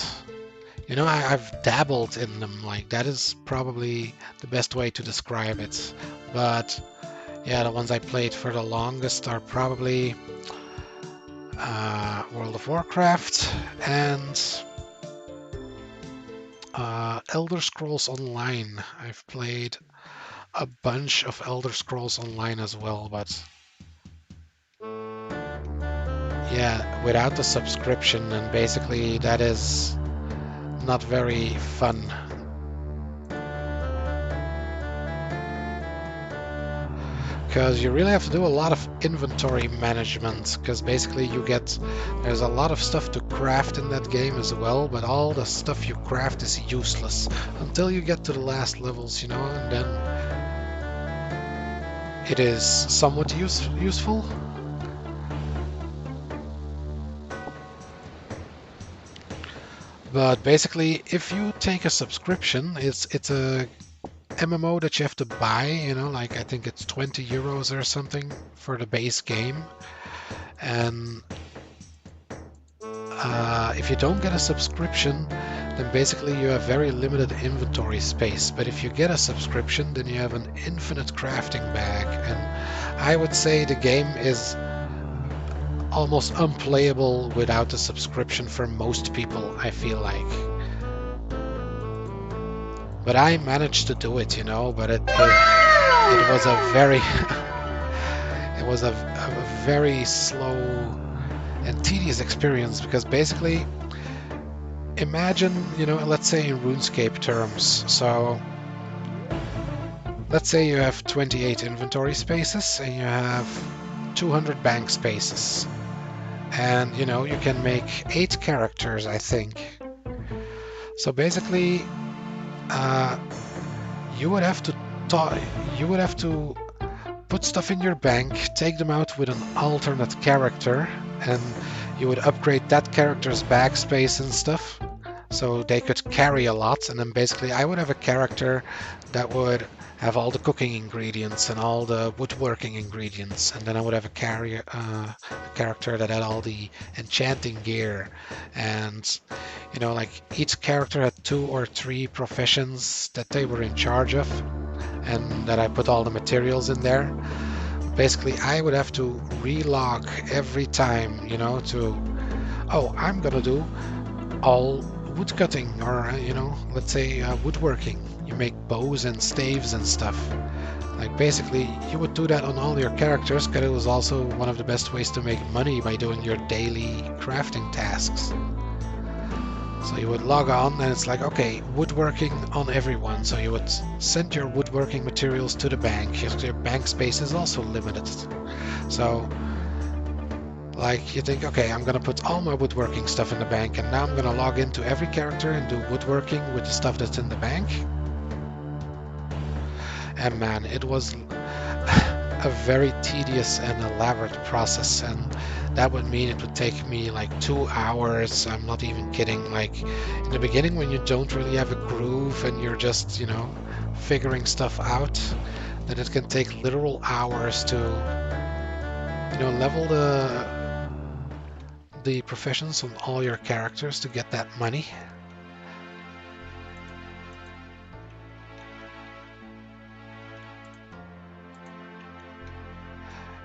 You know, I've dabbled in them, like that is probably the best way to describe it. But yeah, the ones I played for the longest are probably World of Warcraft and Elder Scrolls Online. I've played a bunch of Elder Scrolls Online as well, but yeah, without the subscription, and basically that is not very fun. Because you really have to do a lot of inventory management, because basically there's a lot of stuff to craft in that game as well, but all the stuff you craft is useless until you get to the last levels, you know, and then it is somewhat useful. But basically, if you take a subscription, it's a MMO that you have to buy, you know, like I think it's 20 euros or something for the base game. And if you don't get a subscription, then basically you have very limited inventory space. But if you get a subscription, then you have an infinite crafting bag. And I would say the game is almost unplayable without a subscription for most people, I feel like. But I managed to do it, you know, but it was a very it was a very slow and tedious experience, because basically imagine, you know, let's say in RuneScape terms, so let's say you have 28 inventory spaces and you have 200 bank spaces, and you know, you can make 8 characters, I think. So basically you would have to put stuff in your bank, take them out with an alternate character, and you would upgrade that character's bag space and stuff so they could carry a lot. And then basically I would have a character that would have all the cooking ingredients and all the woodworking ingredients, and then I would have a character that had all the enchanting gear. And you know, like each character had 2 or 3 professions that they were in charge of, and that I put all the materials in there. Basically I would have to relog every time, you know, oh, I'm gonna do all wood cutting, or you know, let's say woodworking. You make bows and staves and stuff. Like basically you would do that on all your characters, because it was also one of the best ways to make money by doing your daily crafting tasks. So you would log on and it's like, okay, woodworking on everyone. So you would send your woodworking materials to the bank. Your bank space is also limited. So like you think, okay, I'm gonna put all my woodworking stuff in the bank, and now I'm gonna log into every character and do woodworking with the stuff that's in the bank. And man, it was a very tedious and elaborate process, and that would mean it would take me like 2 hours. I'm not even kidding. Like in the beginning, when you don't really have a groove and you're just, you know, figuring stuff out, then it can take literal hours to, you know, level the professions on all your characters to get that money.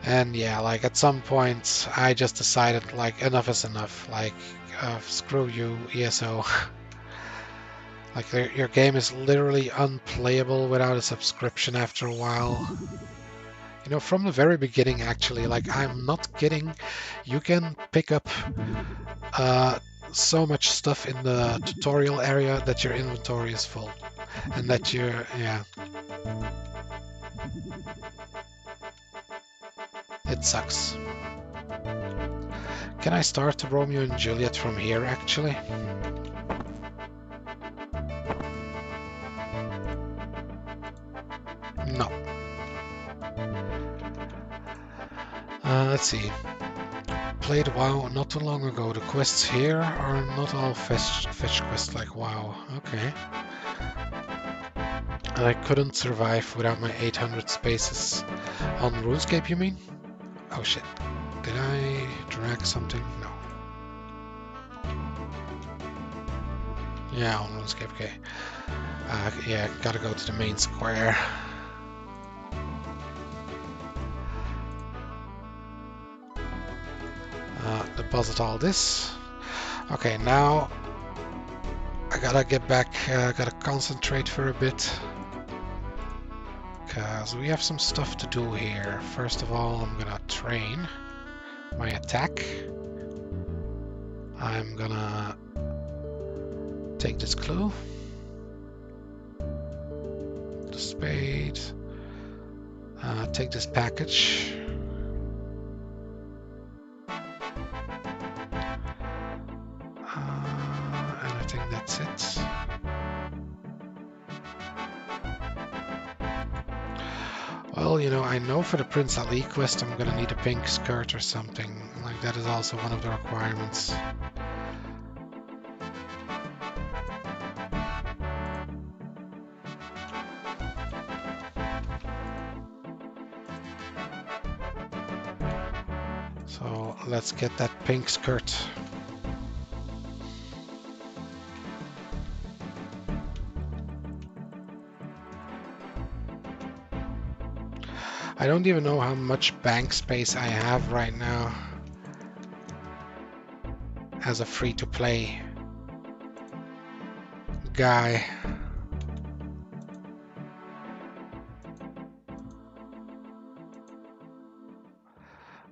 And yeah, like at some point I just decided like enough is enough, like screw you, ESO. Like your game is literally unplayable without a subscription after a while. You know, from the very beginning actually, like I'm not kidding, you can pick up so much stuff in the tutorial area that your inventory is full. And that you're, yeah. It sucks. Can I start Romeo and Juliet from here, actually? No. Let's see. Played WoW not too long ago. The quests here are not all fetch quests like WoW. Okay. I couldn't survive without my 800 spaces. On RuneScape, you mean? Oh shit. Did I drag something? No. Yeah, on RuneScape, okay. Yeah, gotta go to the main square. Deposit all this. Okay, now I gotta get back, gotta concentrate for a bit. because we have some stuff to do here. First of all, I'm gonna train my attack. I'm gonna take this clue, the spade, take this package. And I think that's it. Well, you know, I know for the Prince Ali quest I'm gonna need a pink skirt or something. Like, that is also one of the requirements. So let's get that pink skirt. I don't even know how much bank space I have right now as a free-to-play guy.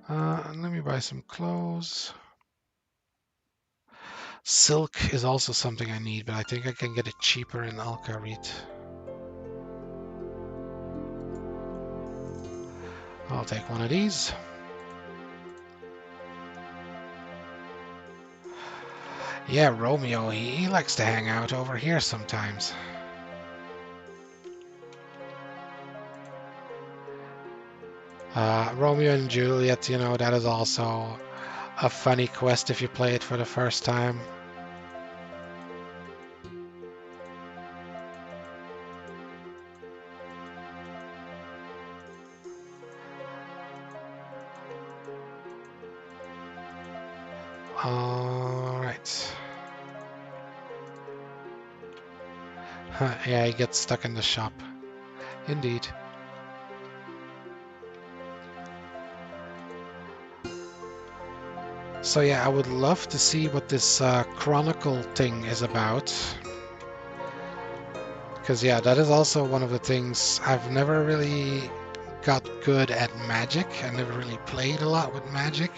Let me buy some clothes. Silk is also something I need, but I think I can get it cheaper in Alcarit. I'll take one of these. Yeah, Romeo, he likes to hang out over here sometimes. Romeo and Juliet, you know, that is also a funny quest if you play it for the first time. Alright. Yeah, he gets stuck in the shop. Indeed. So yeah, I would love to see what this Chronicle thing is about. Because yeah, that is also one of the things. I've never really got good at magic. I never really played a lot with magic.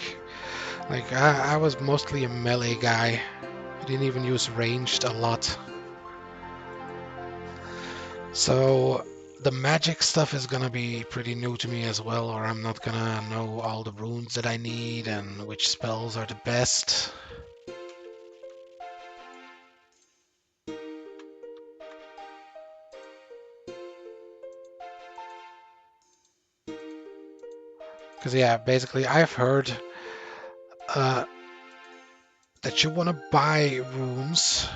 Like, I was mostly a melee guy. I didn't even use ranged a lot. So the magic stuff is gonna be pretty new to me as well, or I'm not gonna know all the runes that I need and which spells are the best. Because yeah, basically I've heard that you want to buy runes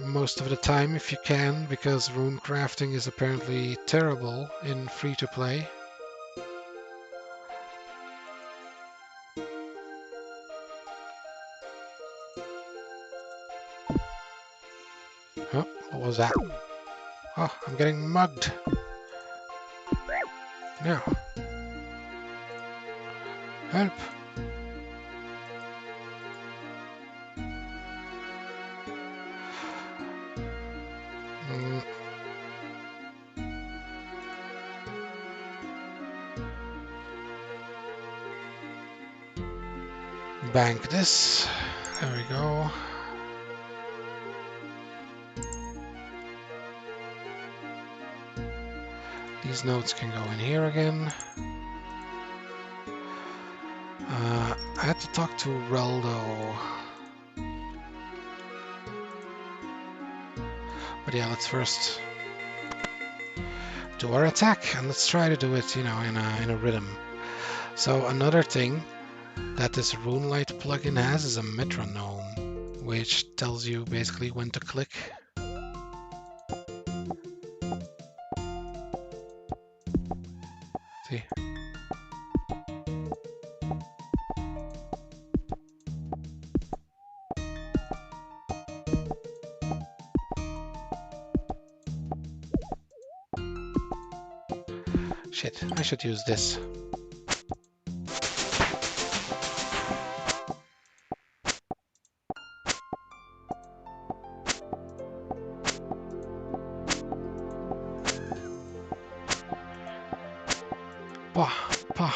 most of the time if you can, because rune crafting is apparently terrible in free-to-play. Oh, what was that? Oh, I'm getting mugged. No. Help. Bank this. There we go. These notes can go in here again. I had to talk to Reldo. But yeah, let's first do our attack, and let's try to do it, you know, in a rhythm. So another thing that this RuneLite plugin has is a metronome, which tells you basically when to click. See? Shit, I should use this. Pa, pa.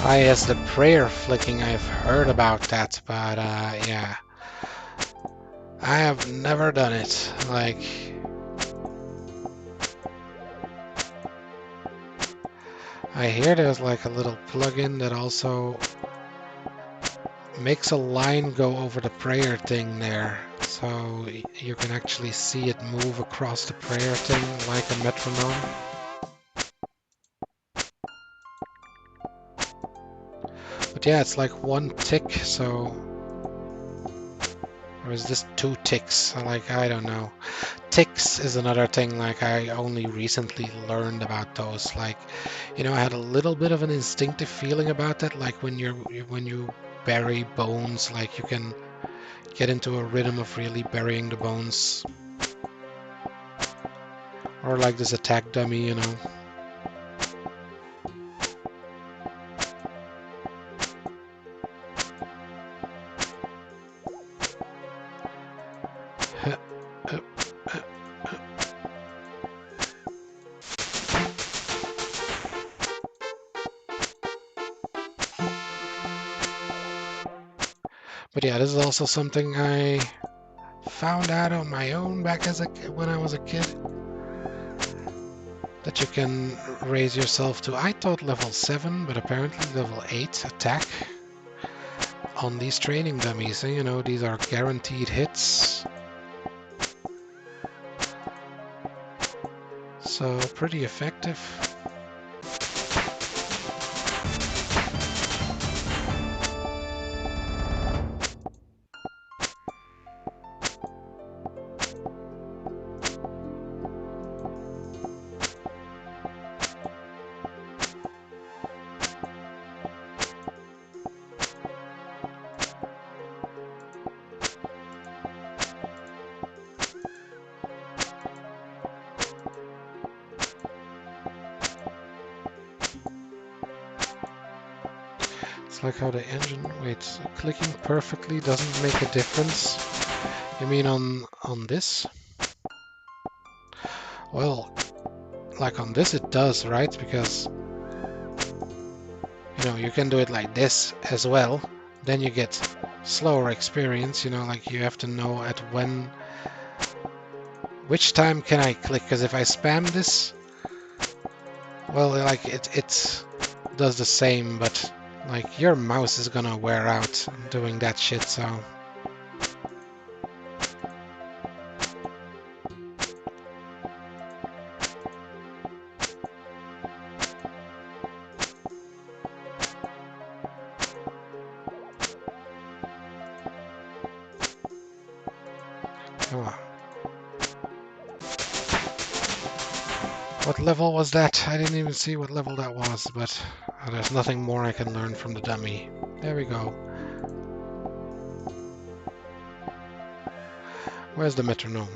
Ah, yes, the prayer flicking, I've heard about that, but yeah. I have never done it. Like, I hear there's like a little plugin that also makes a line go over the prayer thing there. So you can actually see it move across the prayer thing like a metronome. But yeah, it's like one tick, so... Or is this 2 ticks? Like, I don't know. Ticks is another thing, like, I only recently learned about those. Like, you know, I had a little bit of an instinctive feeling about that, like when you bury bones, like you can get into a rhythm of really burying the bones. Or like this attack dummy, you know. But yeah, this is also something I found out on my own back when I was a kid. That you can raise yourself to, I thought level 7, but apparently level 8 attack on these training dummies. And, you know, these are guaranteed hits. So pretty effective. It's like how the engine, wait, clicking perfectly doesn't make a difference. You mean on this? Well, like on this it does, right? Because, you know, you can do it like this as well. Then you get slower experience, you know, like you have to know at which time can I click, because if I spam this, well, like it does the same, but like your mouse is gonna wear out doing that shit, so... Oh. What level was that? I didn't even see what level that was, but there's nothing more I can learn from the dummy. There we go. Where's the metronome?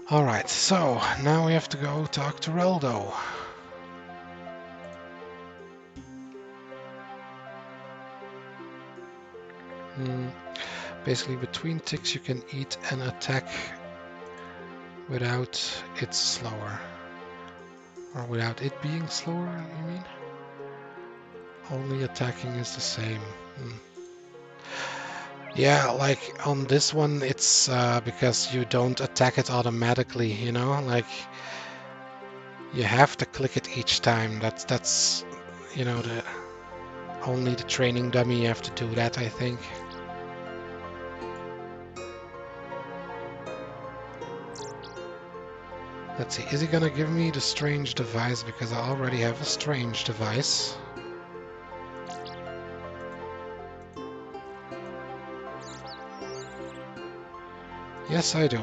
Alright, so now we have to go talk to Reldo. Basically, between ticks you can eat and attack without it's slower. Or without it being slower, you mean? Only attacking is the same. Yeah, like on this one it's because you don't attack it automatically, you know? Like, you have to click it each time. That's you know, only the training dummy you have to do that, I think. Let's see, is he gonna give me the strange device? Because I already have a strange device. Yes, I do.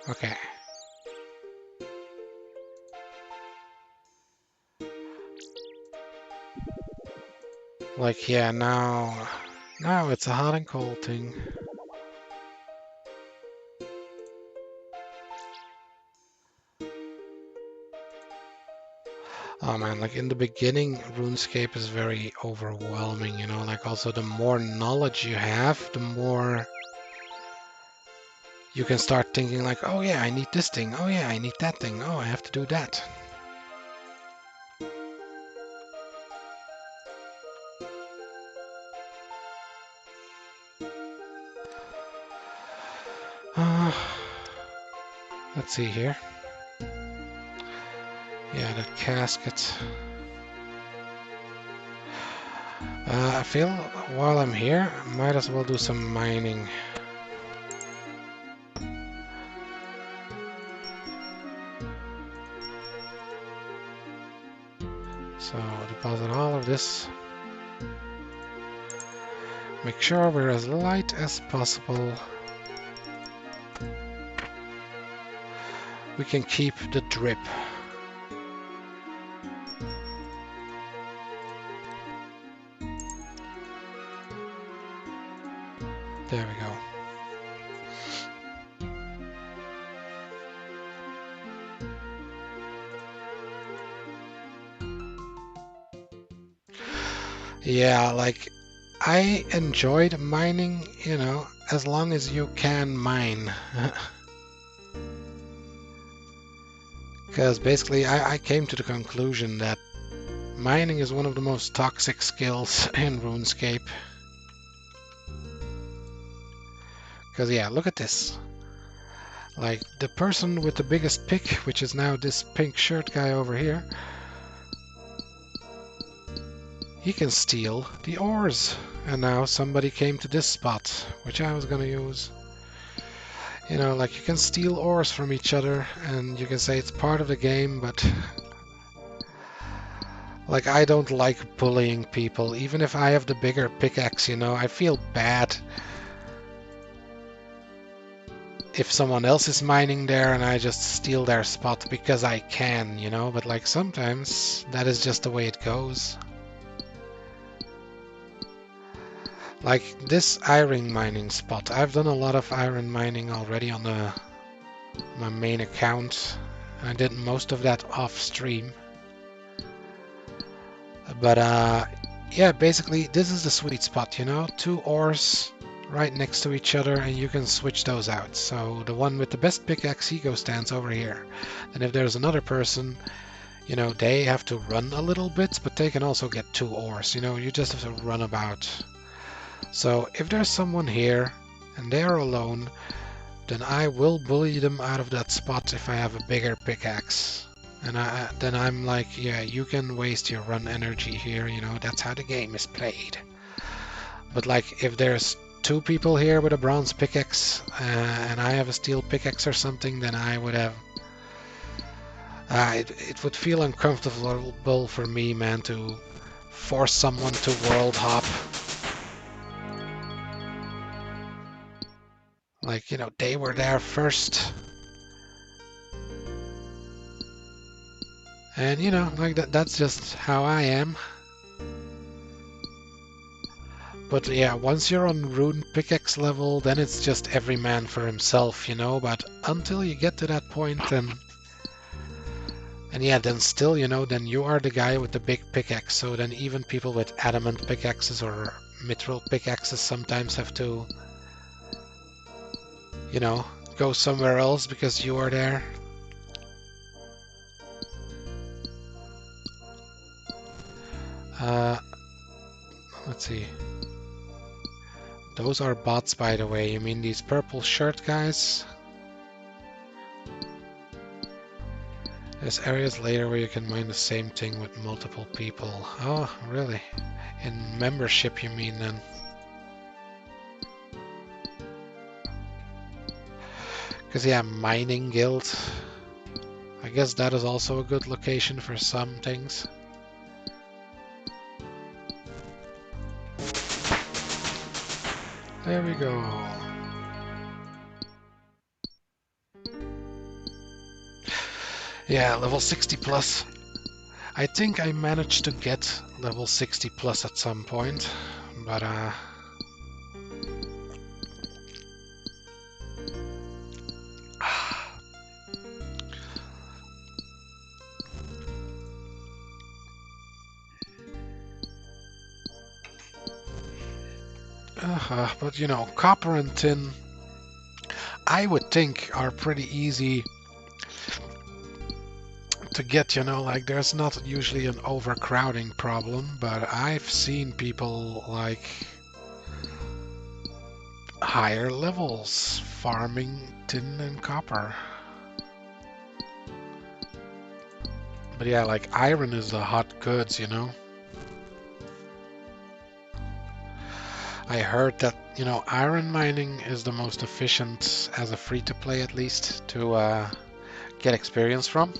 Okay. Like, yeah, now it's a hot and cold thing. Oh man, like in the beginning, RuneScape is very overwhelming, you know, like also the more knowledge you have, the more you can start thinking like, oh yeah, I need this thing, oh yeah, I need that thing, oh, I have to do that. Let's see here. Yeah, the casket. I feel while I'm here, I might as well do some mining. So deposit all of this. Make sure we're as light as possible. We can keep the drip. There we go. Yeah, like I enjoyed mining, you know, as long as you can mine. Because basically I came to the conclusion that mining is one of the most toxic skills in RuneScape. Because yeah, look at this. Like the person with the biggest pick, which is now this pink shirt guy over here, he can steal the ores. And now somebody came to this spot, which I was gonna use. You know, like you can steal ores from each other and you can say it's part of the game, but like I don't like bullying people. Even if I have the bigger pickaxe, you know, I feel bad if someone else is mining there and I just steal their spot because I can, you know, but like sometimes that is just the way it goes. Like this iron mining spot, I've done a lot of iron mining already on my main account. I did most of that off stream. But yeah, basically this is the sweet spot, you know, 2 ores right next to each other and you can switch those out. So the one with the best pickaxe, he stands over here. And if there's another person, you know, they have to run a little bit, but they can also get 2 ores, you know, you just have to run about. So if there's someone here and they're alone, then I will bully them out of that spot if I have a bigger pickaxe. And then I'm like, yeah, you can waste your run energy here, you know, that's how the game is played. But like, if there's 2 people here with a bronze pickaxe and I have a steel pickaxe or something, then I would have... it would feel uncomfortable for me, man, to force someone to world hop. Like, you know, they were there first. And, you know, like that's just how I am. But yeah, once you're on rune pickaxe level, then it's just every man for himself, you know, but until you get to that point, then... And yeah, then still, you know, then you are the guy with the big pickaxe, so then even people with adamant pickaxes or mithril pickaxes sometimes have to, you know, go somewhere else because you are there. Let's see. Those are bots, by the way. You mean these purple shirt guys? There's areas later where you can mine the same thing with multiple people. Oh, really? In membership, you mean, then? Because, yeah, mining guild. I guess that is also a good location for some things. There we go. Yeah, level 60 plus. I think I managed to get level 60 plus at some point, but But you know, copper and tin, I would think are pretty easy to get, you know, like there's not usually an overcrowding problem, but I've seen people like higher levels farming tin and copper. But yeah, like iron is the hot goods, you know. I heard that, you know, iron mining is the most efficient as a free-to-play at least to get experience from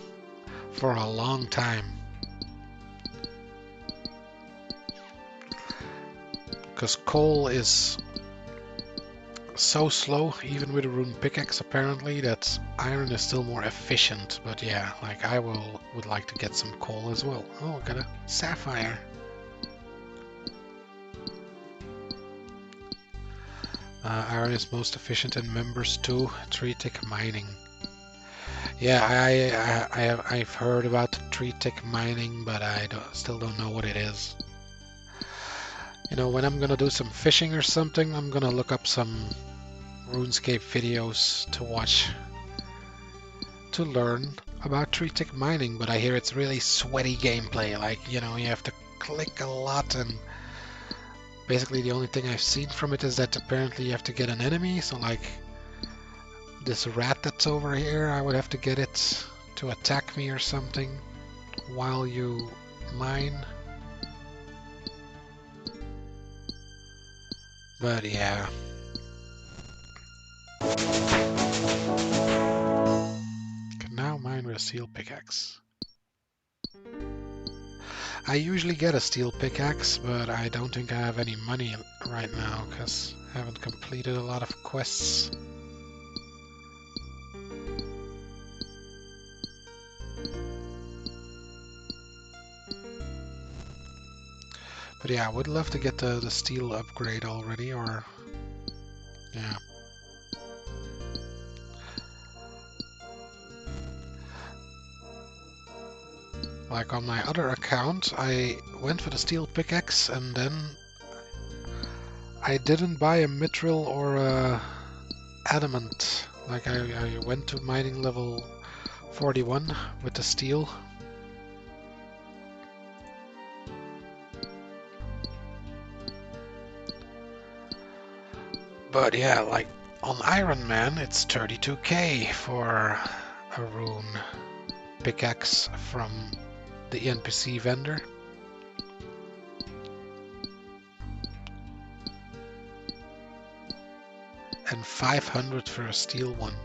for a long time. Because coal is so slow, even with a rune pickaxe apparently, that iron is still more efficient. But yeah, like I would like to get some coal as well. Oh, I got a sapphire. Iron is most efficient in members too. Tree tick mining. Yeah, I've heard about tree tick mining, but I still don't know what it is. You know, when I'm gonna do some fishing or something, I'm gonna look up some Runescape videos to watch to learn about tree tick mining. But I hear it's really sweaty gameplay. Like, you know, you have to click a lot, and basically the only thing I've seen from it is that apparently you have to get an enemy. So like this rat that's over here, I would have to get it to attack me or something while you mine. But yeah. Can now mine with a steel pickaxe. I usually get a steel pickaxe, but I don't think I have any money right now because I haven't completed a lot of quests. But yeah, I would love to get the steel upgrade already, or yeah. Like on my other account, I went for the steel pickaxe and then I didn't buy a mithril or a adamant. Like I went to mining level 41 with the steel. But yeah, like on Ironman, it's 32k for a rune pickaxe from the NPC vendor. And 500 for a steel one.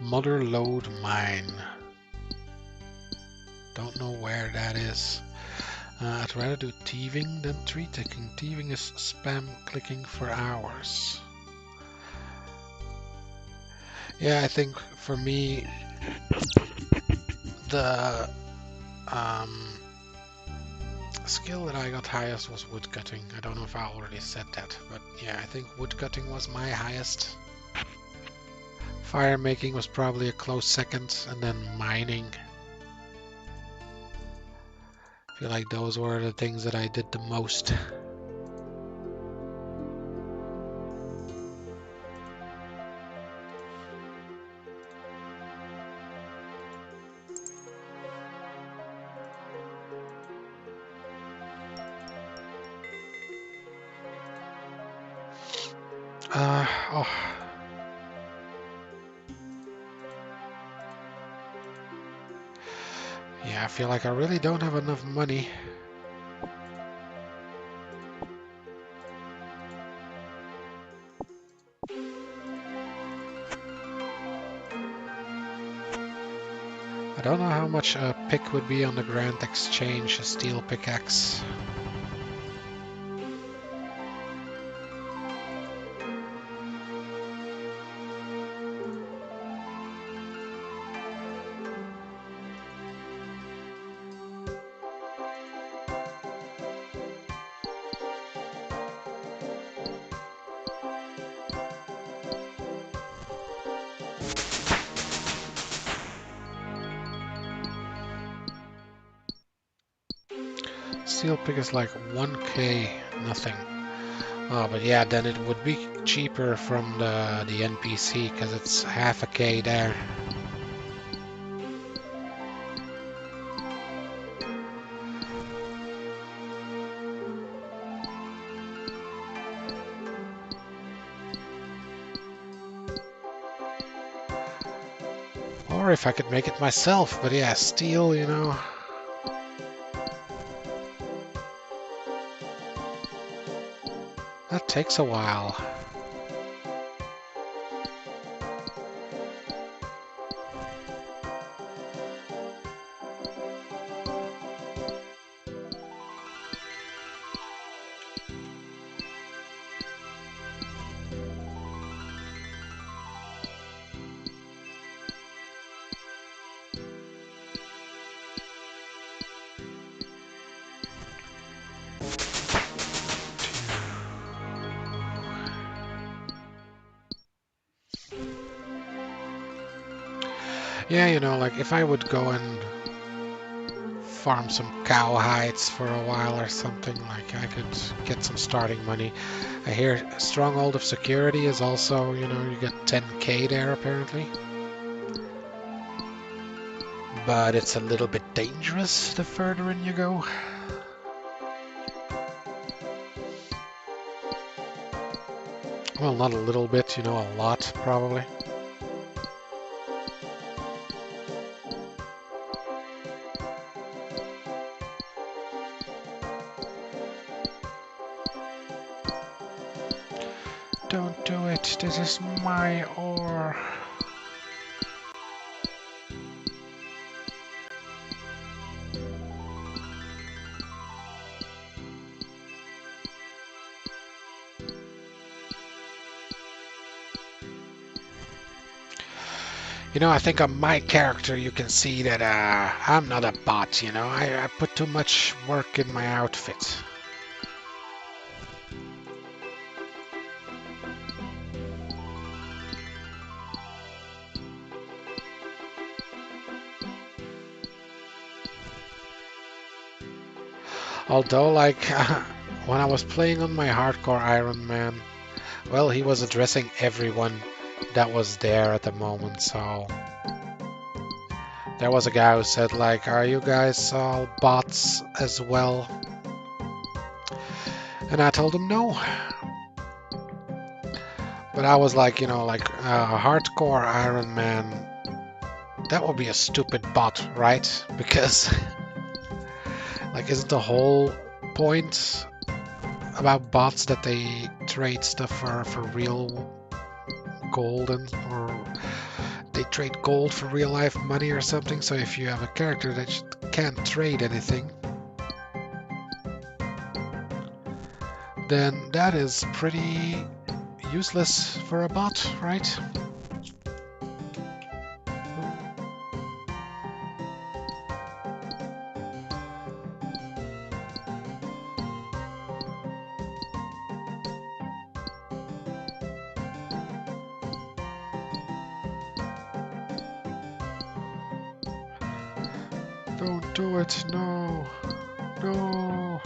Mother Lode Mine. Don't know where that is. I'd rather do thieving than tree ticking. Thieving is spam clicking for hours. Yeah, I think for me, the skill that I got highest was woodcutting. I don't know if I already said that, but yeah, I think woodcutting was my highest. Fire making was probably a close second, and then mining. I feel like those were the things that I did the most. Oh. Yeah, I feel like I really don't have enough money. I don't know how much a pick would be on the Grand Exchange, a steel pickaxe. steel pick is like 1k, nothing. Oh, but yeah, then it would be cheaper from the NPC because it's half a k there. Or if I could make it myself, but yeah, steel, you know. That takes a while. Yeah, you know, like if I would go and farm some cow hides for a while or something, like I could get some starting money. I hear Stronghold of Security is also, you know, you get 10k there apparently. But it's a little bit dangerous the further in you go. Well, not a little bit, you know, a lot probably. Don't do it, this is my ore. You know, I think on my character you can see that I'm not a bot, you know. I put too much work in my outfit. Although, like, when I was playing on my hardcore Ironman, well, he was addressing everyone that was there at the moment, so... There was a guy who said, like, are you guys all bots as well? And I told him no. But I was like, you know, like, hardcore Ironman, that would be a stupid bot, right? Because... Like, isn't the whole point about bots that they trade stuff for real gold or they trade gold for real life money or something? So if you have a character that can't trade anything, then that is pretty useless for a bot, right? Don't do it, no, no.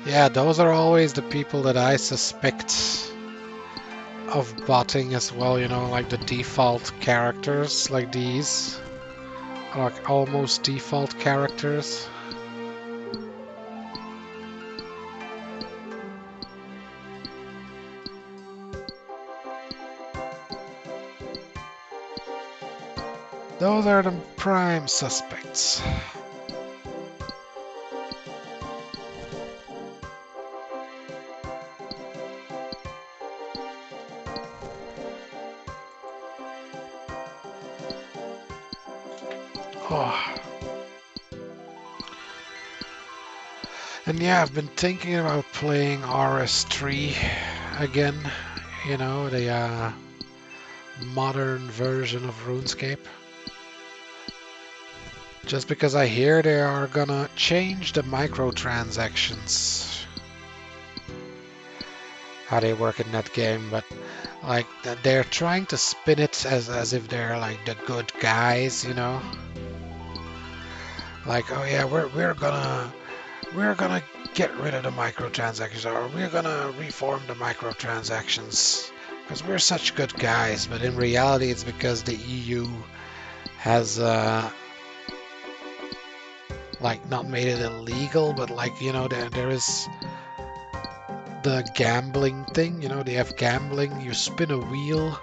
Yeah, those are always the people that I suspect of botting as well, you know, like the default characters, like these. Like almost default characters. Those are the prime suspects. Oh. And yeah, I've been thinking about playing RS3 again, you know, the modern version of RuneScape. Just because I hear they are gonna change the microtransactions, how they work in that game, but like they're trying to spin it as if they're like the good guys, you know? Like, oh yeah, we're gonna get rid of the microtransactions, or we're gonna reform the microtransactions because we're such good guys. But in reality, it's because the EU has like not made it illegal, but like, you know, there is the gambling thing. You know, they have gambling. You spin a wheel,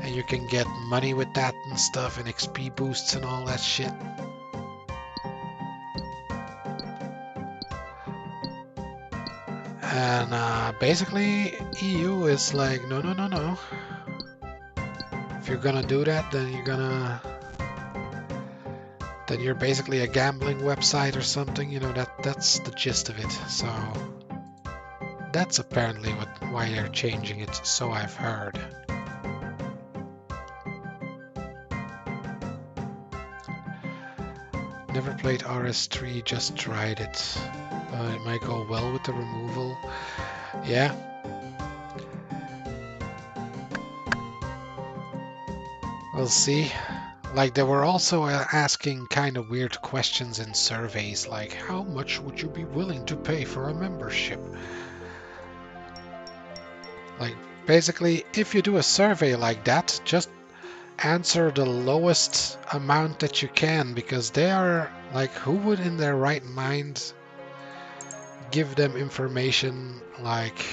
and you can get money with that and stuff, and XP boosts and all that shit. And basically, EU is like, no, no, no, no. If you're gonna do that, then you're basically a gambling website or something. You know, that's the gist of it. So that's apparently why they're changing it. So I've heard. Never played RS3, just tried it. It might go well with the removal. Yeah. We'll see. Like, they were also asking kind of weird questions in surveys, like, how much would you be willing to pay for a membership? Like, basically, if you do a survey like that, just answer the lowest amount that you can, because they are, like, who would in their right mind give them information like,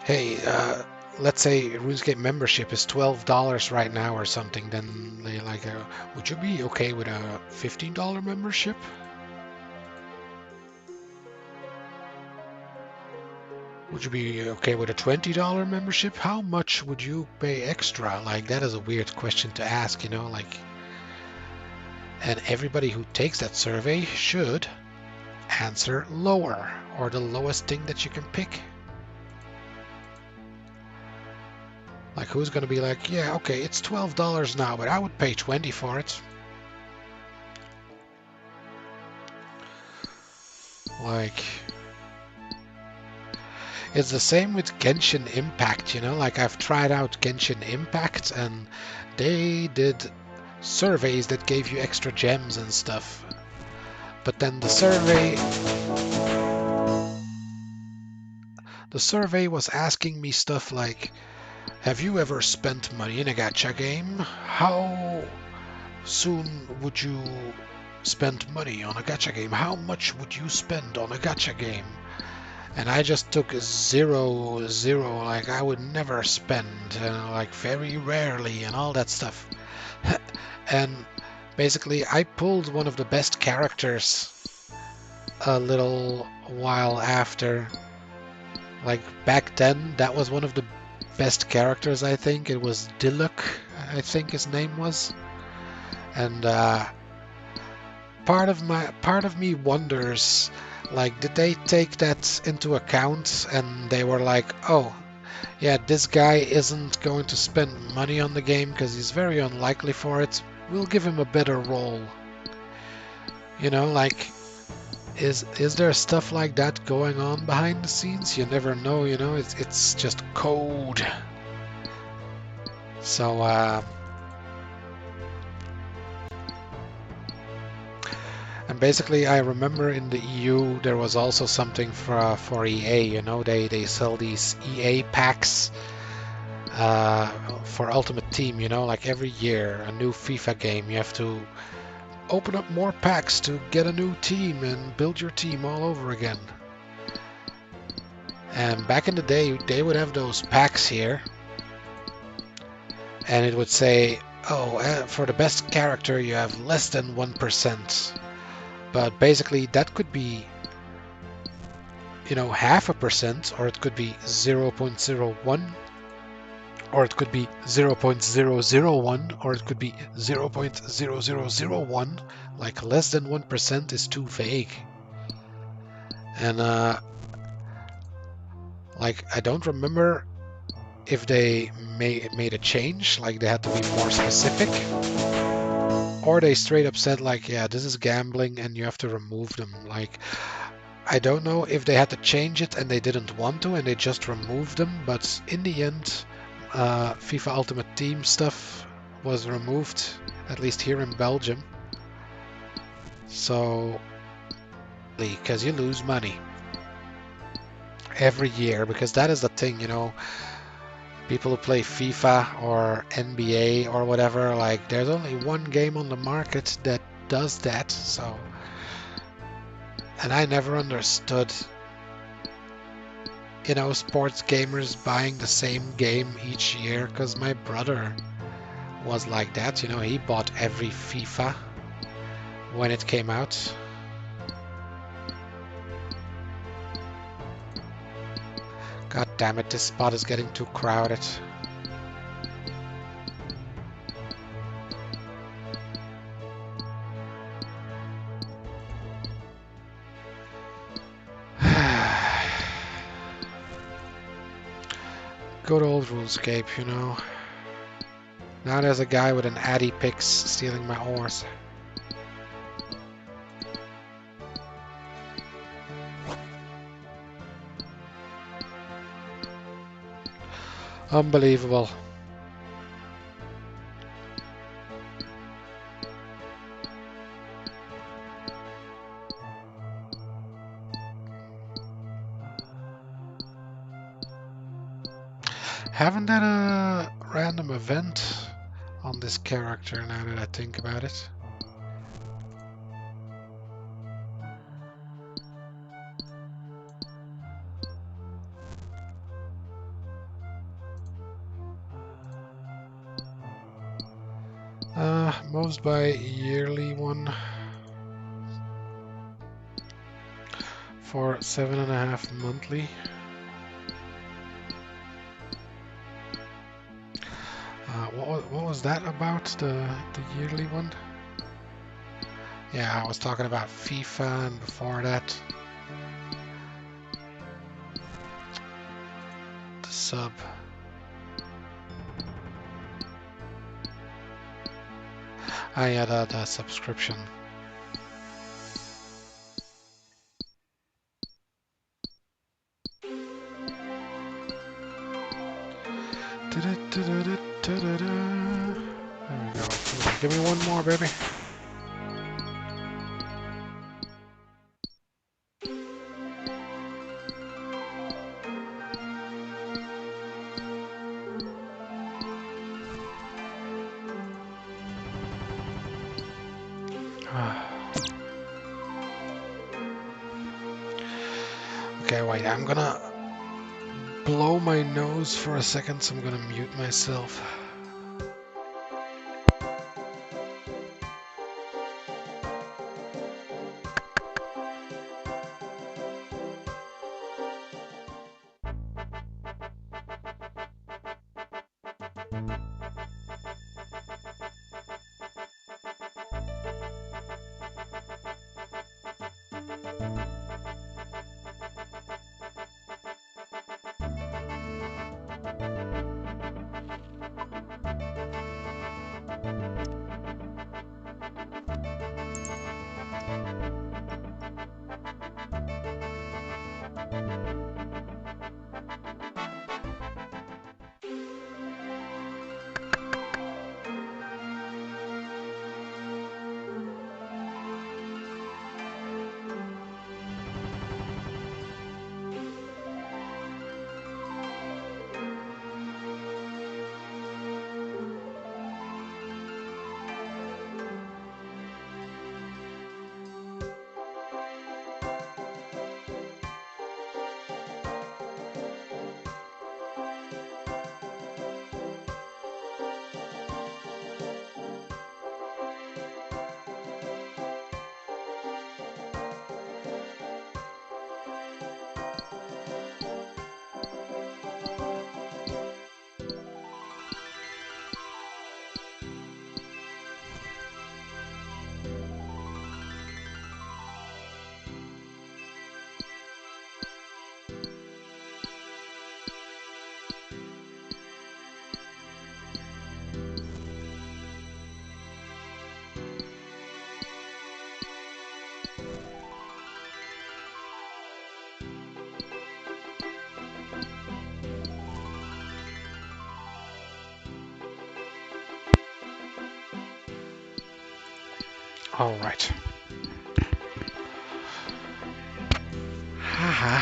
hey, let's say RuneScape membership is $12 right now or something, then they like, would you be okay with a $15 membership? Would you be okay with a $20 membership? How much would you pay extra? Like, that is a weird question to ask, you know, like, and everybody who takes that survey should answer lower, or the lowest thing that you can pick. Like, who's gonna be like, yeah, okay, it's $12 now, but I would pay $20 for it. Like, it's the same with Genshin Impact, you know, like I've tried out Genshin Impact and they did surveys that gave you extra gems and stuff. But then the survey was asking me stuff like, have you ever spent money in a gacha game? How soon would you spend money on a gacha game? How much would you spend on a gacha game? And I just took 0, like I would never spend, like very rarely and all that stuff. And basically I pulled one of the best characters a little while after. Like back then, that was one of the best characters, I think. It was Diluc, I think his name was. And part of me wonders, like, did they take that into account and they were like, oh, yeah, this guy isn't going to spend money on the game because he's very unlikely for it. We'll give him a better role. You know, like, is there stuff like that going on behind the scenes? You never know, you know, it's just code. So, and basically, I remember in the EU there was also something for EA. You know, they sell these EA packs for Ultimate Team. You know, like every year a new FIFA game, you have to open up more packs to get a new team and build your team all over again. And back in the day, they would have those packs here, and it would say, oh, for the best character you have less than 1%. But basically that could be, you know, 0.5%, or it could be 0.01, or it could be 0.001, or it could be 0.0001. Like less than 1% is too vague. And like I don't remember if they made a change, like they had to be more specific, or they straight up said like, yeah, this is gambling and you have to remove them. Like, I don't know if they had to change it and they didn't want to and they just removed them, but in the end, FIFA Ultimate Team stuff was removed, at least here in Belgium. So, because you lose money every year, because that is the thing, you know, people who play FIFA or NBA or whatever, like there's only one game on the market that does that. So, and I never understood, you know, sports gamers buying the same game each year, because my brother was like that, you know, he bought every FIFA when it came out. God damn it, this spot is getting too crowded. Good old Runescape, you know. Now there's a guy with an Addy picks stealing my ores. Unbelievable. Haven't had a random event on this character now that I think about it. Most by yearly one for 7.5 monthly. What was that about, the yearly one? Yeah, I was talking about FIFA and before that the sub. I had a subscription. There we go. Give me one more, baby. Okay, wait, I'm gonna blow my nose for a second, so I'm gonna mute myself. All right. Haha.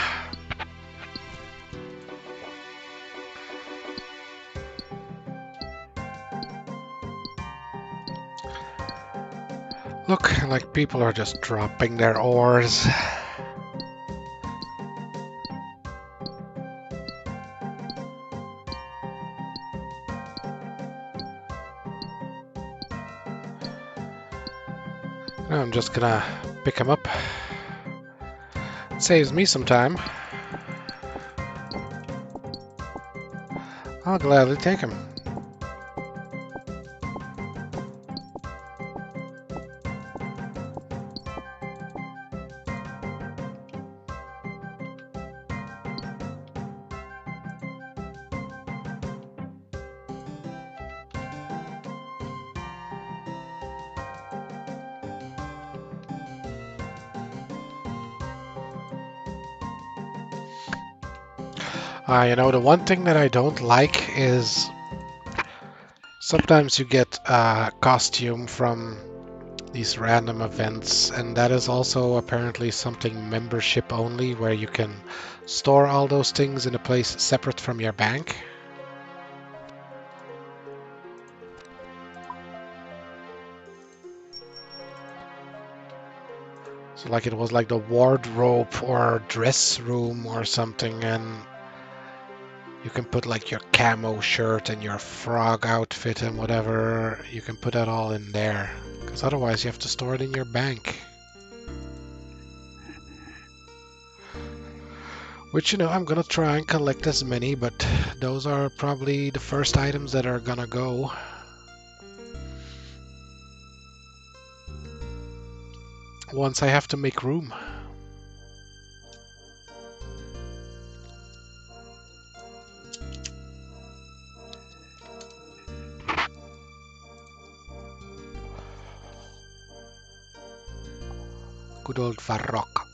Look, like people are just dropping their ores. I'm just gonna pick him up. It saves me some time. I'll gladly take him. You know, the one thing that I don't like is sometimes you get a costume from these random events, and that is also apparently something membership only, where you can store all those things in a place separate from your bank. So like it was like the wardrobe or dress room or something, and you can put like your camo shirt and your frog outfit and whatever. You can put that all in there, because otherwise you have to store it in your bank. Which, you know, I'm gonna try and collect as many, but those are probably the first items that are gonna go. Once I have to make room. Good old Varrock.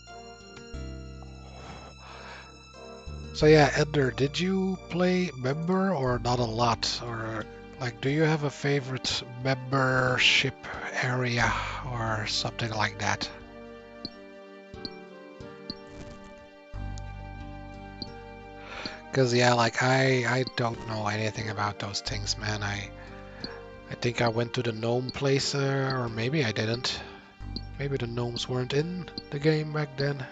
So yeah, Eder, did you play member or not a lot? Or like, do you have a favorite membership area or something like that? Because yeah, like I don't know anything about those things, man. I think I went to the gnome place, or maybe I didn't. Maybe the gnomes weren't in the game back then.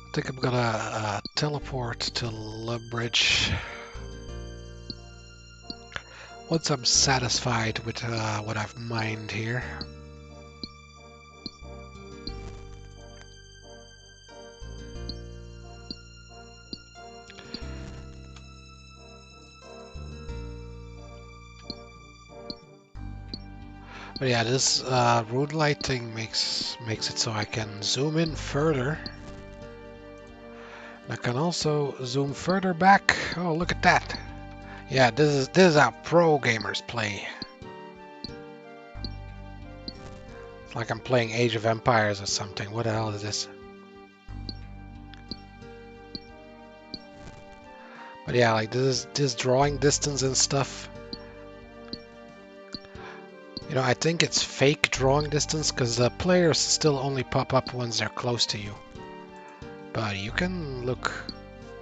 I think I'm gonna teleport to Lumbridge once I'm satisfied with what I've mined here. But yeah, this RuneLite thing makes it so I can zoom in further. I can also zoom further back. Oh, look at that. Yeah, this is how pro gamers play. It's like I'm playing Age of Empires or something. What the hell is this? But yeah, like this drawing distance and stuff. You know, I think it's fake drawing distance because the players still only pop up once they're close to you. But you can look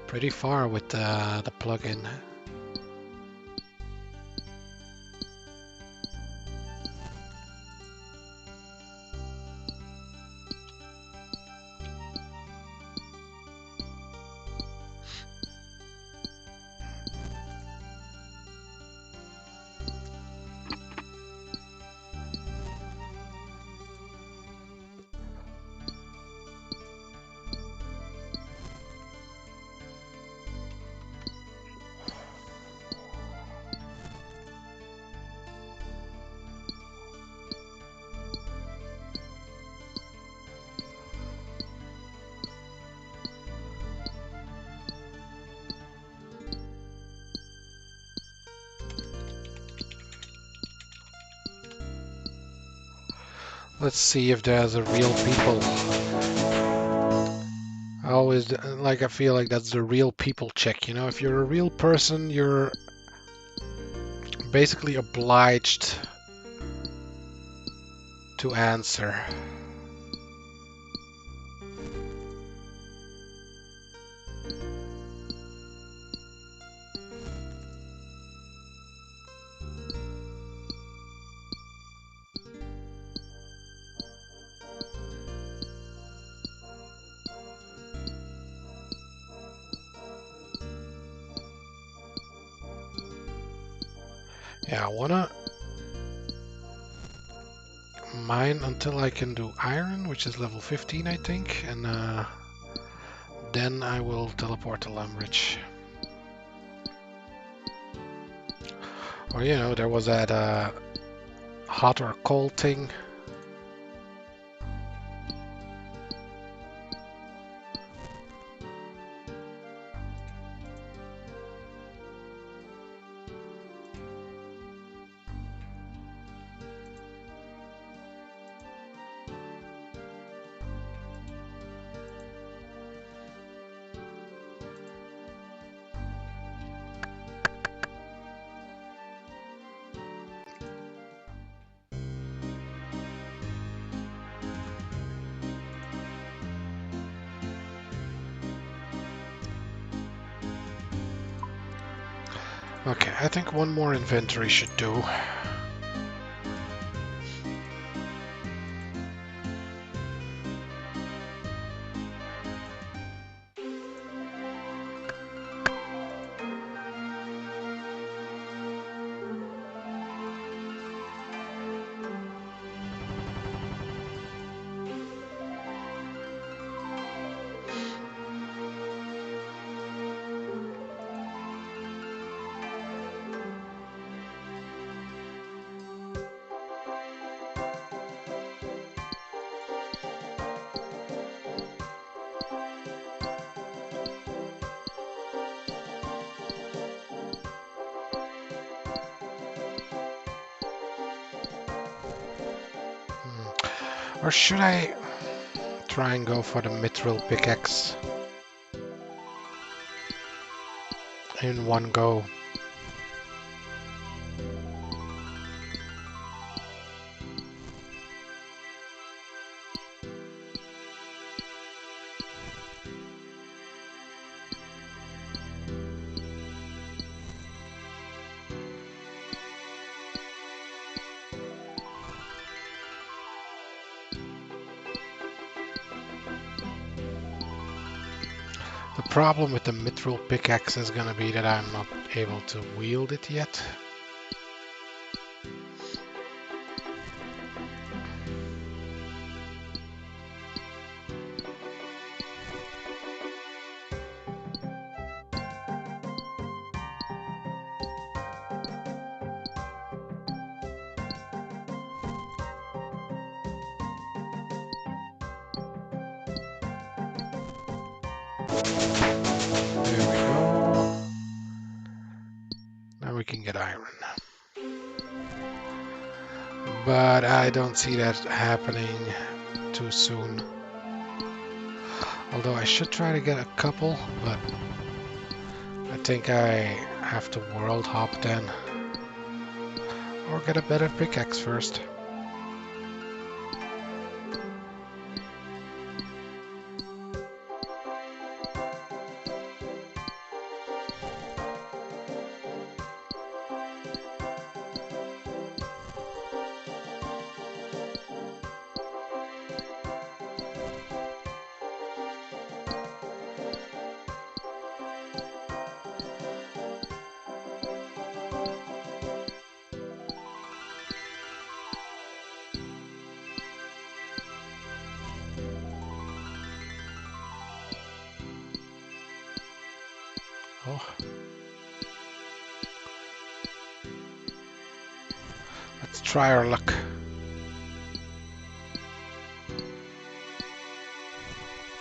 pretty far with the plugin. Let's see if there's a real people. I always like, I feel like that's the real people check, you know? If you're a real person, you're basically obliged to answer. Yeah, I wanna mine until I can do iron, which is level 15, I think, and then I will teleport to Lumbridge. Or, you know, there was that hot or cold thing. Okay, I think one more inventory should do. Or should I try and go for the mithril pickaxe in one go? The problem with the mithril pickaxe is gonna be that I'm not able to wield it yet. There we go. Now we can get iron. But I don't see that happening too soon. Although I should try to get a couple, but I think I have to world hop then. Or get a better pickaxe first. Oh. Let's try our luck.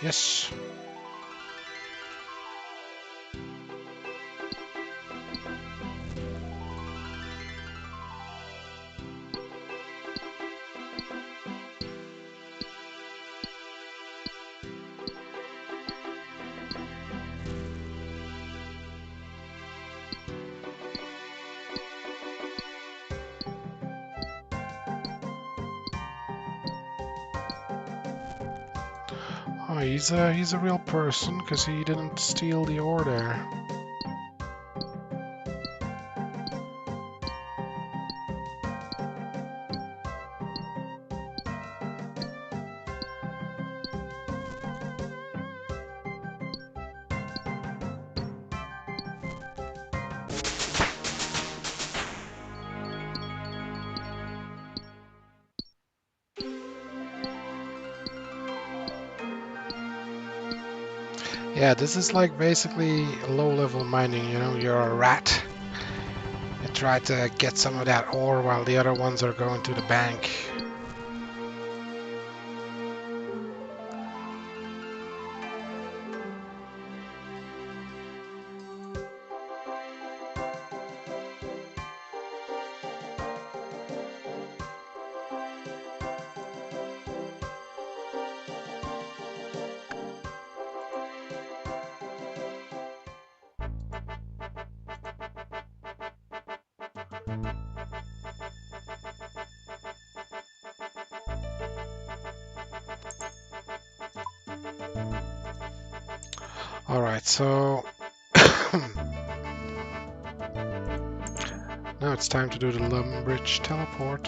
Yes. Oh, he's a real person because he didn't steal the ore there. Yeah, this is like basically low-level mining, you know, you're a rat. You try to get some of that ore while the other ones are going to the bank. Alright, so now it's time to do the Lumbridge teleport.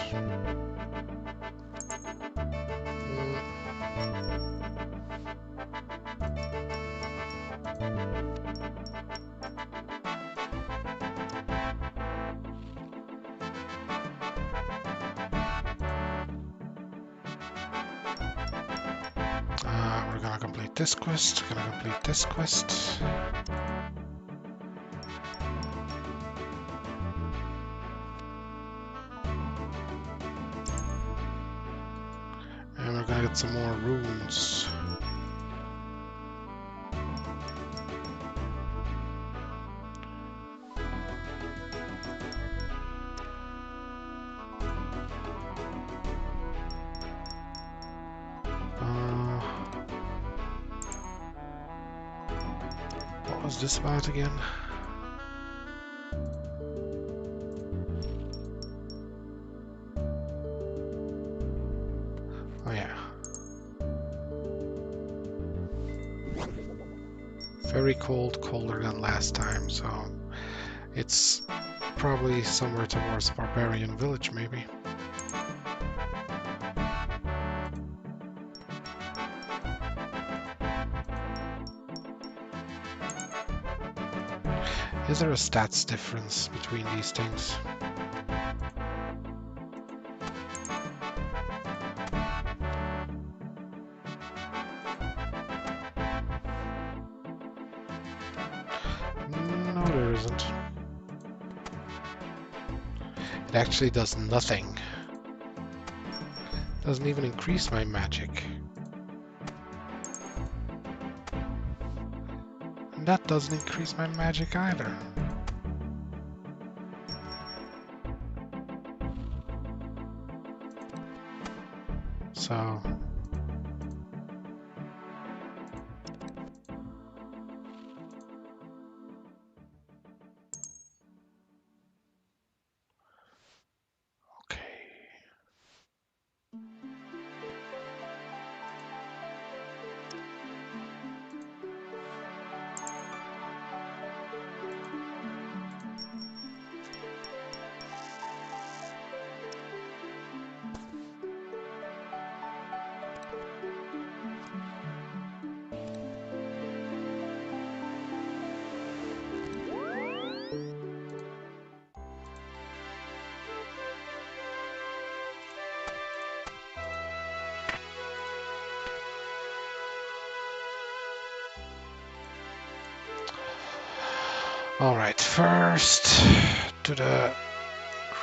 We're gonna complete this quest, gonna complete this quest. And we're gonna get some more runes. What was this about again? Oh yeah. Very cold, colder than last time, so it's probably somewhere towards Barbarian Village, maybe. Is there a stats difference between these things? No, there isn't. It actually does nothing. Doesn't even increase my magic. And that doesn't increase my magic either. So... okay. Alright, first to the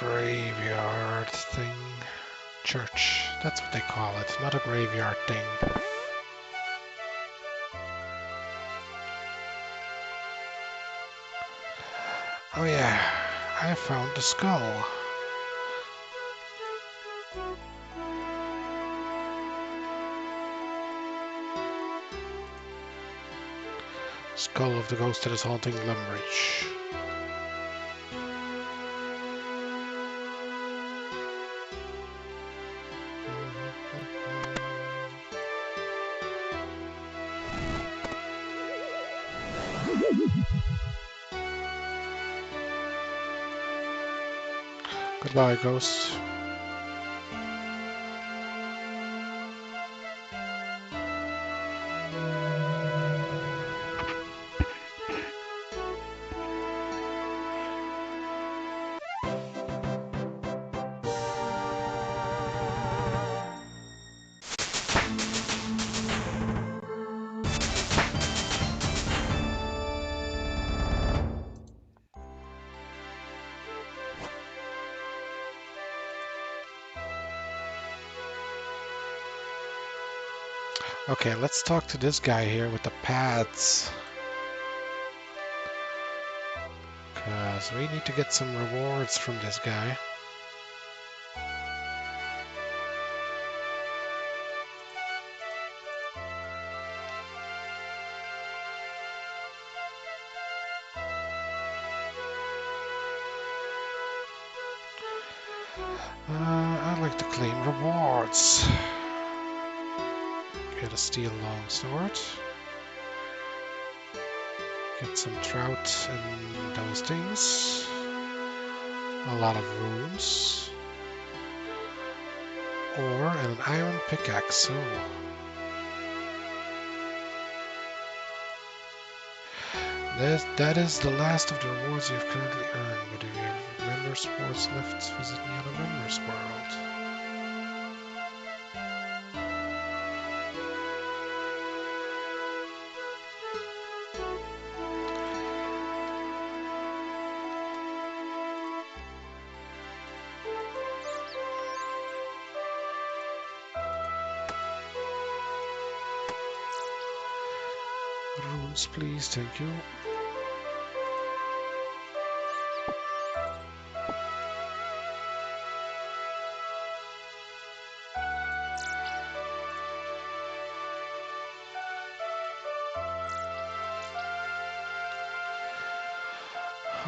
graveyard thing. Church, that's what they call it, not a graveyard thing. Oh yeah, I found the skull. Skull of the ghost that is haunting Lumbridge. Goodbye, ghost. Okay, let's talk to this guy here with the pads. Because we need to get some rewards from this guy. I'd like to claim rewards. Get a steel longsword. Get some trout and those things. A lot of runes. Or an iron pickaxe. Oh. That is the last of the rewards you've currently earned. But if you have members' rewards left, visit me on a members' world. Runes, please, thank you.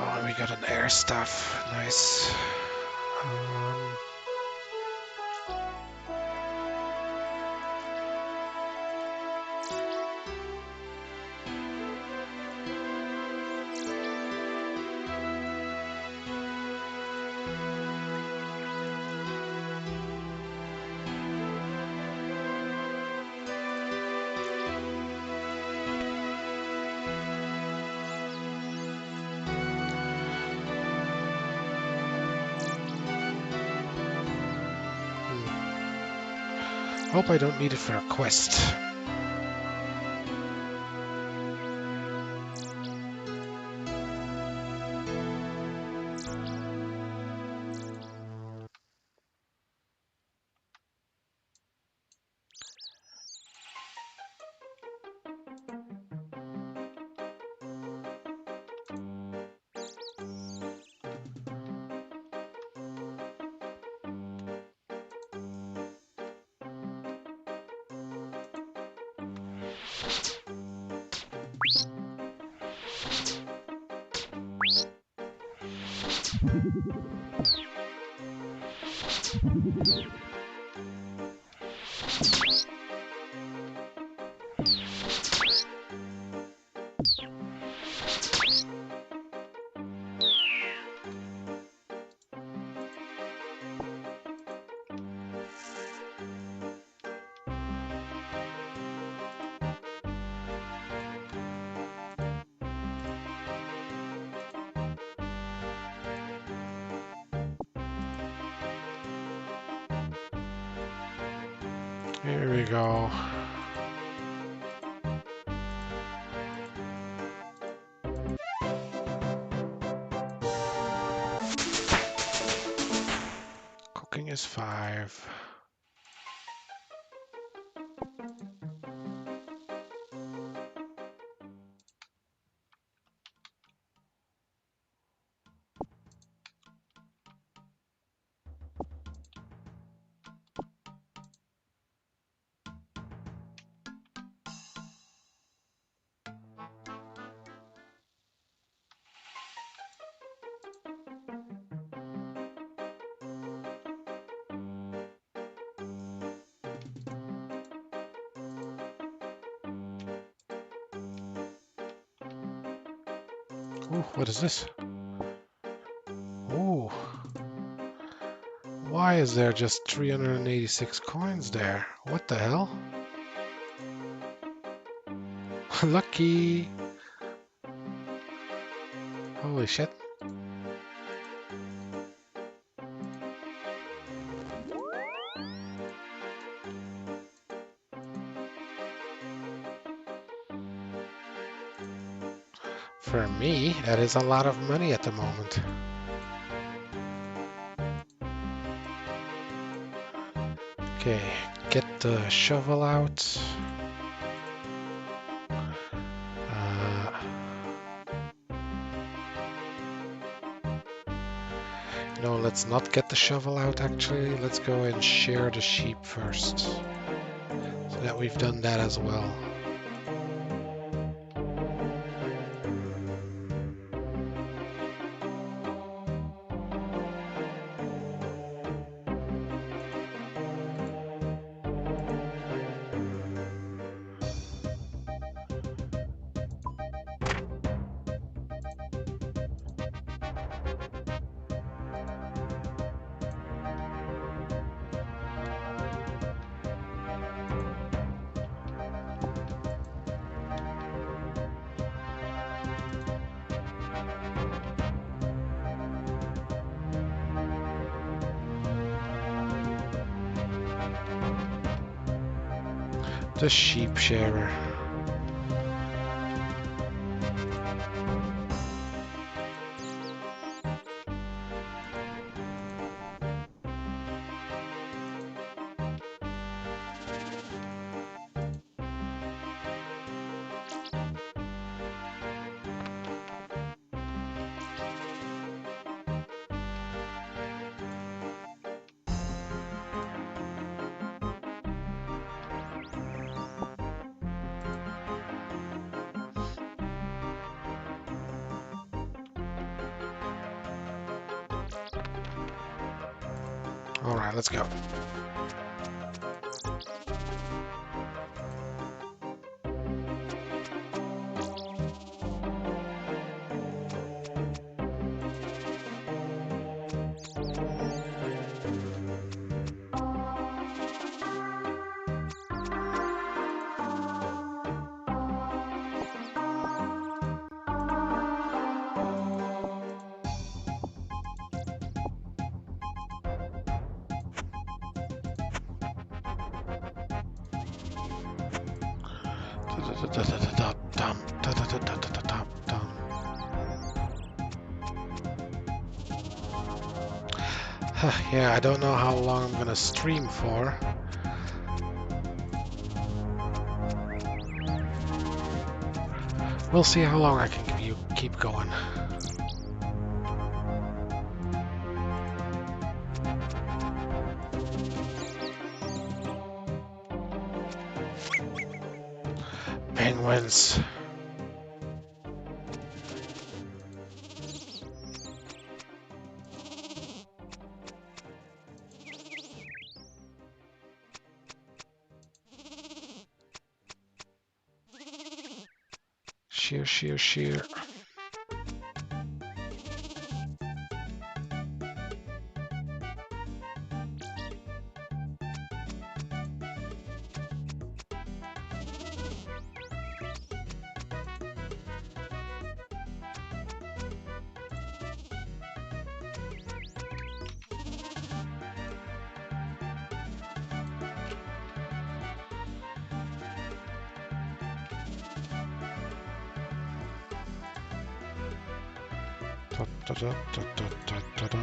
Oh, and we got an air staff. Nice. Hope I don't need it for a quest. Here we go. Cooking is 5. Ooh, what is this? Ooh. Why is there just 386 coins there? What the hell? Lucky! Holy shit. For me, that is a lot of money at the moment. Okay, get the shovel out. No, let's not get the shovel out actually. Let's go and shear the sheep first. So that we've done that as well. The sheep shearer. Alright, let's go. Yeah, I don't know how long I'm gonna stream for. We'll see how long I can keep going. Penguins. Shear, shear, shear. Da, da, da, da, da, da, da.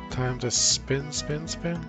Time to spin, spin, spin.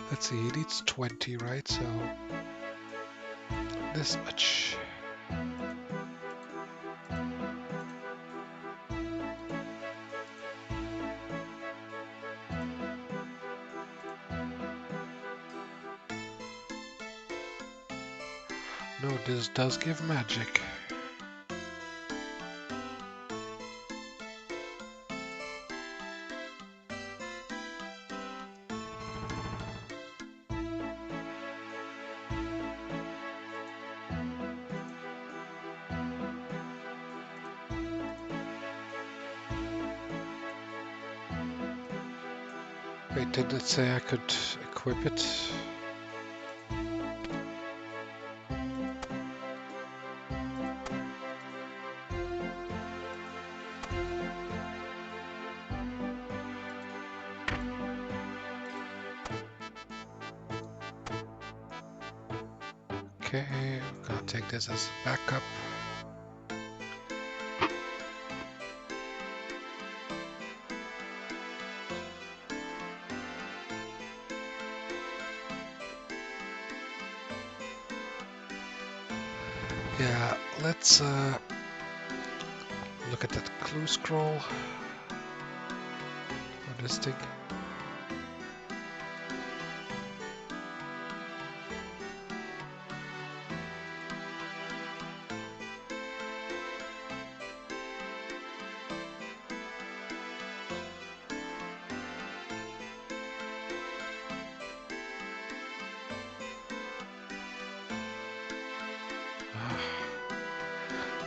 Let's see, he needs 20, right? So this much. No, this does give magic. Wait, did it say I could equip it? Okay, I'm gonna take this as backup. Yeah, let's look at that clue scroll for this thing.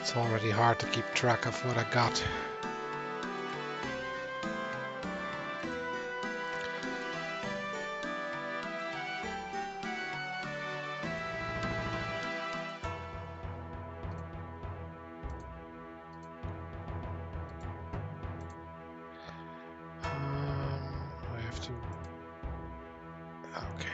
It's already hard to keep track of what I got. I have to... Okay.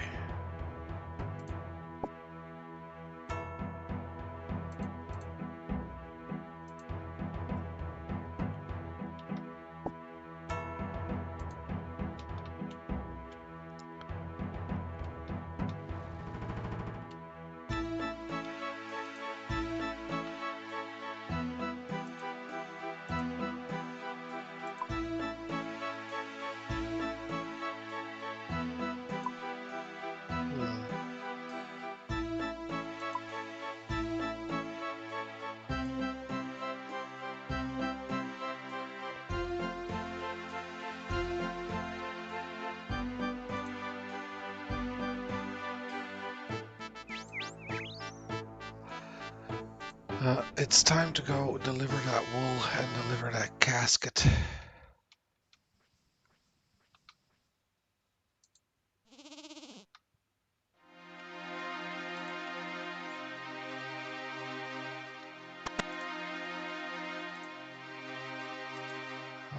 It's time to go deliver that wool and deliver that casket.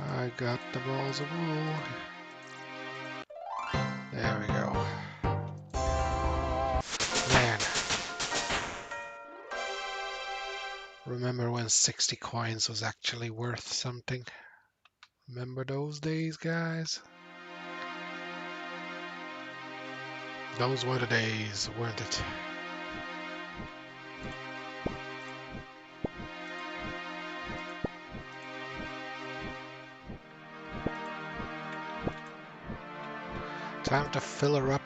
I got the balls of wool. There we go. Man. Remember when 60 coins was actually worth something? Remember those days, guys? Those were the days, weren't it? Time to fill her up.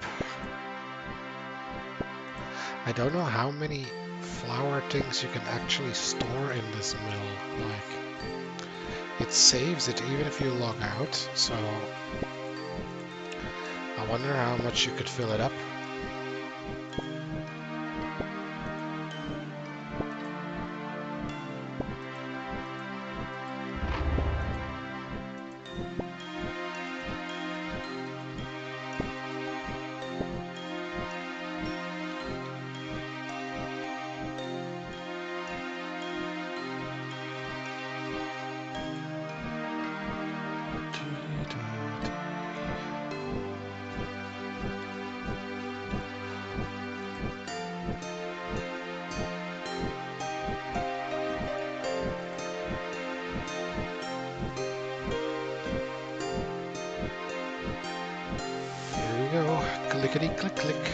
I don't know how many flour things you can actually store in this mill. Like, it saves it even if you log out, so I wonder how much you could fill it up. Go. Clickety click click.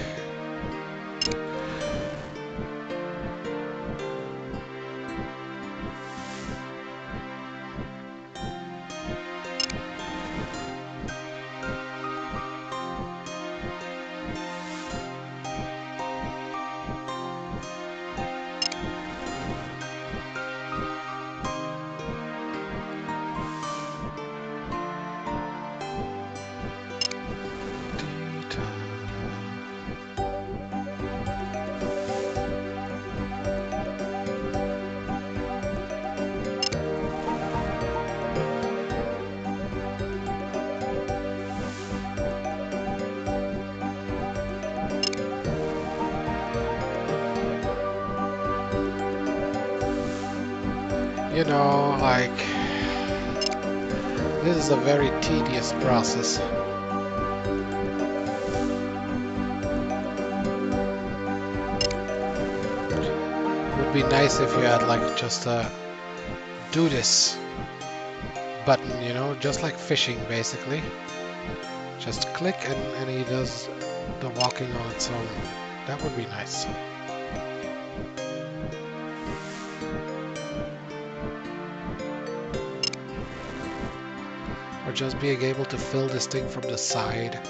You know, like, this is a very tedious process. It would be nice if you had like just a do this button, you know, just like fishing basically. Just click and he does the walking on its own. That would be nice. Or just being able to fill this thing from the side.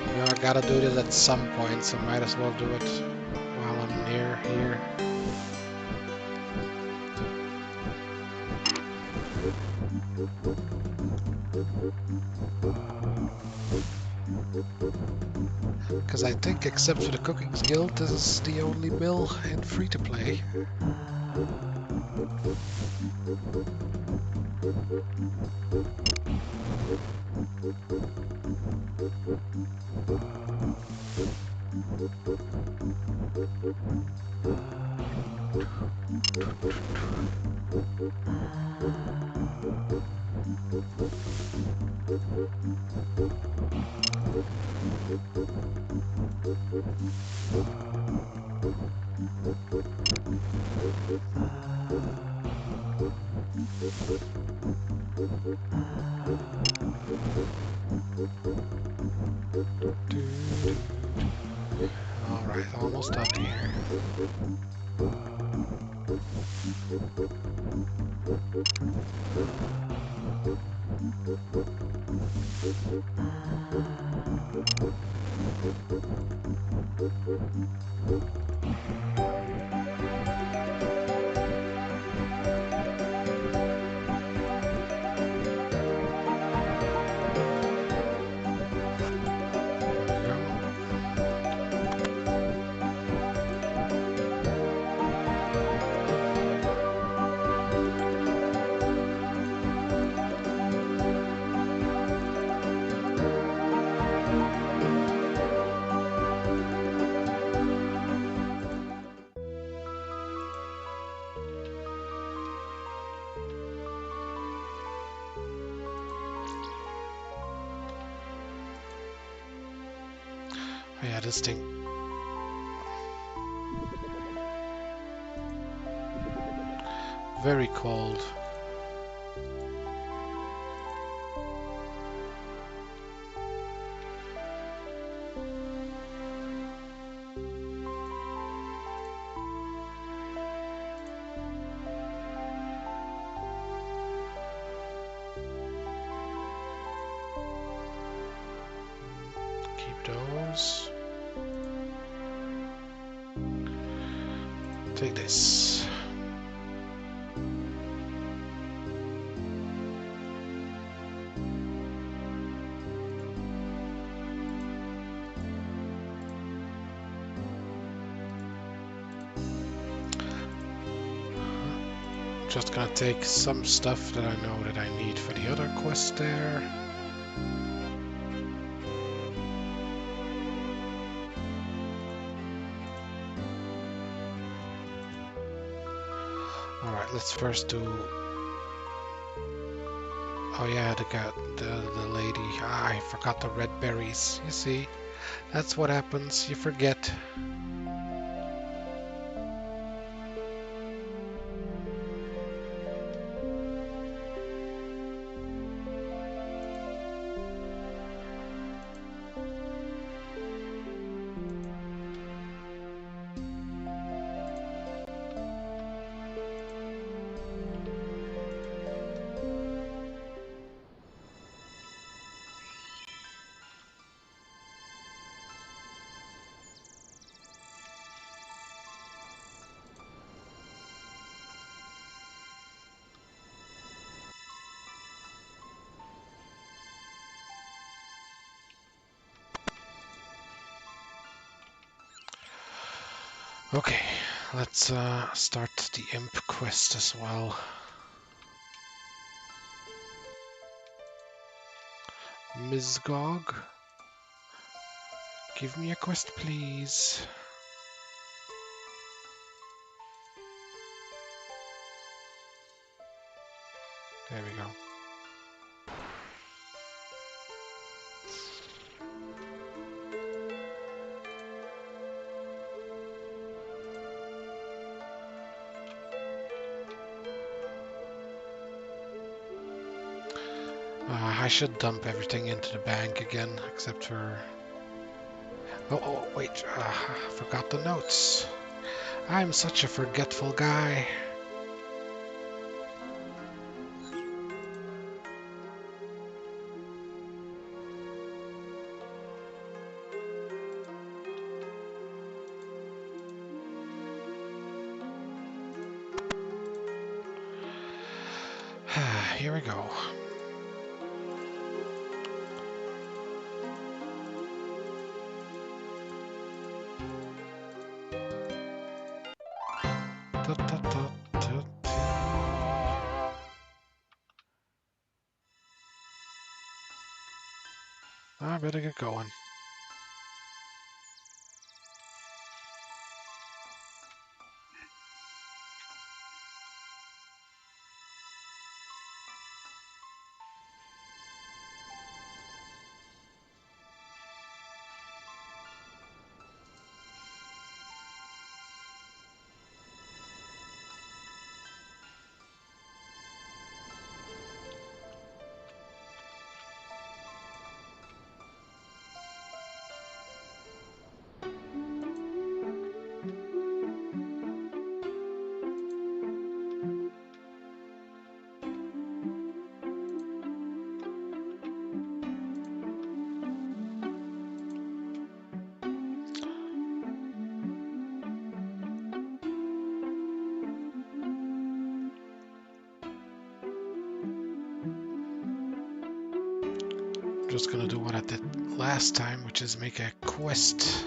You know, I gotta do this at some point, so might as well do it while I'm near here. Because I think, except for the Cooking Guild, this is the only mill in free-to-play. Alright, almost done here. Yeah, this thing. Very cold. goes. Take this. Just gonna take some stuff that I know that I need for the other quest there. Alright, let's first do... Oh yeah, the lady. Ah, I forgot the red berries. You see, that's what happens. You forget. Okay, let's start the imp quest as well. Ms. Gog, give me a quest, please. There we go. I should dump everything into the bank again, except for... Oh, wait, I forgot the notes. I'm such a forgetful guy. Here we go. I better get going. Just gonna do what I did last time, which is make a quest.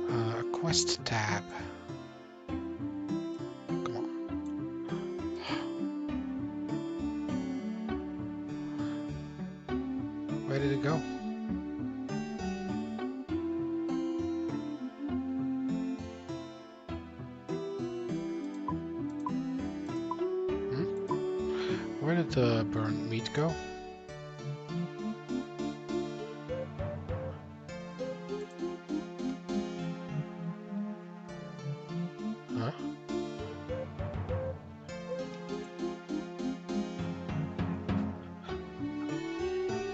A quest tab. Come on. Where did it go? Where did the burnt meat go? Huh?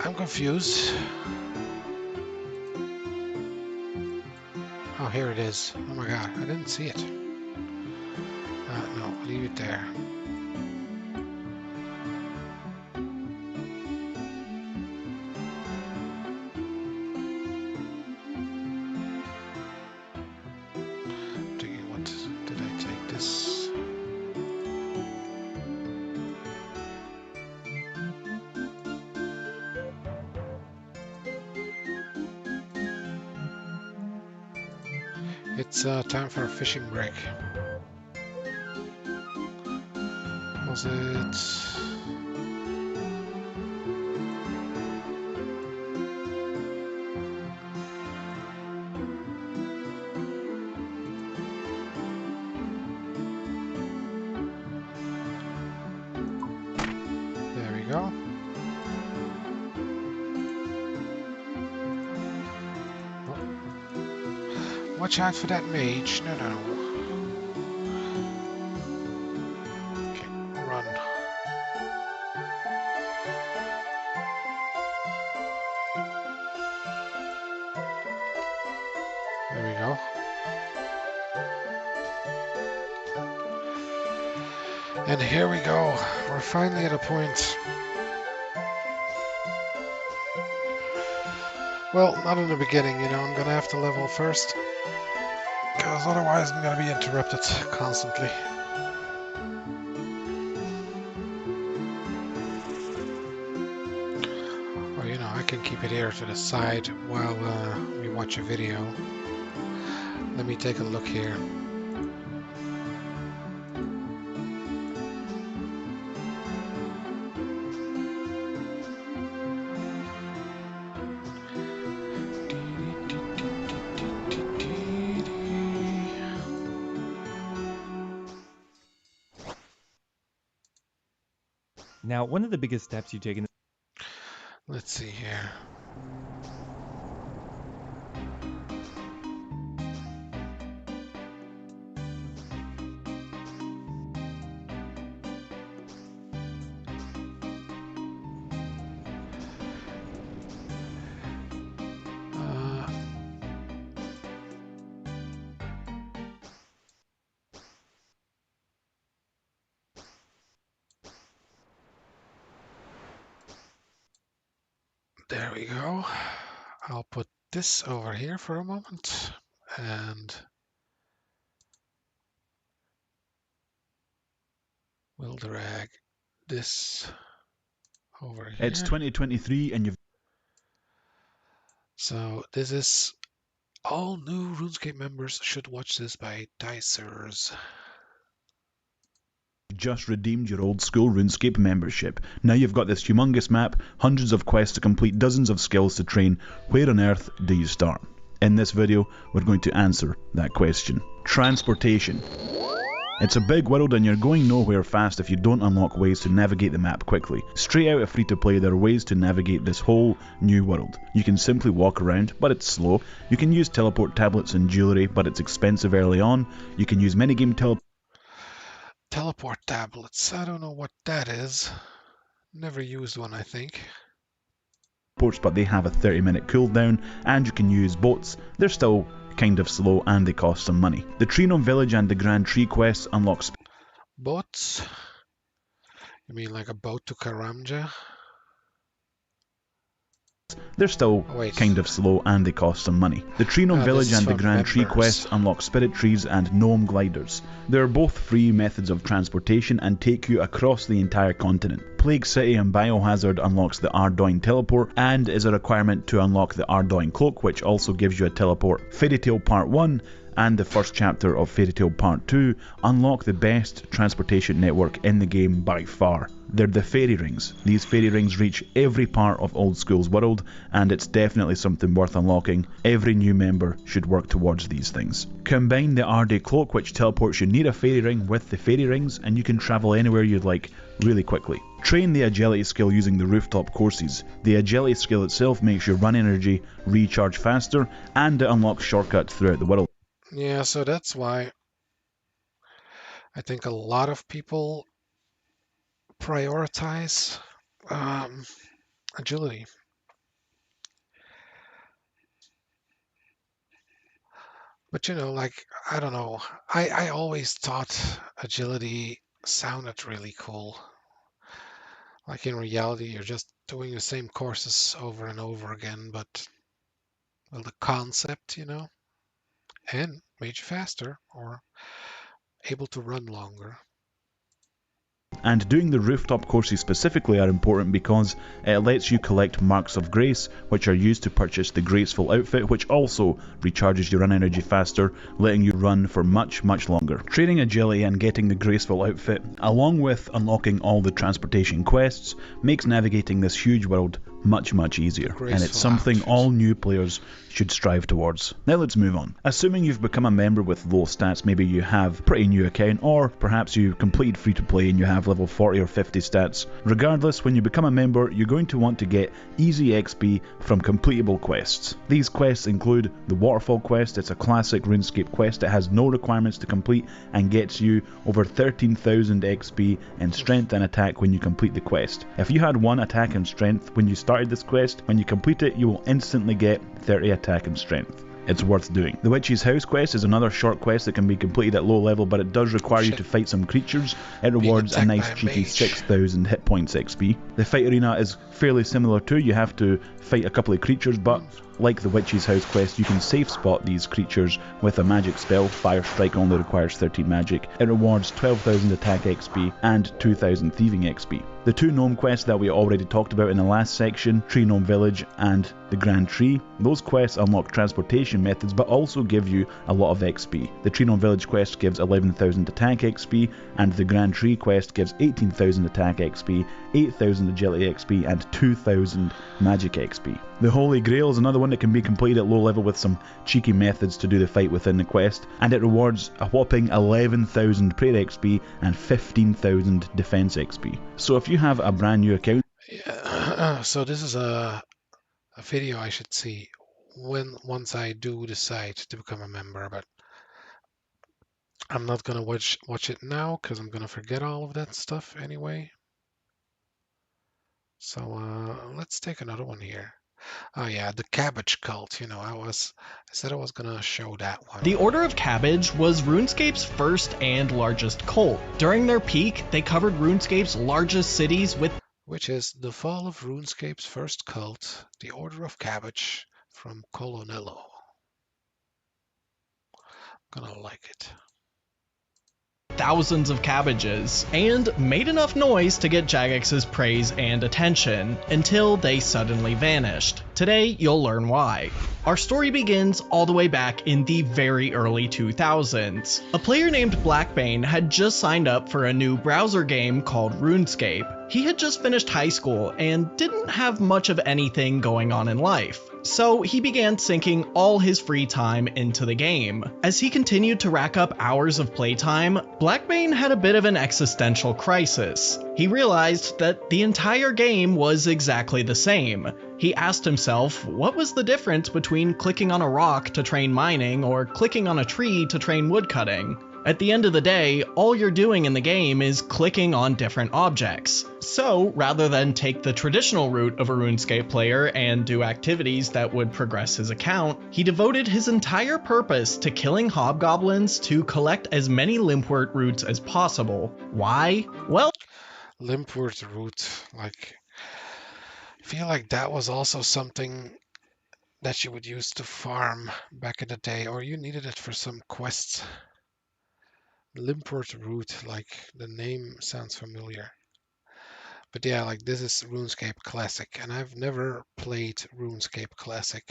I'm confused. Oh, here it is. Oh my god, I didn't see it. No, leave it there. It's time for a fishing break. Was it? There we go. Oh. Watch out for that mage. No, no. Okay, run. There we go. And here we go. We're finally at a point. Well, not in the beginning, you know. I'm gonna have to level first. Because otherwise I'm gonna be interrupted constantly. Or, you know, I can keep it here to the side while we watch a video. Let me take a look here. Now, one of the biggest steps you take in Let's see here. There we go. I'll put this over here for a moment and we'll drag this over here. It's 2023 and you've So this is all new RuneScape members should watch this by Dicers. just redeemed your old school RuneScape membership. Now you've got this humongous map, hundreds of quests to complete, dozens of skills to train. Where on earth do you start? In this video, we're going to answer that question. Transportation. It's a big world and you're going nowhere fast if you don't unlock ways to navigate the map quickly. Straight out of free-to-play, there are ways to navigate this whole new world. You can simply walk around, but it's slow. You can use teleport tablets and jewellery, but it's expensive early on. You can use minigame Teleport tablets. I don't know what that is. Never used one, I think. teleports, but they have a 30-minute cooldown, and you can use boats. They're still kind of slow and they cost some money. The Tree Gnome Village and the Grand Tree quests unlock Boats? You mean like a boat to Karamja? They're still kind of slow and they cost some money. The Tree Gnome Village and the Grand Tree quests unlock spirit trees and gnome gliders. They're both free methods of transportation and take you across the entire continent. Plague City and Biohazard unlocks the Ardoin teleport and is a requirement to unlock the Ardoin cloak, which also gives you a teleport. Fairy Tail Part 1 and the first chapter of Fairy Tail Part 2 unlock the best transportation network in the game by far. They're the fairy rings. These fairy rings reach every part of Old School's world, and it's definitely something worth unlocking. Every new member should work towards these things. Combine the Arday cloak, which teleports you near a fairy ring, with the fairy rings, and you can travel anywhere you'd like really quickly. Train the agility skill using the rooftop courses. The agility skill itself makes your run energy recharge faster, and it unlocks shortcuts throughout the world. Yeah, so that's why I think a lot of people prioritize agility. But you know, like, I don't know. I always thought agility sounded really cool. Like in reality, you're just doing the same courses over and over again, but well, the concept, you know, and made you faster or able to run longer. And doing the rooftop courses specifically are important because it lets you collect marks of grace, which are used to purchase the graceful outfit, which also recharges your run energy faster, letting you run for much longer. Training agility and getting the graceful outfit, along with unlocking all the transportation quests, makes navigating this huge world much easier, and it's something all new players should strive towards. Now let's move on. Assuming you've become a member with low stats, maybe you have a pretty new account, or perhaps you completed free to play and you have level 40 or 50 stats. Regardless, when you become a member, you're going to want to get easy XP from completable quests. These quests include the Waterfall quest. It's a classic RuneScape quest. It has no requirements to complete and gets you over 13,000 XP in strength and attack when you complete the quest. If you had 1 attack and strength when you started this quest, when you complete it, you will instantly get 30 attack and strength. It's worth doing. The Witch's House quest is another short quest that can be completed at low level, but it does require you to fight some creatures. It rewards a nice cheeky 6,000 hit points XP. The fight arena is fairly similar too. You have to fight a couple of creatures, but like the Witch's House quest, you can safe spot these creatures with a magic spell. Fire Strike only requires 13 magic. It rewards 12,000 attack XP and 2,000 thieving XP. The 2 gnome quests that we already talked about in the last section, Tree Gnome Village and the Grand Tree, those quests unlock transportation methods but also give you a lot of XP. The Tree Gnome Village quest gives 11,000 attack XP, and the Grand Tree quest gives 18,000 attack XP, 8,000 agility XP and 2,000 magic XP. The Holy Grail is another one that can be completed at low level with some cheeky methods to do the fight within the quest, and it rewards a whopping 11,000 prayer XP and 15,000 defense XP. So if you have a brand new account... Yeah, so this is a video I should see once I do decide to become a member, but I'm not gonna watch it now because I'm gonna forget all of that stuff anyway. So let's take another one here. Oh yeah, the Cabbage Cult. You know, I said I was gonna show that one. The Order of Cabbage was RuneScape's first and largest cult. During their peak, they covered RuneScape's largest cities with... Which is the fall of RuneScape's first cult, the Order of Cabbage from Colonello. Gonna like it. Thousands of cabbages, and made enough noise to get Jagex's praise and attention, until they suddenly vanished. Today, you'll learn why. Our story begins all the way back in the very early 2000s. A player named Blackbane had just signed up for a new browser game called RuneScape. He had just finished high school and didn't have much of anything going on in life. So he began sinking all his free time into the game. As he continued to rack up hours of playtime, Blackbane had a bit of an existential crisis. He realized that the entire game was exactly the same. He asked himself, what was the difference between clicking on a rock to train mining or clicking on a tree to train woodcutting? At the end of the day, all you're doing in the game is clicking on different objects. So, rather than take the traditional route of a RuneScape player and do activities that would progress his account, he devoted his entire purpose to killing hobgoblins to collect as many Limpwort roots as possible. Why? Well, Limpwort root, like, I feel like that was also something that you would use to farm back in the day, or you needed it for some quests. Limpwort root, like the name sounds familiar. But yeah, like this is RuneScape Classic, and I've never played RuneScape Classic.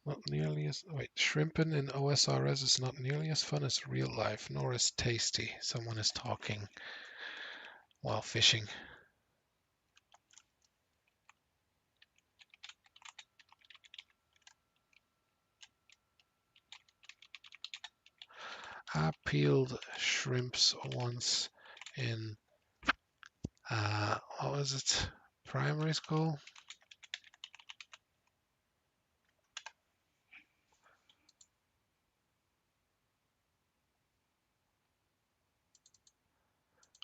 Not nearly as... Wait, shrimping in OSRS is not nearly as fun as real life, nor as tasty. Someone is talking while fishing. I peeled shrimps once in, what was it, primary school?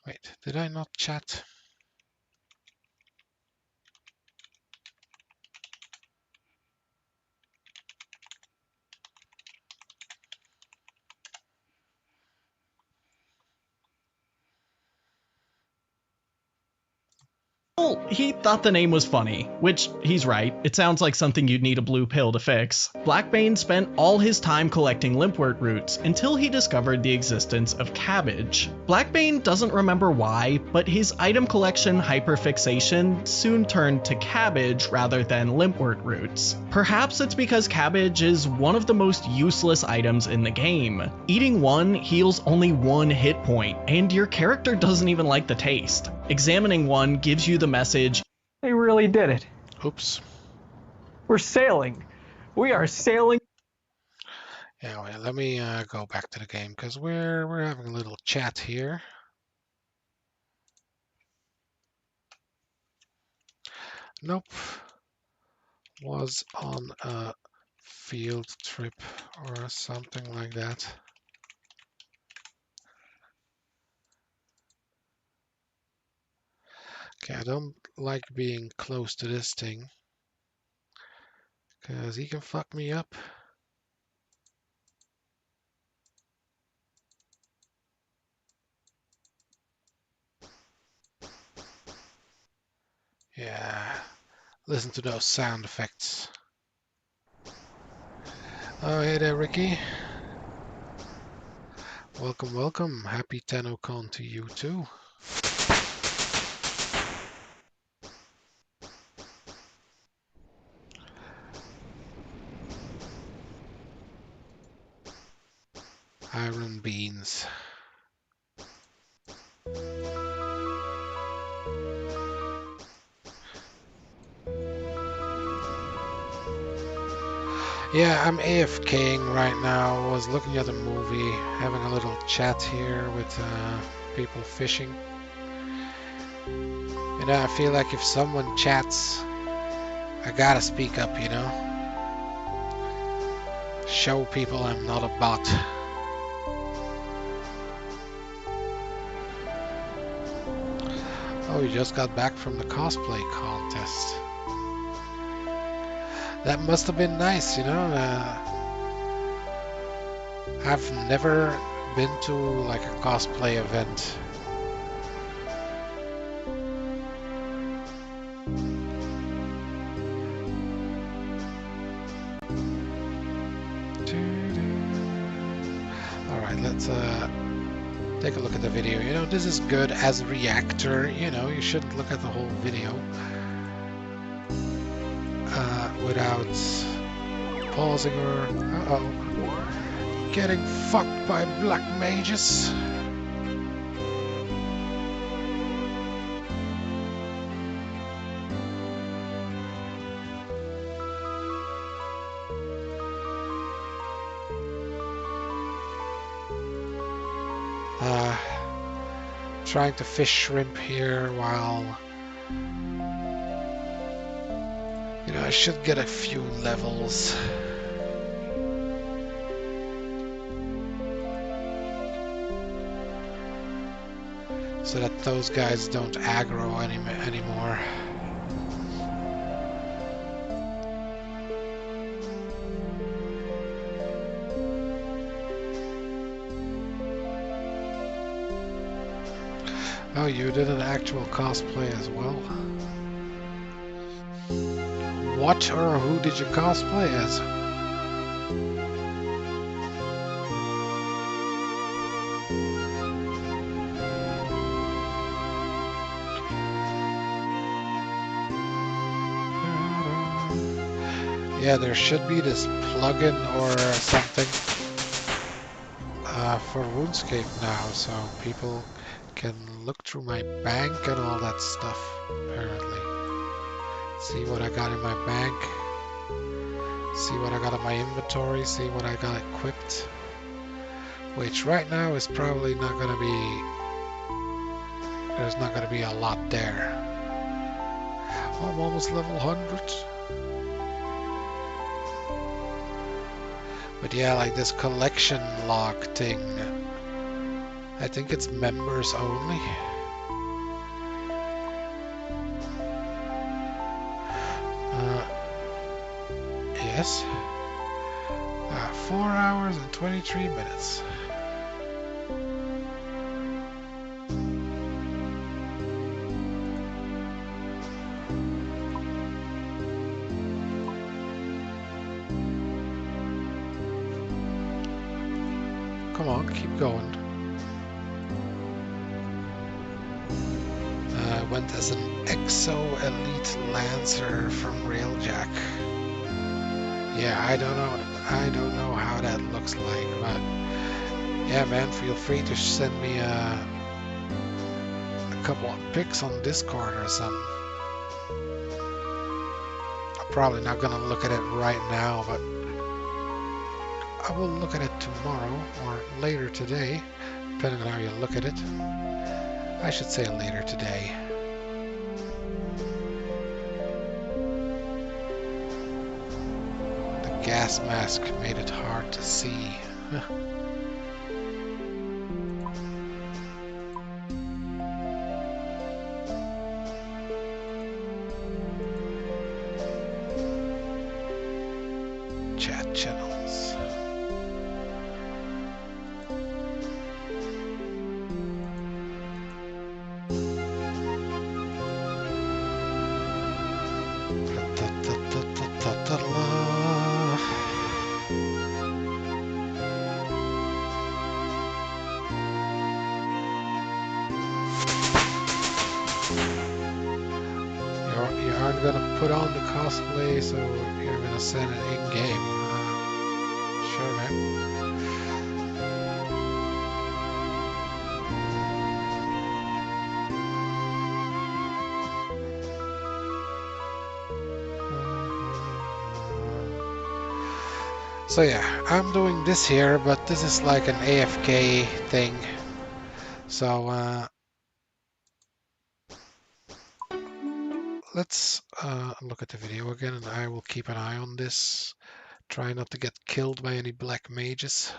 Wait, did I not chat? Well, he thought the name was funny, which he's right. It sounds like something you'd need a blue pill to fix. Blackbane spent all his time collecting limpwort roots until he discovered the existence of cabbage. Blackbane doesn't remember why, but his item collection hyperfixation soon turned to cabbage rather than limpwort roots. Perhaps it's because cabbage is one of the most useless items in the game. Eating one heals only 1 hit point, and your character doesn't even like the taste. Examining one gives you the message, "They really did it. Oops. We're sailing. We are sailing." Yeah, wait, let me go back to the game because we're having a little chat here. Nope. Was on a field trip or something like that. Okay, I don't like being close to this thing because he can fuck me up. Yeah, listen to those sound effects. Oh, hey there, Ricky. Welcome, welcome. Happy TennoCon to you too. Iron beans. Yeah, I'm AFKing right now. Was looking at a movie, having a little chat here with people fishing. You know, I feel like if someone chats, I gotta speak up, you know? Show people I'm not a bot. Oh, you just got back from the cosplay contest. That must have been nice, you know? I've never been to like a cosplay event. Alright, let's take a look at the video. You know, this is good as a reactor. You know, you shouldn't look at the whole video without pausing or getting fucked by black mages. Trying to fish shrimp here while, you know, I should get a few levels. So that those guys don't aggro anymore. Oh, you did an actual cosplay as well? What or who did you cosplay as? Yeah, there should be this plugin or something for RuneScape now, so people can look through my bank and all that stuff, apparently. See what I got in my bank, see what I got in my inventory, see what I got equipped, which right now is probably not gonna be, there's not gonna be a lot there. Oh, I'm almost level 100. But yeah, like this collection log thing, I think it's members only. Yes. 4 hours and 23 minutes. on, keep going. Went as an Exo Elite Lancer from Railjack. Yeah, I don't know how that looks like, but yeah, man, feel free to send me a couple of pics on Discord or something. I'm probably not gonna look at it right now, but I will look at it tomorrow or later today, depending on how you look at it. I should say later today. The gas mask made it hard to see. Chat channels. You aren't gonna put on the cosplay, so you're gonna send it in-game. Sure, man. So yeah, I'm doing this here, but this is like an AFK thing. So let's look at the video again, and I will keep an eye on this. Try not to get killed by any black mages.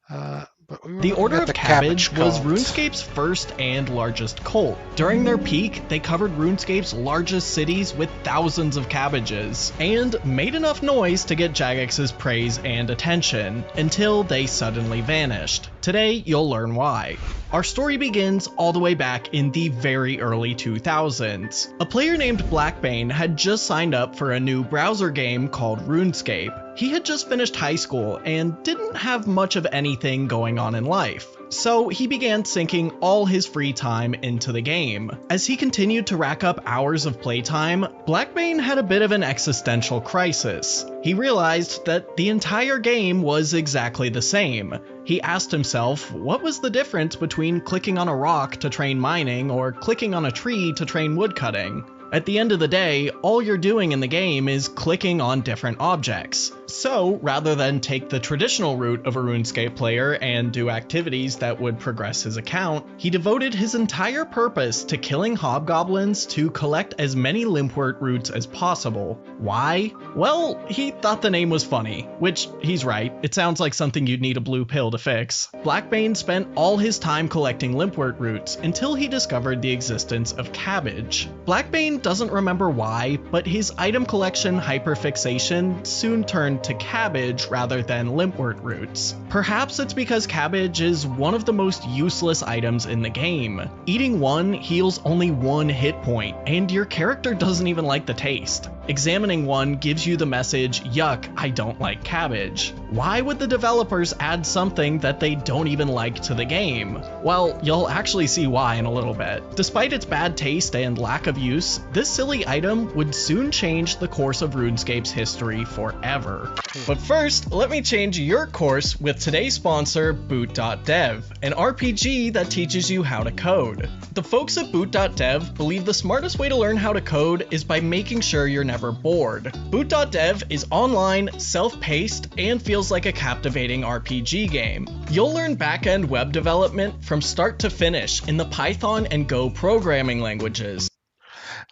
But we The Order of Cabbage was RuneScape's first and largest cult. During their peak, they covered RuneScape's largest cities with thousands of cabbages, and made enough noise to get Jagex's praise and attention, until they suddenly vanished. Today, you'll learn why. Our story begins all the way back in the very early 2000s. A player named Blackbane had just signed up for a new browser game called RuneScape. He had just finished high school and didn't have much of anything going on in life, so he began sinking all his free time into the game. As he continued to rack up hours of playtime, Blackbane had a bit of an existential crisis. He realized that the entire game was exactly the same. He asked himself, what was the difference between clicking on a rock to train mining or clicking on a tree to train woodcutting? At the end of the day, all you're doing in the game is clicking on different objects. So, rather than take the traditional route of a RuneScape player and do activities that would progress his account, he devoted his entire purpose to killing hobgoblins to collect as many Limpwort roots as possible. Why? Well, he thought the name was funny, which he's right, it sounds like something you'd need a blue pill to fix. Blackbane spent all his time collecting Limpwort roots until he discovered the existence of cabbage. Blackbane doesn't remember why, but his item collection hyperfixation soon turned to cabbage rather than Limpwort roots. Perhaps it's because cabbage is one of the most useless items in the game. Eating one heals only one hit point, and your character doesn't even like the taste. Examining one gives you the message, yuck, I don't like cabbage. Why would the developers add something that they don't even like to the game? Well, you'll actually see why in a little bit. Despite its bad taste and lack of use, this silly item would soon change the course of RuneScape's history forever. But first, let me change your course with today's sponsor, Boot.dev, an RPG that teaches you how to code. The folks at Boot.dev believe the smartest way to learn how to code is by making sure you're never bored. Boot.dev is online, self-paced, and feels like a captivating RPG game. You'll learn back-end web development from start to finish in the Python and Go programming languages.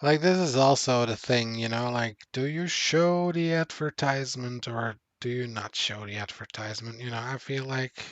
Like, this is also the thing, you know, like, do you show the advertisement or do you not show the advertisement? You know, I feel like...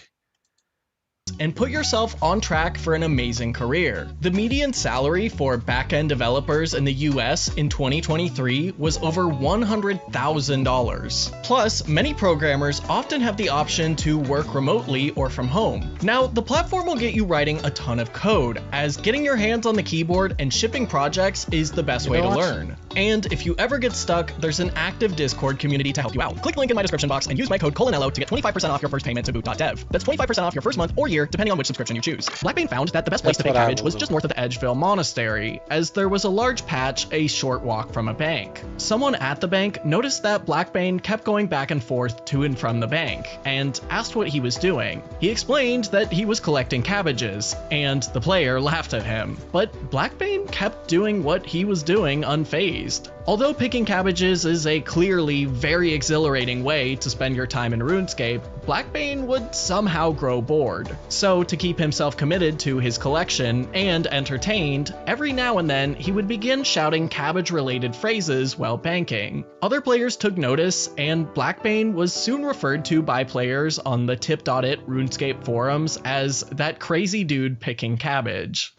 And put yourself on track for an amazing career. The median salary for back-end developers in the US in 2023 was over $100,000. Plus, many programmers often have the option to work remotely or from home. Now, the platform will get you writing a ton of code, as getting your hands on the keyboard and shipping projects is the best way to learn. And if you ever get stuck, there's an active Discord community to help you out. Click the link in my description box and use my code COLONELLO to get 25% off your first payment to boot.dev. That's 25% off your first month or year, depending on which subscription you choose. Blackbane found that the best place to pick cabbage was just north of the Edgeville Monastery, as there was a large patch a short walk from a bank. Someone at the bank noticed that Blackbane kept going back and forth to and from the bank, and asked what he was doing. He explained that he was collecting cabbages, and the player laughed at him. But Blackbane kept doing what he was doing unfazed. Although picking cabbages is a clearly very exhilarating way to spend your time in RuneScape, Blackbane would somehow grow bored. So to keep himself committed to his collection and entertained, every now and then he would begin shouting cabbage-related phrases while banking. Other players took notice, and Blackbane was soon referred to by players on the tip.it RuneScape forums as that crazy dude picking cabbage.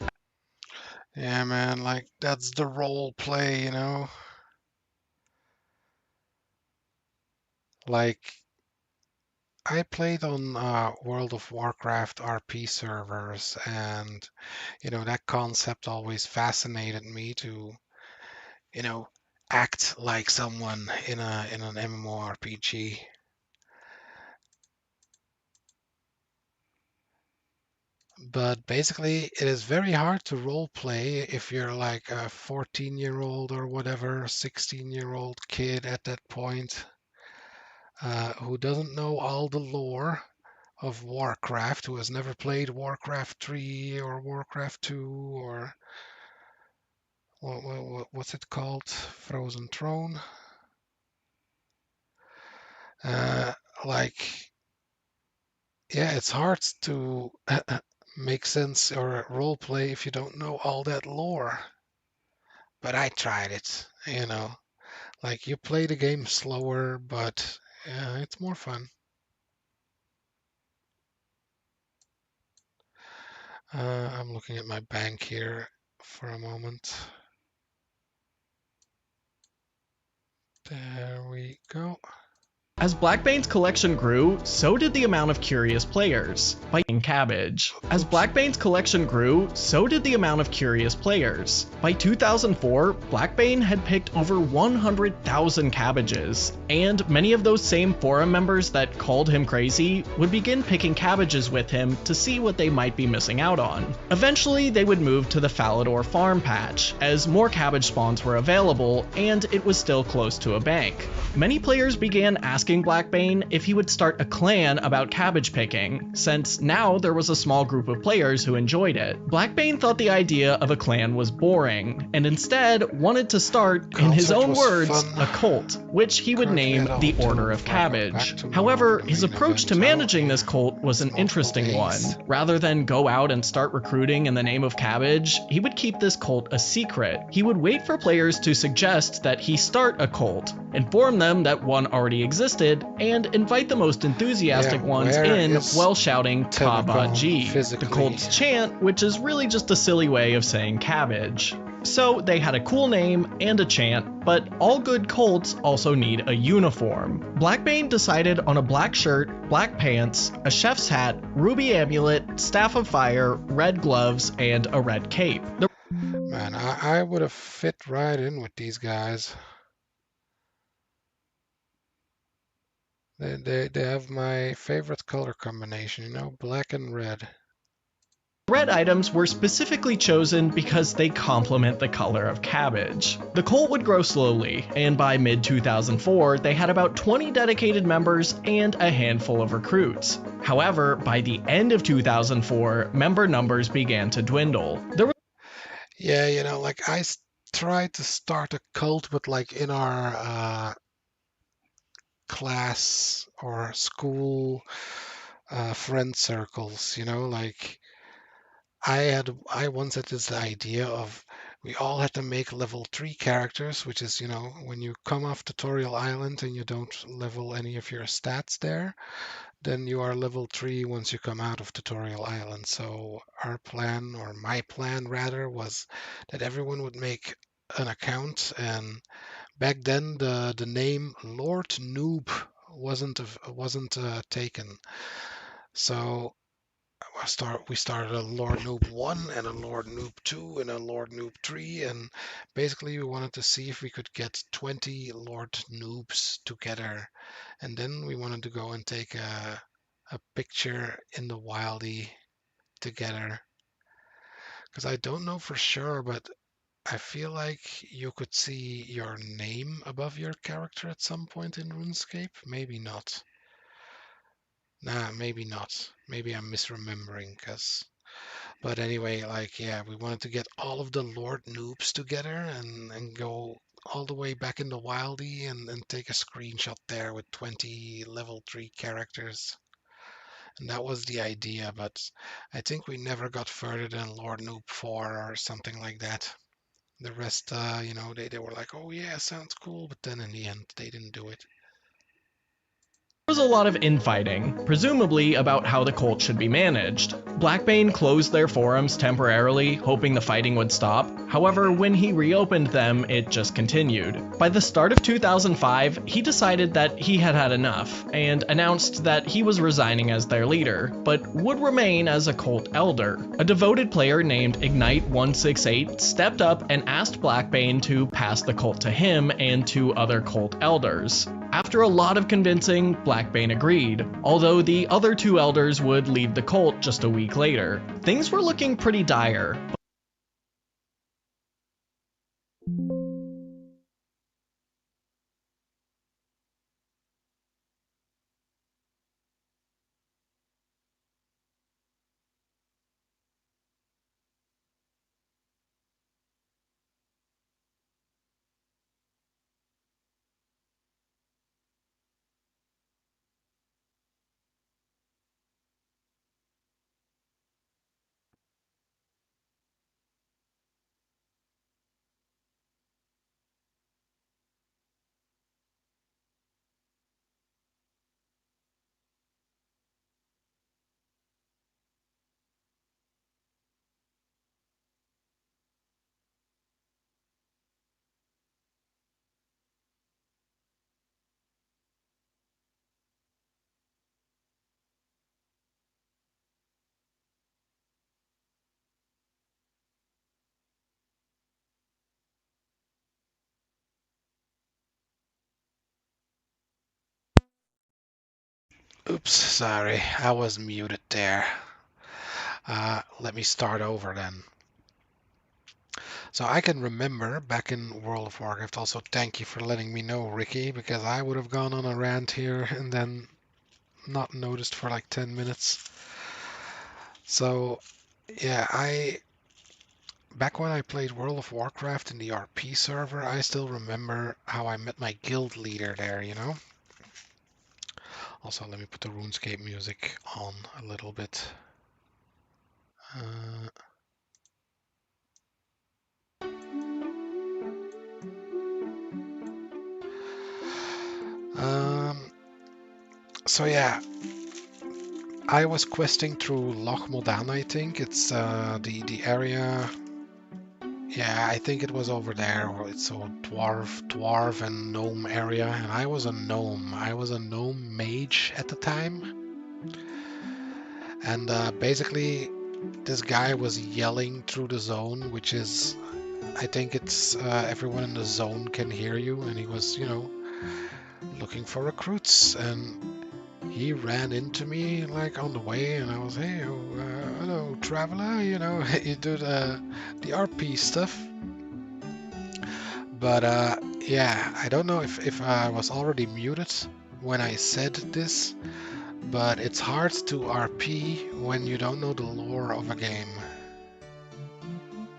Yeah, man, like, that's the role play, you know? Like, I played on World of Warcraft RP servers, and, you know, that concept always fascinated me to, you know, act like someone in an MMORPG. But basically, it is very hard to role play if you're like a 14-year-old or whatever, 16-year-old kid at that point, who doesn't know all the lore of Warcraft, who has never played Warcraft 3 or Warcraft 2 or what's it called? Frozen Throne. Like, yeah, it's hard to make sense or role play if you don't know all that lore. But I tried it, you know. Like, you play the game slower, but it's more fun. I'm looking at my bank here for a moment. There we go. As Blackbane's collection grew, so did the amount of curious players. By cabbage. As Blackbane's collection grew, so did the amount of curious players. By 2004, Blackbane had picked over 100,000 cabbages, and many of those same forum members that called him crazy would begin picking cabbages with him to see what they might be missing out on. Eventually, they would move to the Falador farm patch, as more cabbage spawns were available, and it was still close to a bank. Many players began asking Blackbane if he would start a clan about cabbage picking, since now there was a small group of players who enjoyed it. Blackbane thought the idea of a clan was boring, and instead wanted to start, in his own words, a cult, which he would name the Order of Cabbage. However, his approach to managing this cult was an interesting one. Rather than go out and start recruiting in the name of cabbage, he would keep this cult a secret. He would wait for players to suggest that he start a cult, inform them that one already existed, and invite the most enthusiastic ones in while shouting Kabaji, the cult's chant, which is really just a silly way of saying cabbage. So they had a cool name and a chant, but all good cults also need a uniform. Blackbane decided on a black shirt, black pants, a chef's hat, ruby amulet, staff of fire, red gloves, and a red cape. Man, I would have fit right in with these guys. They have my favorite color combination, you know, black and red. Red items were specifically chosen because they complement the color of cabbage. The cult would grow slowly, and by mid-2004, they had about 20 dedicated members and a handful of recruits. However, by the end of 2004, member numbers began to dwindle. Yeah, you know, like, I tried to start a cult, but like in our class or school friend circles, you know, like I once had this idea of we all had to make level 3 characters, which is, you know, when you come off Tutorial Island and you don't level any of your stats there, then you are level 3 once you come out of Tutorial Island. So our plan, or my plan rather, was that everyone would make an account, and back then the name Lord Noob wasn't taken. So we started a Lord Noob 1 and a Lord Noob 2 and a Lord Noob 3, and basically we wanted to see if we could get 20 Lord Noobs together, and then we wanted to go and take a picture in the wildy together. Because I don't know for sure, but I feel like you could see your name above your character at some point in RuneScape. Maybe not. Nah, maybe not. Maybe I'm misremembering, but anyway, like, yeah, we wanted to get all of the Lord Noobs together and go all the way back in the wildy and take a screenshot there with 20 level 3 characters. And that was the idea, but I think we never got further than Lord Noob 4 or something like that. The rest, you know, they were like, oh yeah, sounds cool, but then in the end, they didn't do it. There was a lot of infighting, presumably about how the cult should be managed. Blackbane closed their forums temporarily, hoping the fighting would stop. However, when he reopened them, it just continued. By the start of 2005, he decided that he had had enough, and announced that he was resigning as their leader, but would remain as a cult elder. A devoted player named Ignite168 stepped up and asked Blackbane to pass the cult to him and to other cult elders. After a lot of convincing, Blackbane agreed, although the other two elders would leave the cult just a week later. Things were looking pretty dire. Oops, sorry, I was muted there. Let me start over then. So I can remember back in World of Warcraft, also thank you for letting me know, Ricky, because I would have gone on a rant here and then not noticed for like 10 minutes. So yeah, back when I played World of Warcraft in the RP server, I still remember how I met my guild leader there, you know? Also, let me put the RuneScape music on a little bit. So yeah, I was questing through Loch Modan, I think. It's the area. Yeah, I think it was over there. It's a dwarf and gnome area, and I was a gnome. I was a gnome mage at the time, and basically, this guy was yelling through the zone, which is, I think it's everyone in the zone can hear you, and he was, you know, looking for recruits, and he ran into me like on the way, and I was, hey, hello, traveler, you know, you do the RP stuff. But yeah, I don't know if I was already muted when I said this, but it's hard to RP when you don't know the lore of a game.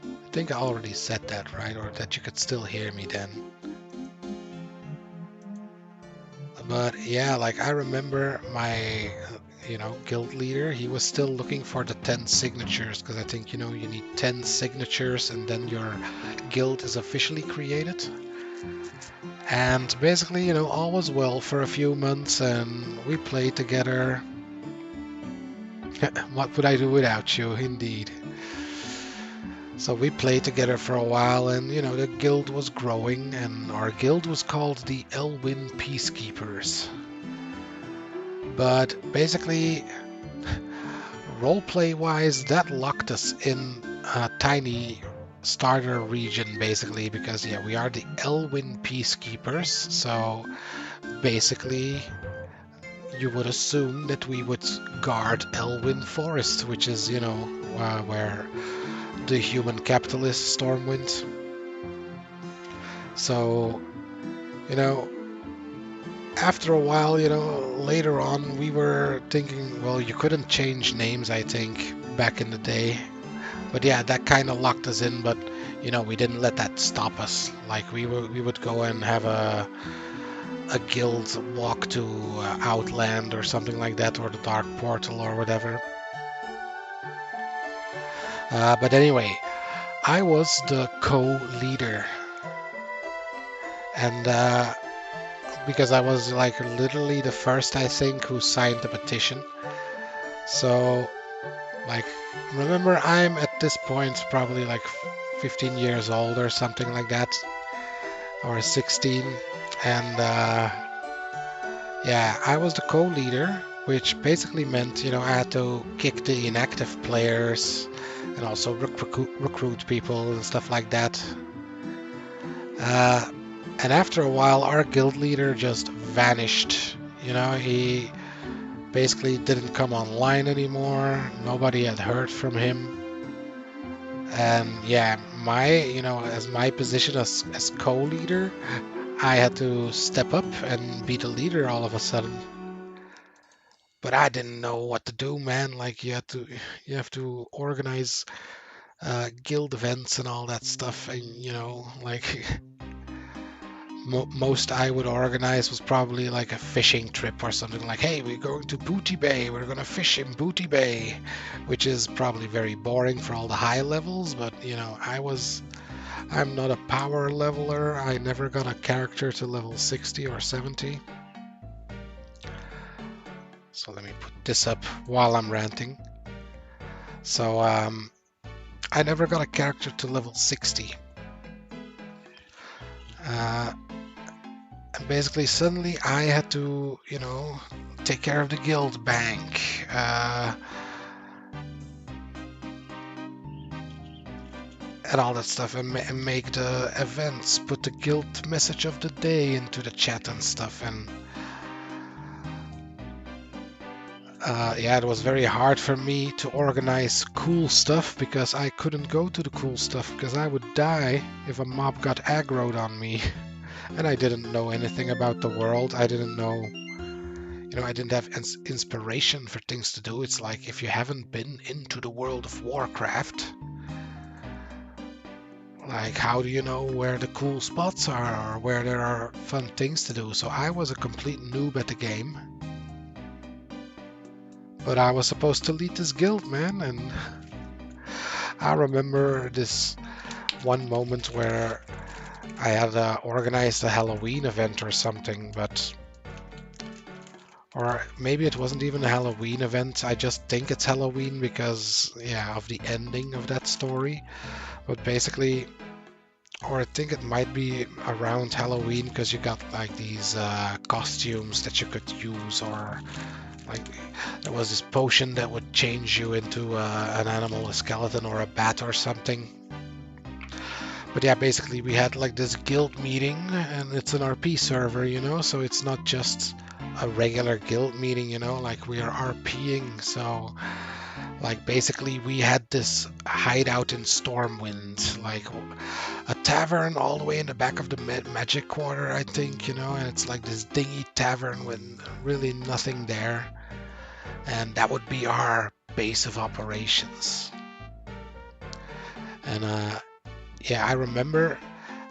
I think I already said that, right? Or that you could still hear me then. But yeah, like I remember my, you know, guild leader, he was still looking for the 10 signatures, because I think, you know, you need 10 signatures and then your guild is officially created. And basically, you know, all was well for a few months and we played together. What would I do without you, indeed. So we played together for a while, and you know, the guild was growing, and our guild was called the Elwyn Peacekeepers. But basically, roleplay wise, that locked us in a tiny starter region basically, because yeah, we are the Elwyn Peacekeepers, so basically you would assume that we would guard Elwyn Forest, which is, you know, where the human capitalist Stormwind. So, you know, after a while, you know, later on we were thinking, well, you couldn't change names, I think, back in the day. But yeah, that kind of locked us in, but, you know, we didn't let that stop us. Like, we would go and have a guild walk to Outland or something like that, or the Dark Portal or whatever. But anyway, I was the co-leader. And because I was like literally the first, I think, who signed the petition. So, like, remember, I'm at this point probably like 15 years old or something like that, or 16. And yeah, I was the co-leader, which basically meant, you know, I had to kick the inactive players and also recruit people and stuff like that. And after a while, our guild leader just vanished. You know, he basically didn't come online anymore. Nobody had heard from him. And yeah, you know, as my position as co-leader, I had to step up and be the leader all of a sudden. But I didn't know what to do, man. Like, you have to organize guild events and all that stuff, and you know, like. Most I would organize was probably like a fishing trip or something, like, hey, we're going to Booty Bay, we're going to fish in Booty Bay, which is probably very boring for all the high levels, but you know, I'm not a power leveler. I never got a character to level 60 or 70. So let me put this up while I'm ranting. So I never got a character to level 60. And basically, suddenly I had to, you know, take care of the guild bank. And all that stuff, and make the events, put the guild message of the day into the chat and stuff. And yeah, it was very hard for me to organize cool stuff, because I couldn't go to the cool stuff because I would die if a mob got aggroed on me. And I didn't know anything about the world. I didn't know, you know, I didn't have inspiration for things to do. It's like, if you haven't been into the world of Warcraft, like, how do you know where the cool spots are or where there are fun things to do? So I was a complete noob at the game. But I was supposed to lead this guild, man, and I remember this one moment where I had organized a Halloween event or something, or maybe it wasn't even a Halloween event. I just think it's Halloween because, yeah, of the ending of that story. But basically, or I think it might be around Halloween, because you got like these costumes that you could use, or like there was this potion that would change you into an animal, a skeleton, or a bat or something. But yeah, basically we had like this guild meeting, and it's an RP server, you know, so it's not just a regular guild meeting, you know, like we are RPing. So like basically we had this hideout in Stormwind, like a tavern all the way in the back of the magic quarter, I think, you know, and it's like this dingy tavern with really nothing there. And that would be our base of operations. And yeah, I remember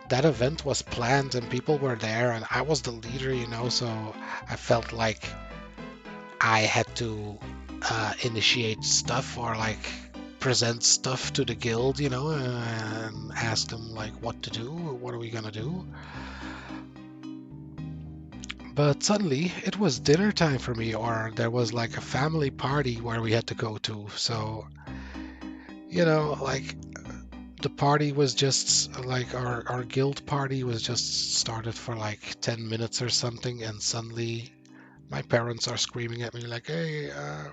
that event was planned and people were there and I was the leader, you know, so I felt like I had to initiate stuff, or like present stuff to the guild, you know, and ask them like what to do, or what are we gonna do. But suddenly it was dinner time for me, or there was like a family party where we had to go to. So, you know, like the party was just like our guild party was just started for like 10 minutes or something, and suddenly my parents are screaming at me like, "Hey,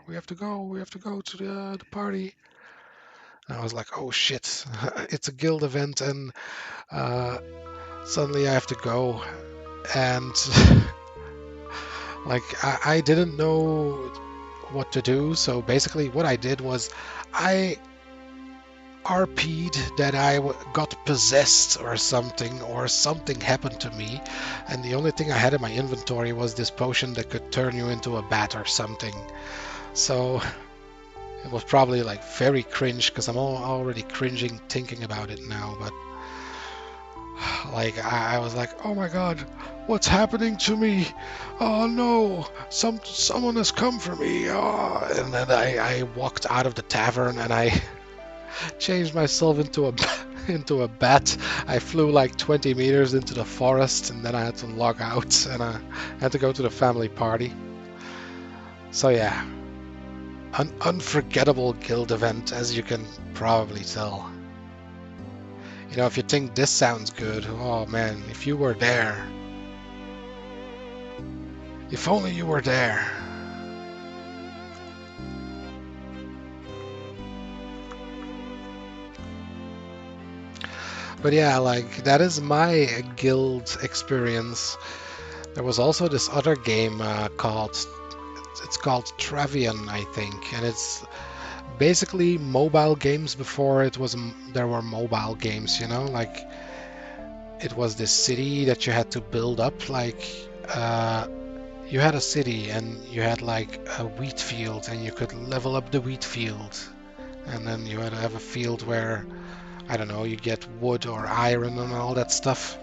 we have to go to the party." And I was like, "Oh shit, it's a guild event, and uh, suddenly I have to go." And like I didn't know what to do, so basically what I did was I RP'd that I got possessed or something happened to me, and the only thing I had in my inventory was this potion that could turn you into a bat or something. So it was probably like very cringe, because I'm already cringing thinking about it now, but like I was like, oh my god, what's happening to me? Oh no, someone has come for me. Oh. And then I walked out of the tavern and I changed myself into a bat. I flew like 20 meters into the forest, and then I had to log out, and I had to go to the family party. So yeah, an unforgettable guild event, as you can probably tell. You know, if you think this sounds good, oh man, if you were there. If only you were there. But yeah, like, that is my guild experience. There was also this other game called Travian, I think, and it's basically mobile games before there were mobile games, you know, like it was this city that you had to build up, like you had a city and you had like a wheat field, and you could level up the wheat field, and then you had to have a field where, I don't know, you get wood or iron and all that stuff.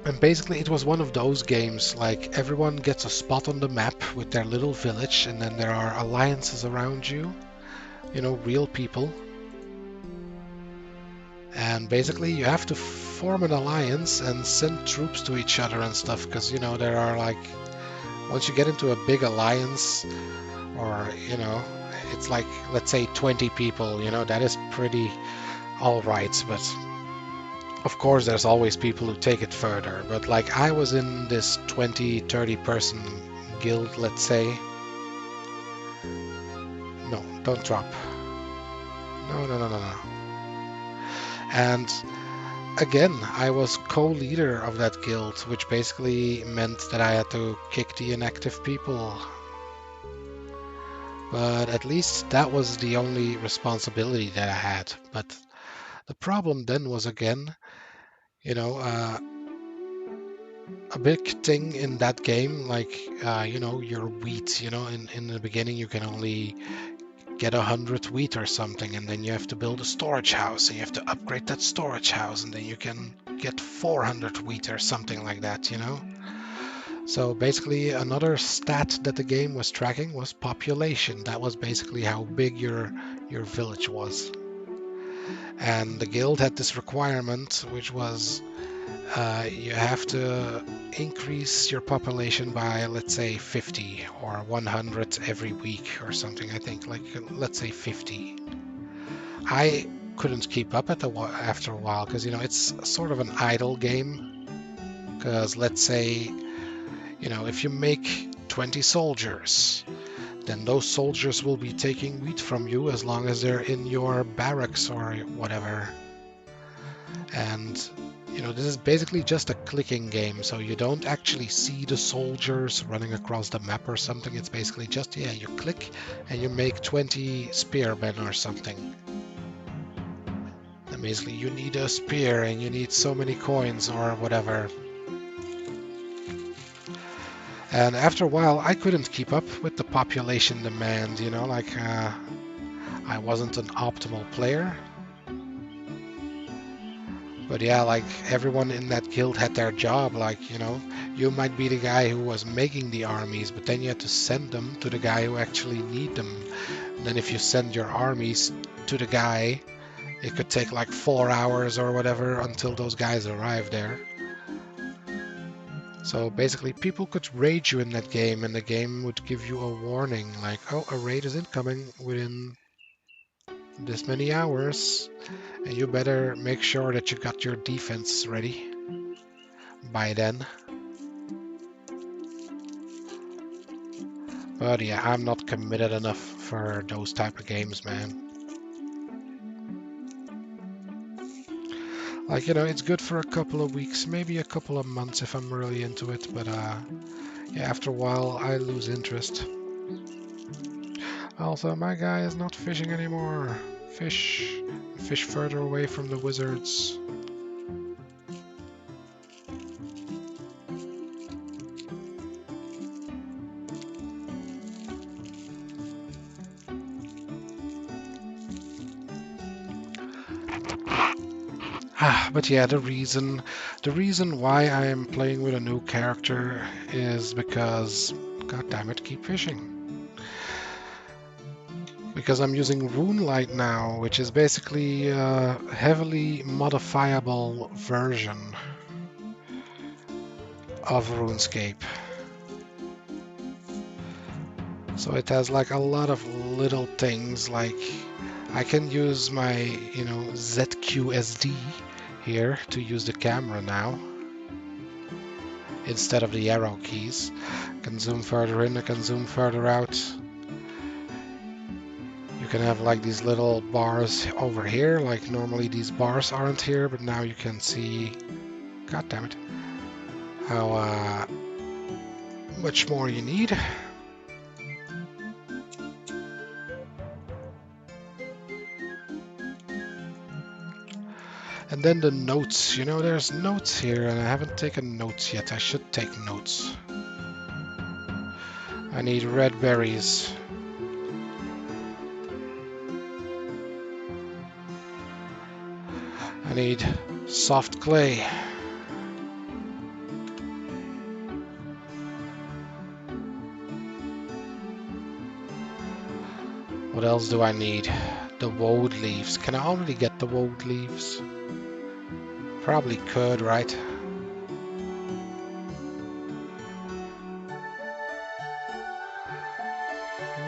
And basically it was one of those games, like everyone gets a spot on the map with their little village, and then there are alliances around you, you know, real people. And basically you have to form an alliance and send troops to each other and stuff, because, you know, there are like, once you get into a big alliance, or, you know, it's like, let's say 20 people, you know, that is pretty alright, but of course there's always people who take it further. But like, I was in this 20-30 person guild, let's say. No, don't drop. No. And again, I was co-leader of that guild, which basically meant that I had to kick the inactive people. But at least that was the only responsibility that I had. But the problem then was, again, you know, a big thing in that game, like, you know, your wheat, you know, in the beginning you can only get 100 wheat or something, and then you have to build a storage house, and you have to upgrade that storage house, and then you can get 400 wheat or something like that, you know. So basically another stat that the game was tracking was population. That was basically how big your village was. And the guild had this requirement, which was you have to increase your population by, let's say, 50 or 100 every week or something, I think, like, let's say 50. I couldn't keep up after a while, because, you know, it's sort of an idle game. Because let's say, you know, if you make 20 soldiers, then those soldiers will be taking wheat from you as long as they're in your barracks or whatever. And, you know, this is basically just a clicking game, so you don't actually see the soldiers running across the map or something. It's basically just, yeah, you click and you make 20 spearmen or something. And basically you need a spear and you need so many coins or whatever. And after a while, I couldn't keep up with the population demand, you know, like, I wasn't an optimal player. But yeah, like, everyone in that guild had their job, like, you know, you might be the guy who was making the armies, but then you had to send them to the guy who actually need them. And then if you send your armies to the guy, it could take like 4 hours or whatever until those guys arrive there. So basically people could raid you in that game, and the game would give you a warning like, oh, a raid is incoming within this many hours, and you better make sure that you got your defense ready by then. But yeah, I'm not committed enough for those type of games, man. Like, you know, it's good for a couple of weeks, maybe a couple of months if I'm really into it, but yeah, after a while I lose interest. Also, my guy is not fishing anymore. Fish further away from the wizards. But yeah, the reason why I am playing with a new character is because, god damn it, keep fishing. Because I'm using RuneLite now, which is basically a heavily modifiable version of RuneScape. So it has like a lot of little things, like I can use my, you know, ZQSD here to use the camera now instead of the arrow keys. I can zoom further in, I can zoom further out. You can have like these little bars over here, like normally these bars aren't here, but now you can see, god damn it, how much more you need. And then the notes, you know, there's notes here and I haven't taken notes yet. I should take notes. I need red berries. I need soft clay. What else do I need? The woad leaves. Can I already get the woad leaves? Probably could, right?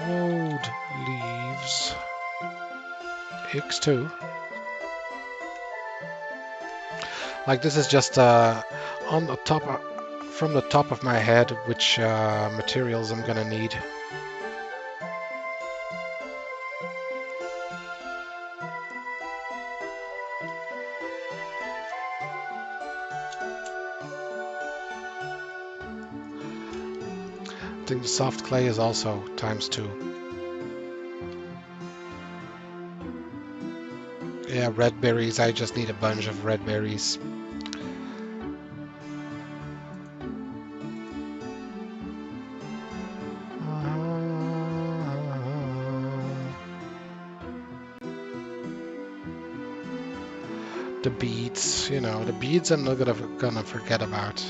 Woad leaves. X2. Like this is just on the top, from the top of my head, which materials I'm gonna need. I think the soft clay is also ×2. Yeah, red berries. I just need a bunch of red berries. The beads, you know, the beads I'm not gonna forget about.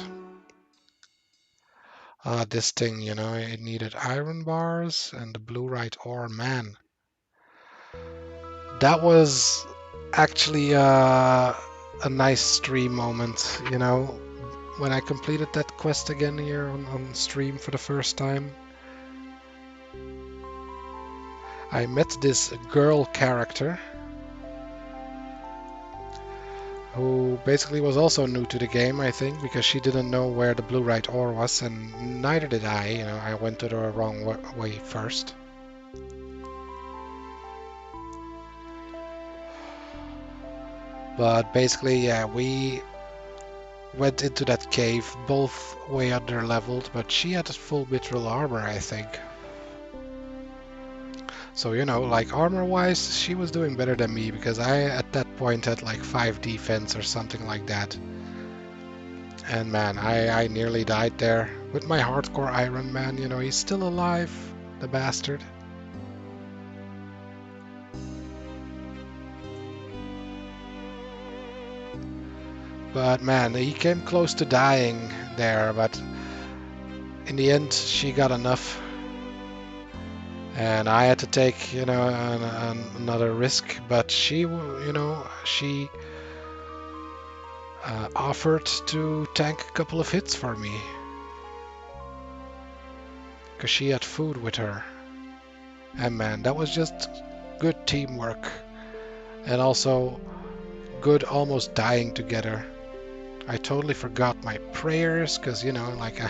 This thing, you know, it needed iron bars and the blue-right ore. Man, that was actually a nice stream moment, you know, when I completed that quest again here on stream for the first time. I met this girl character who basically was also new to the game, I think, because she didn't know where the blue-right ore was, and neither did I. You know, I went to the wrong way first. But basically, yeah, we went into that cave both way under-leveled, but she had full mithril armor, I think. So, you know, like armor-wise, she was doing better than me, because I, at that point, had like 5 defense or something like that. And man, I nearly died there. With my hardcore Ironman, you know, he's still alive, the bastard. But man, he came close to dying there, but in the end, she got enough. And I had to take, you know, another risk, but she, you know, she offered to tank a couple of hits for me. Because she had food with her. And man, that was just good teamwork. And also good almost dying together. I totally forgot my prayers, because, you know, like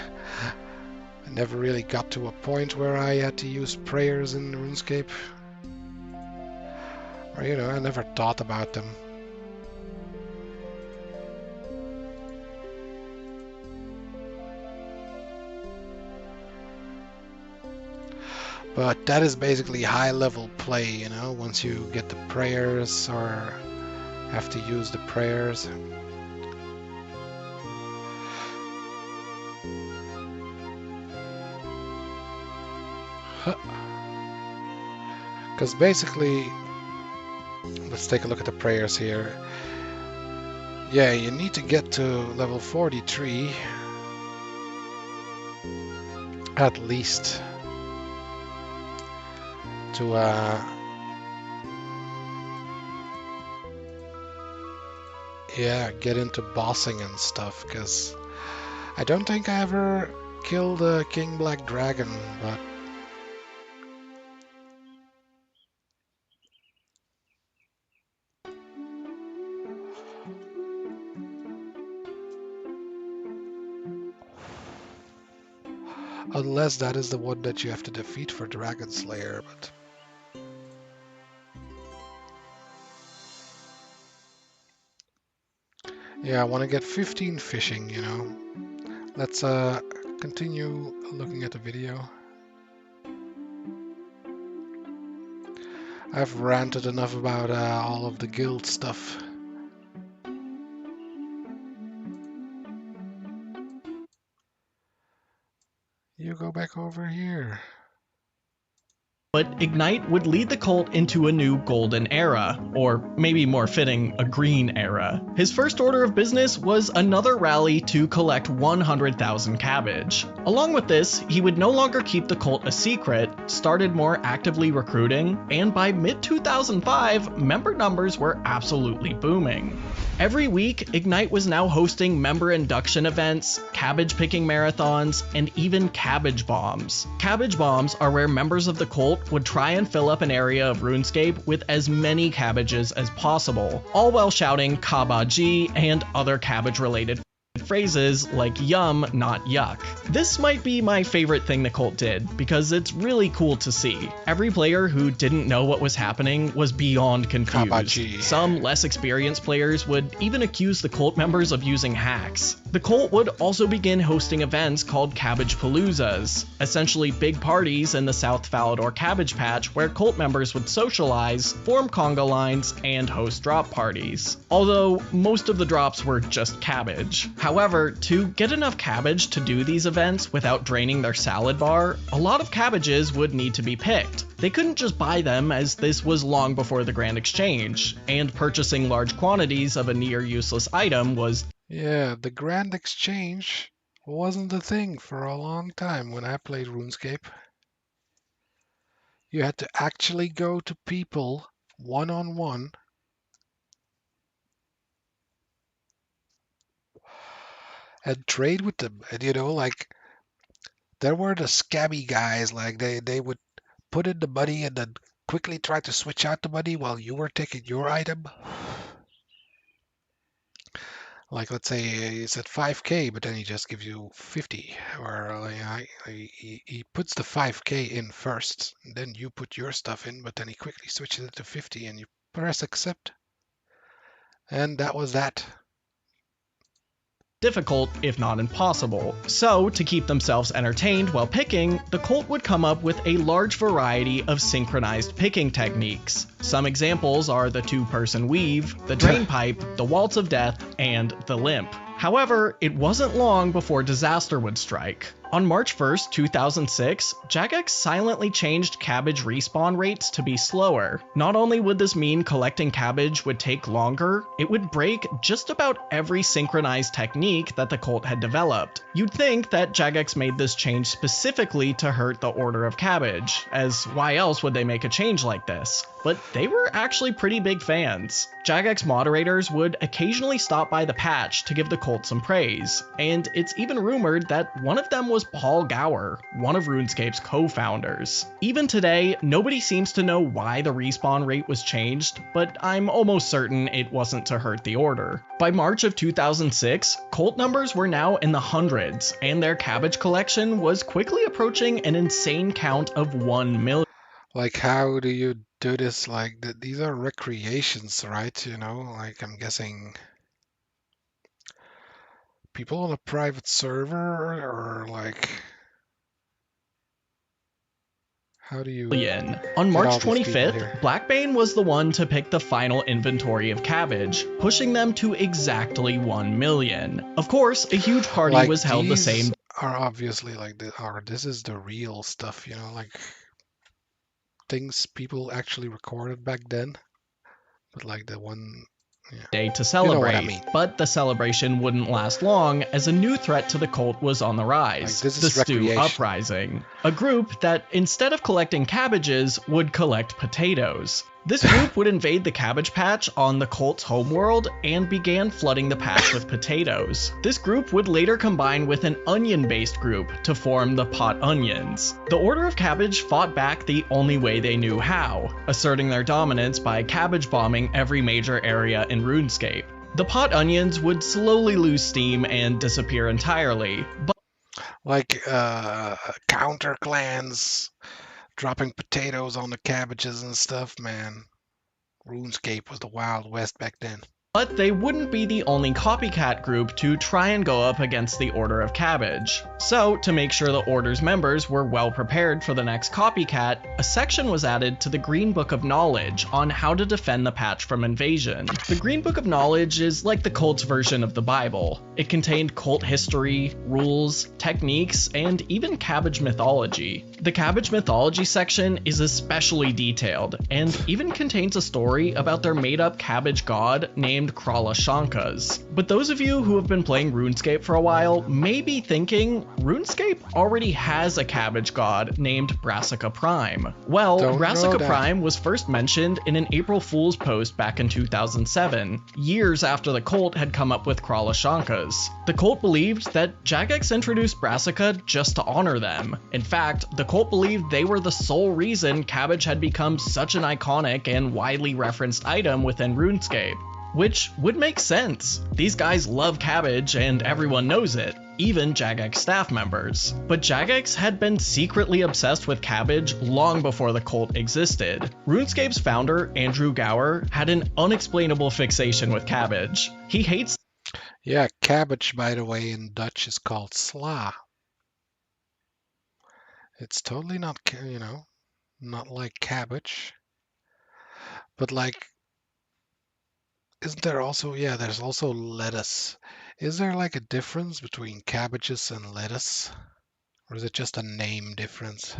I never really got to a point where I had to use prayers in RuneScape. Or, you know, I never thought about them. But that is basically high-level play, you know, once you get the prayers or have to use the prayers. Because basically, let's take a look at the prayers here. Yeah, you need to get to level 43 at least to yeah, get into bossing and stuff, because I don't think I ever killed a King Black Dragon, but unless that is the one that you have to defeat for Dragon Slayer, but yeah, I want to get 15 fishing, you know. Let's continue looking at the video. I've ranted enough about all of the guild stuff. You go back over here. But Ignite would lead the cult into a new golden era, or maybe more fitting, a green era. His first order of business was another rally to collect 100,000 cabbage. Along with this, he would no longer keep the cult a secret, started more actively recruiting, and by mid-2005, member numbers were absolutely booming. Every week, Ignite was now hosting member induction events, cabbage picking marathons, and even cabbage bombs. Cabbage bombs are where members of the cult would try and fill up an area of RuneScape with as many cabbages as possible, all while shouting Kabaji and other cabbage-related phrases like yum, not yuck. This might be my favorite thing the cult did, because it's really cool to see. Every player who didn't know what was happening was beyond confused. Kabaji. Some less experienced players would even accuse the cult members of using hacks. The cult would also begin hosting events called Cabbage Paloozas, essentially big parties in the South Falador cabbage patch where cult members would socialize, form conga lines, and host drop parties. Although most of the drops were just cabbage. However, to get enough cabbage to do these events without draining their salad bar, a lot of cabbages would need to be picked. They couldn't just buy them, as this was long before the Grand Exchange, and purchasing large quantities of a near useless item was... Yeah, the Grand Exchange wasn't a thing for a long time when I played RuneScape. You had to actually go to people one-on-one and trade with them. And you know, like, there were the scabby guys, like they would put in the money and then quickly try to switch out the money while you were taking your item. Like, let's say it's at 5k, but then he just gives you 50, or he puts the 5k in first, and then you put your stuff in, but then he quickly switches it to 50, and you press accept. And that was that. Difficult, if not impossible. So, to keep themselves entertained while picking, the cult would come up with a large variety of synchronized picking techniques. Some examples are the two-person weave, the drain pipe, the waltz of death, and the limp. However, it wasn't long before disaster would strike. On March 1st, 2006, Jagex silently changed cabbage respawn rates to be slower. Not only would this mean collecting cabbage would take longer, it would break just about every synchronized technique that the cult had developed. You'd think that Jagex made this change specifically to hurt the Order of Cabbage, as why else would they make a change like this? But they were actually pretty big fans. Jagex moderators would occasionally stop by the patch to give the cult some praise, and it's even rumored that one of them was was Paul Gower, one of RuneScape's co-founders. Even today, nobody seems to know why the respawn rate was changed, but I'm almost certain it wasn't to hurt the order. By March of 2006, cult numbers were now in the hundreds, and their cabbage collection was quickly approaching an insane count of 1 million. Like, how do you do this? Like, these are recreations, right? You know, like, I'm guessing people on a private server, or like, how do you... On March all these people 25th, here? Blackbane was the one to pick the final inventory of cabbage, pushing them to exactly 1 million. Of course, a huge party Like, was held the these same are obviously like this is the real stuff, you know, like things people actually recorded back then, but like the one, yeah. day to You celebrate, know what I mean. but the celebration wouldn't last long as a new threat to the cult was on the rise, Like, this the is Stew recreation. Uprising, a group that instead of collecting cabbages would collect potatoes. This group would invade the cabbage patch on the cult's homeworld and began flooding the patch with potatoes. This group would later combine with an onion-based group to form the Pot Onions. The Order of Cabbage fought back the only way they knew how, asserting their dominance by cabbage bombing every major area in RuneScape. The Pot Onions would slowly lose steam and disappear entirely, but Like counter clans dropping potatoes on the cabbages and stuff, man. RuneScape was the Wild West back then. they wouldn't be the only copycat group to try and go up against the Order of Cabbage. So, to make sure the Order's members were well prepared for the next copycat, a section was added to the Green Book of Knowledge on how to defend the patch from invasion. The Green Book of Knowledge is like the cult's version of the Bible. It contained cult history, rules, techniques, and even cabbage mythology. The cabbage mythology section is especially detailed, and even contains a story about their made-up cabbage god named Krala Shankas. But those of you who have been playing RuneScape for a while may be thinking, RuneScape already has a cabbage god named Brassica Prime. Well, Don't know Brassica that. Prime was first mentioned in an April Fool's post back in 2007, years after the cult had come up with Krala Shankas. The cult believed that Jagex introduced Brassica just to honor them. In fact, the cult believed they were the sole reason cabbage had become such an iconic and widely referenced item within RuneScape. Which would make sense. These guys love cabbage and everyone knows it, even Jagex staff members. But Jagex had been secretly obsessed with cabbage long before the cult existed. RuneScape's founder, Andrew Gower, had an unexplainable fixation with cabbage. He hates Yeah, cabbage, by the way, in Dutch is called sla. It's totally not, you know, not like cabbage. But like, isn't there also, yeah, there's also lettuce. Is there like a difference between cabbages and lettuce? Or is it just a name difference?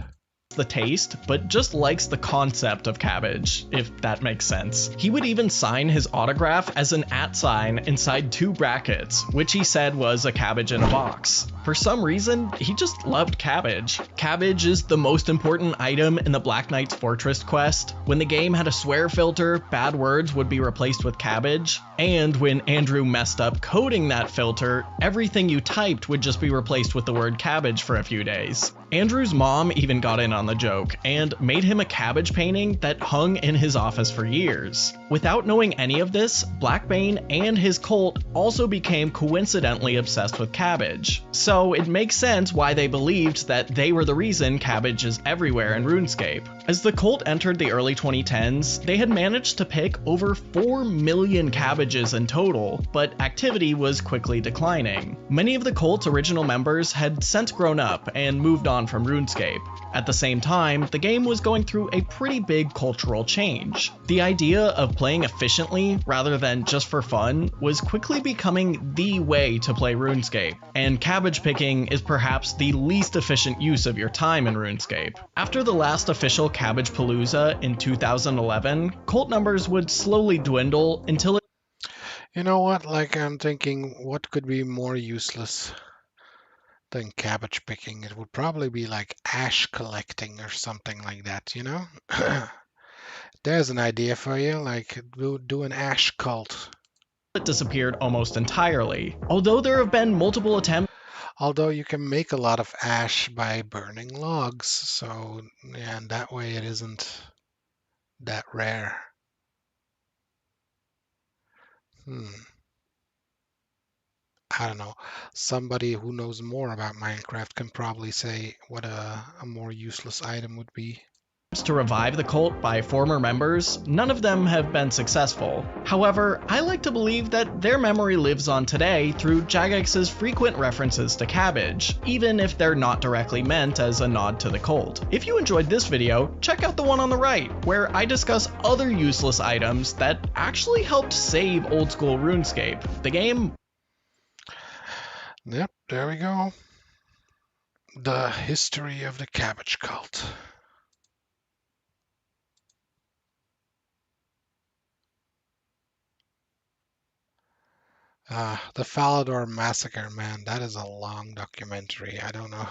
the taste, but just likes the concept of cabbage, if that makes sense. He would even sign his autograph as an @ sign inside 2 brackets, which he said was a cabbage in a box. For some reason, he just loved cabbage. Cabbage is the most important item in the Black Knight's Fortress quest. When the game had a swear filter, bad words would be replaced with cabbage, and when Andrew messed up coding that filter, everything you typed would just be replaced with the word cabbage for a few days. Andrew's mom even got in on the joke and made him a cabbage painting that hung in his office for years. Without knowing any of this, Blackbane and his cult also became coincidentally obsessed with cabbage. So it makes sense why they believed that they were the reason cabbage is everywhere in RuneScape. As the cult entered the early 2010s, they had managed to pick over 4 million cabbages in total, but activity was quickly declining. Many of the cult's original members had since grown up and moved on from RuneScape. At the same time, the game was going through a pretty big cultural change. The idea of playing efficiently rather than just for fun was quickly becoming the way to play RuneScape, and cabbage picking is perhaps the least efficient use of your time in RuneScape. After the last official Cabbage Palooza in 2011, cult numbers would slowly dwindle until it You know what? Like, I'm thinking, what could be more useless than cabbage picking? It would probably be like ash collecting or something like that, you know? There's an idea for you, like do an ash cult. disappeared almost entirely. Although there have been multiple attempts Although you can make a lot of ash by burning logs, so yeah, and that way it isn't that rare. I don't know. Somebody who knows more about Minecraft can probably say what a more useless item would be. To revive the cult by former members, none of them have been successful. However, I like to believe that their memory lives on today through Jagex's frequent references to cabbage, even if they're not directly meant as a nod to the cult. If you enjoyed this video, check out the one on the right, where I discuss other useless items that actually helped save old school RuneScape. The game. Yep, there we go. The history of the cabbage cult. The Falador Massacre, man, that is a long documentary. I don't know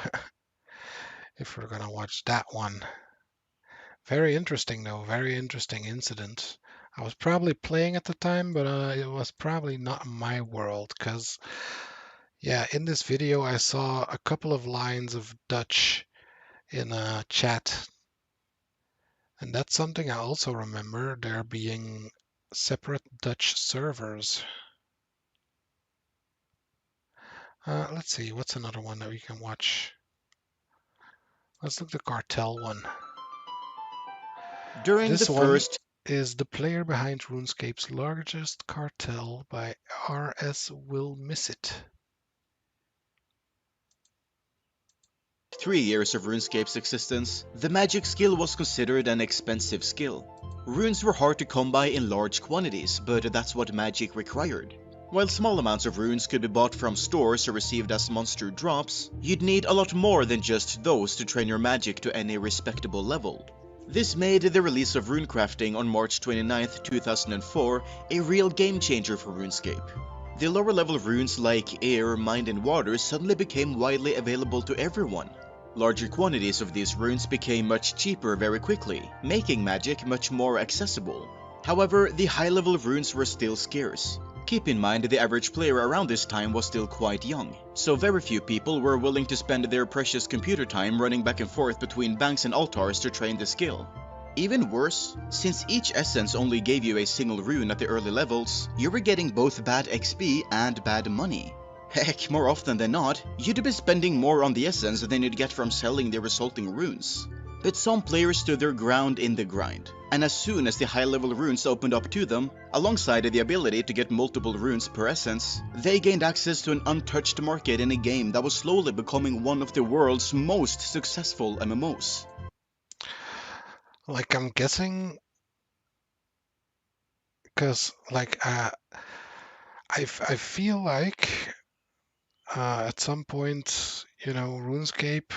if we're gonna watch that one. Very interesting, though. Very interesting incident. I was probably playing at the time, but it was probably not my world, because, yeah, in this video I saw a couple of lines of Dutch in a chat, and that's something I also remember, there being separate Dutch servers. Let's see, what's another one that we can watch? Let's look at the cartel one. During This the one first is the player behind RuneScape's largest cartel by RS Will Miss It. 3 years of RuneScape's existence, the magic skill was considered an expensive skill. Runes were hard to come by in large quantities, but that's what magic required. While small amounts of runes could be bought from stores or received as monster drops, you'd need a lot more than just those to train your magic to any respectable level. This made the release of runecrafting on March 29, 2004 a real game changer for RuneScape. The lower level runes like air, mind and water suddenly became widely available to everyone. Larger quantities of these runes became much cheaper very quickly, making magic much more accessible. However, the high level runes were still scarce. Keep in mind the average player around this time was still quite young, so very few people were willing to spend their precious computer time running back and forth between banks and altars to train the skill. Even worse, since each essence only gave you a single rune at the early levels, you were getting both bad XP and bad money. Heck, more often than not, you'd be spending more on the essence than you'd get from selling the resulting runes. But some players stood their ground in the grind, and as soon as the high-level runes opened up to them, alongside the ability to get multiple runes per essence, they gained access to an untouched market in a game that was slowly becoming one of the world's most successful MMOs. Like, I'm guessing, because, like, I feel like at some point, you know, RuneScape,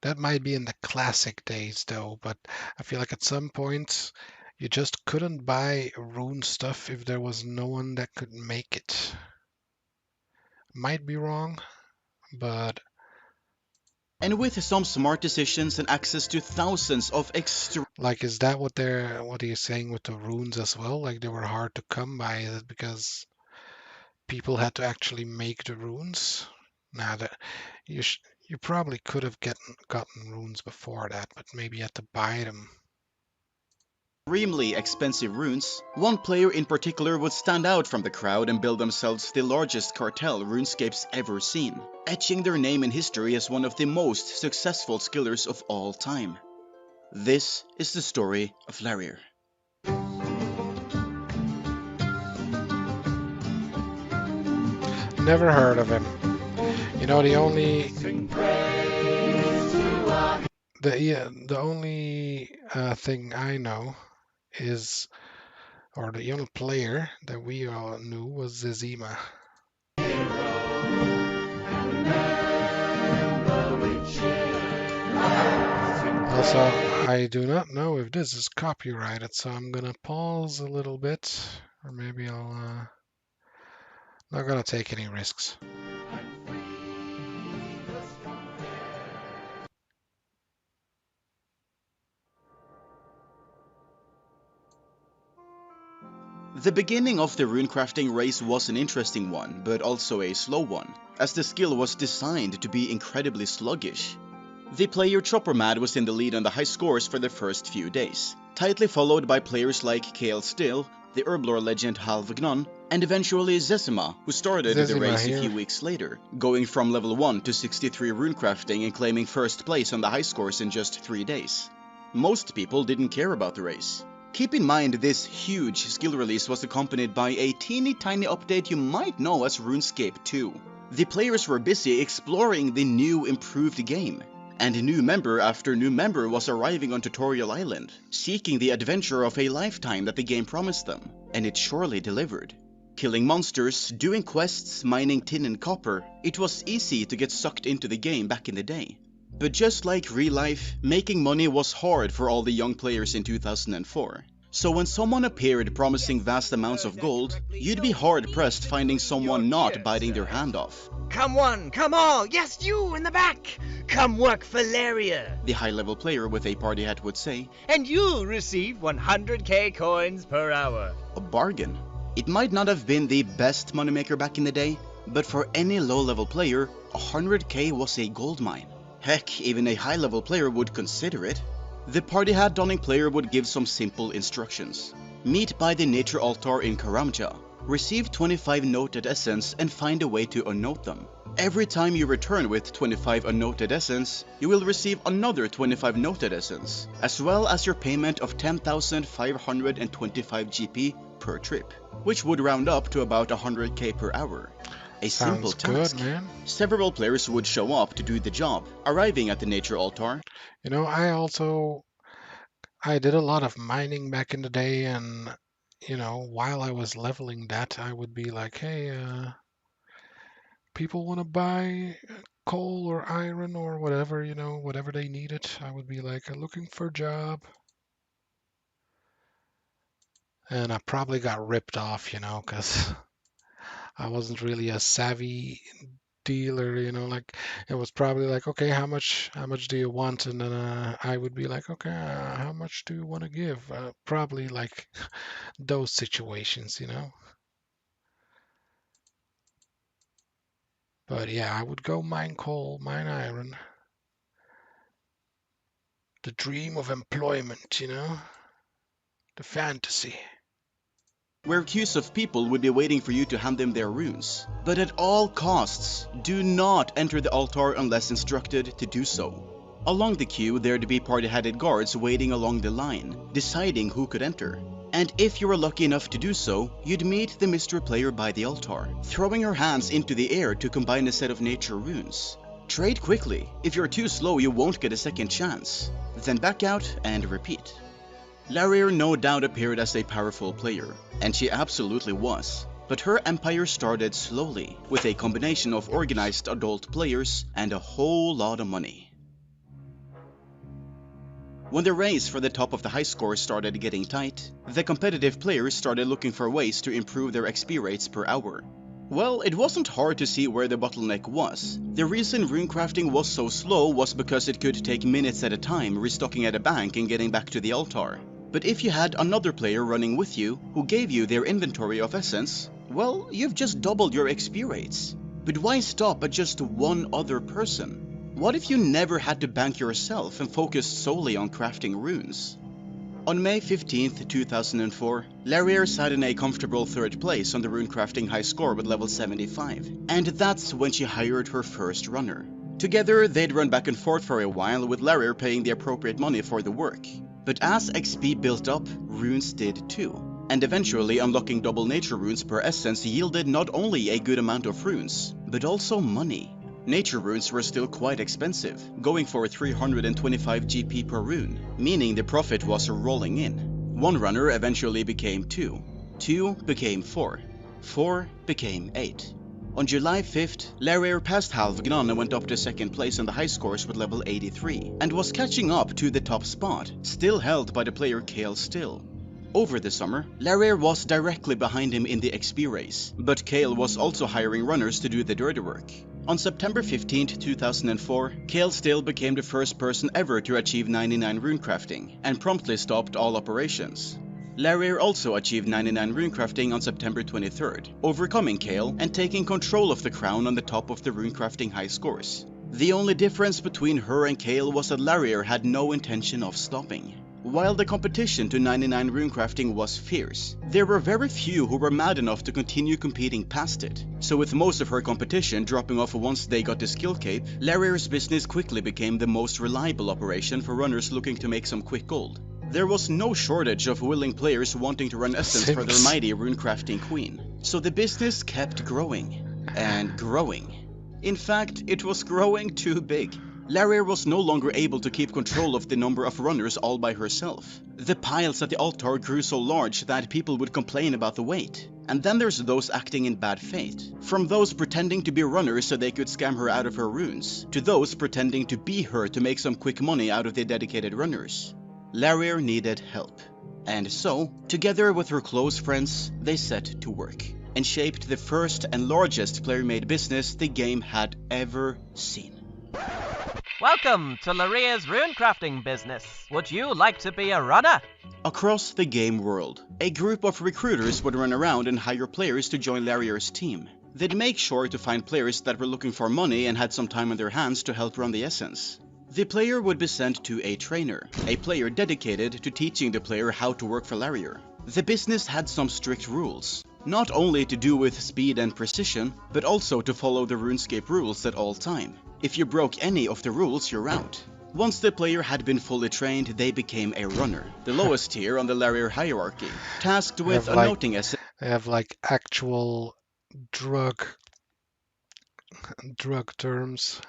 that might be in the classic days though, but I feel like at some point you just couldn't buy rune stuff if there was no one that could make it. Might be wrong, but... And with some smart decisions and access to thousands of extra... Like, is that what he's saying with the runes as well? Like, they were hard to come by, is it because people had to actually make the runes? Now that you probably could have gotten runes before that, but maybe you had to buy them. Extremely expensive runes, one player in particular would stand out from the crowd and build themselves the largest cartel RuneScape's ever seen, etching their name in history as one of the most successful skillers of all time. This is the story of Larier. Never heard of him. You know, the only thing I know is, or the only player that we all knew was Zezima. Also, I do not know if this is copyrighted, so I'm gonna pause a little bit, or maybe I'll not gonna take any risks. The beginning of the runecrafting race was an interesting one, but also a slow one, as the skill was designed to be incredibly sluggish. The player Choppermad was in the lead on the high scores for the first few days, tightly followed by players like Kael Still, the Herblore legend Halvgnon, and eventually Zezima, who started the race a few weeks later, going from level 1 to 63 runecrafting and claiming first place on the high scores in just 3 days. Most people didn't care about the race. Keep in mind this huge skill release was accompanied by a teeny tiny update you might know as RuneScape 2. The players were busy exploring the new improved game, and new member after new member was arriving on Tutorial Island, seeking the adventure of a lifetime that the game promised them, and it surely delivered. Killing monsters, doing quests, mining tin and copper, it was easy to get sucked into the game back in the day. But just like real life, making money was hard for all the young players in 2004. So when someone appeared promising vast amounts of gold, you'd be hard-pressed finding someone not biting their hand off. Come one, come all, yes you in the back! Come work for Laria, the high-level player with a party hat would say, and you'll receive 100k coins per hour. A bargain. It might not have been the best moneymaker back in the day, but for any low-level player, 100k was a goldmine. Heck, even a high-level player would consider it. The party hat donning player would give some simple instructions. Meet by the nature altar in Karamja. Receive 25 noted essence and find a way to unnote them. Every time you return with 25 unnoted essence, you will receive another 25 noted essence, as well as your payment of 10,525 GP per trip, which would round up to about 100k per hour. A simple task. Good, man. Several players would show up to do the job, arriving at the nature altar. You know, I did a lot of mining back in the day, and, you know, while I was leveling that, I would be like, hey, people want to buy coal or iron or whatever, you know, whatever they needed. I would be like, looking for a job. And I probably got ripped off, you know, because I wasn't really a savvy dealer, you know, like it was probably like, okay, how much do you want? And then I would be like, okay, how much do you want to give? Probably like those situations, you know. But yeah, I would go mine coal, mine iron. The dream of employment, you know, the fantasy. Where queues of people would be waiting for you to hand them their runes. But at all costs, do not enter the altar unless instructed to do so. Along the queue, there'd be party-hatted guards waiting along the line, deciding who could enter. And if you were lucky enough to do so, you'd meet the mystery player by the altar, throwing her hands into the air to combine a set of nature runes. Trade quickly. If you're too slow, you won't get a second chance. Then back out and repeat. Laria no doubt appeared as a powerful player, and she absolutely was, but her empire started slowly, with a combination of organized adult players and a whole lot of money. When the race for the top of the high score started getting tight, the competitive players started looking for ways to improve their XP rates per hour. Well, it wasn't hard to see where the bottleneck was. The reason runecrafting was so slow was because it could take minutes at a time restocking at a bank and getting back to the altar. But if you had another player running with you who gave you their inventory of essence, well, you've just doubled your XP rates. But why stop at just one other person? What if you never had to bank yourself and focused solely on crafting runes? On May 15th, 2004, Laria sat in a comfortable third place on the runecrafting high score with level 75, and that's when she hired her first runner. Together, they'd run back and forth for a while, with Laria paying the appropriate money for the work. But as XP built up, runes did too, and eventually unlocking double nature runes per essence yielded not only a good amount of runes, but also money. Nature runes were still quite expensive, going for 325 GP per rune, meaning the profit was rolling in. One runner eventually became 2, 2 became 4, 4 became 8. On July 5th, Laria passed Halvgnon and went up to second place on the high scores with level 83, and was catching up to the top spot, still held by the player Kael Still. Over the summer, Laria was directly behind him in the XP race, but Kael was also hiring runners to do the dirty work. On September 15, 2004, Kael Still became the first person ever to achieve 99 runecrafting, and promptly stopped all operations. Larier also achieved 99 runecrafting on September 23rd, overcoming Kale and taking control of the crown on the top of the runecrafting high scores. The only difference between her and Kale was that Larier had no intention of stopping. While the competition to 99 runecrafting was fierce, there were very few who were mad enough to continue competing past it. So with most of her competition dropping off once they got the skill cape, Larier's business quickly became the most reliable operation for runners looking to make some quick gold. There was no shortage of willing players wanting to run Essence for their mighty runecrafting queen, so the business kept growing and growing. In fact, it was growing too big. Larier was no longer able to keep control of the number of runners all by herself. The piles at the altar grew so large that people would complain about the weight. And then there's those acting in bad faith. From those pretending to be runners so they could scam her out of her runes, to those pretending to be her to make some quick money out of the dedicated runners. Larier needed help. And so, together with her close friends, they set to work and shaped the first and largest player-made business the game had ever seen. Welcome to Larier's runecrafting business. Would you like to be a runner? Across the game world, a group of recruiters would run around and hire players to join Larier's team. They'd make sure to find players that were looking for money and had some time on their hands to help run the Essence. The player would be sent to a trainer, a player dedicated to teaching the player how to work for Larier. The business had some strict rules, not only to do with speed and precision, but also to follow the Runescape rules at all time. If you broke any of the rules, you're out. Once the player had been fully trained, they became a runner, the lowest tier on the Larier hierarchy, tasked with noting essence. They have like actual drug terms.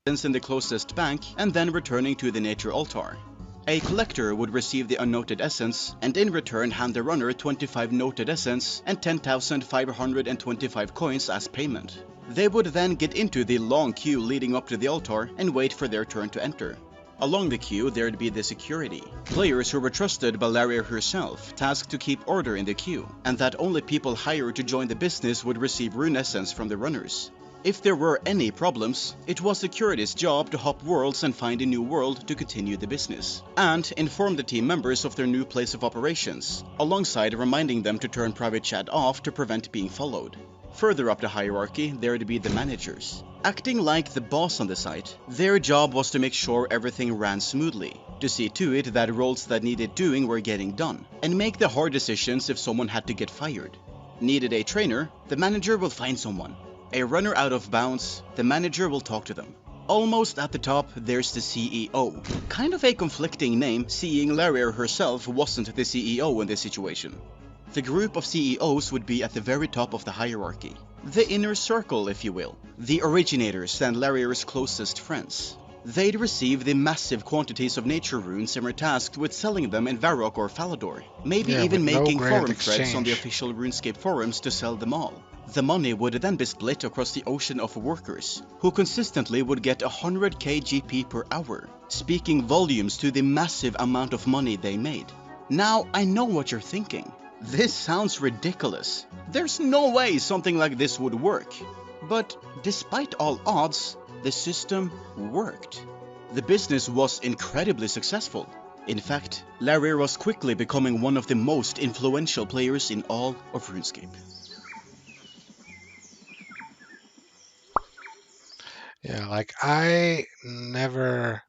In the closest bank, and then returning to the nature altar. A collector would receive the unnoted essence, and in return hand the runner 25 noted essence and 10,525 coins as payment. They would then get into the long queue leading up to the altar and wait for their turn to enter. Along the queue there'd be the security, players who were trusted by Larier herself, tasked to keep order in the queue, and that only people hired to join the business would receive rune essence from the runners. If there were any problems, it was security's job to hop worlds and find a new world to continue the business, and inform the team members of their new place of operations, alongside reminding them to turn private chat off to prevent being followed. Further up the hierarchy, there'd be the managers. Acting like the boss on the site, their job was to make sure everything ran smoothly, to see to it that roles that needed doing were getting done, and make the hard decisions if someone had to get fired. Needed a trainer, the manager will find someone. A runner out of bounds, the manager will talk to them. Almost at the top, there's the CEO. Kind of a conflicting name, seeing Larier herself wasn't the CEO in this situation. The group of CEOs would be at the very top of the hierarchy. The inner circle, if you will. The originators and Larier's closest friends. They'd receive the massive quantities of nature runes and were tasked with selling them in Varrock or Falador. Maybe even making forum threads on the official RuneScape forums to sell them all. The money would then be split across the ocean of workers, who consistently would get 100k GP per hour, speaking volumes to the massive amount of money they made. Now, I know what you're thinking. This sounds ridiculous. There's no way something like this would work. But despite all odds, the system worked. The business was incredibly successful. In fact, Larier was quickly becoming one of the most influential players in all of RuneScape. Yeah, like I never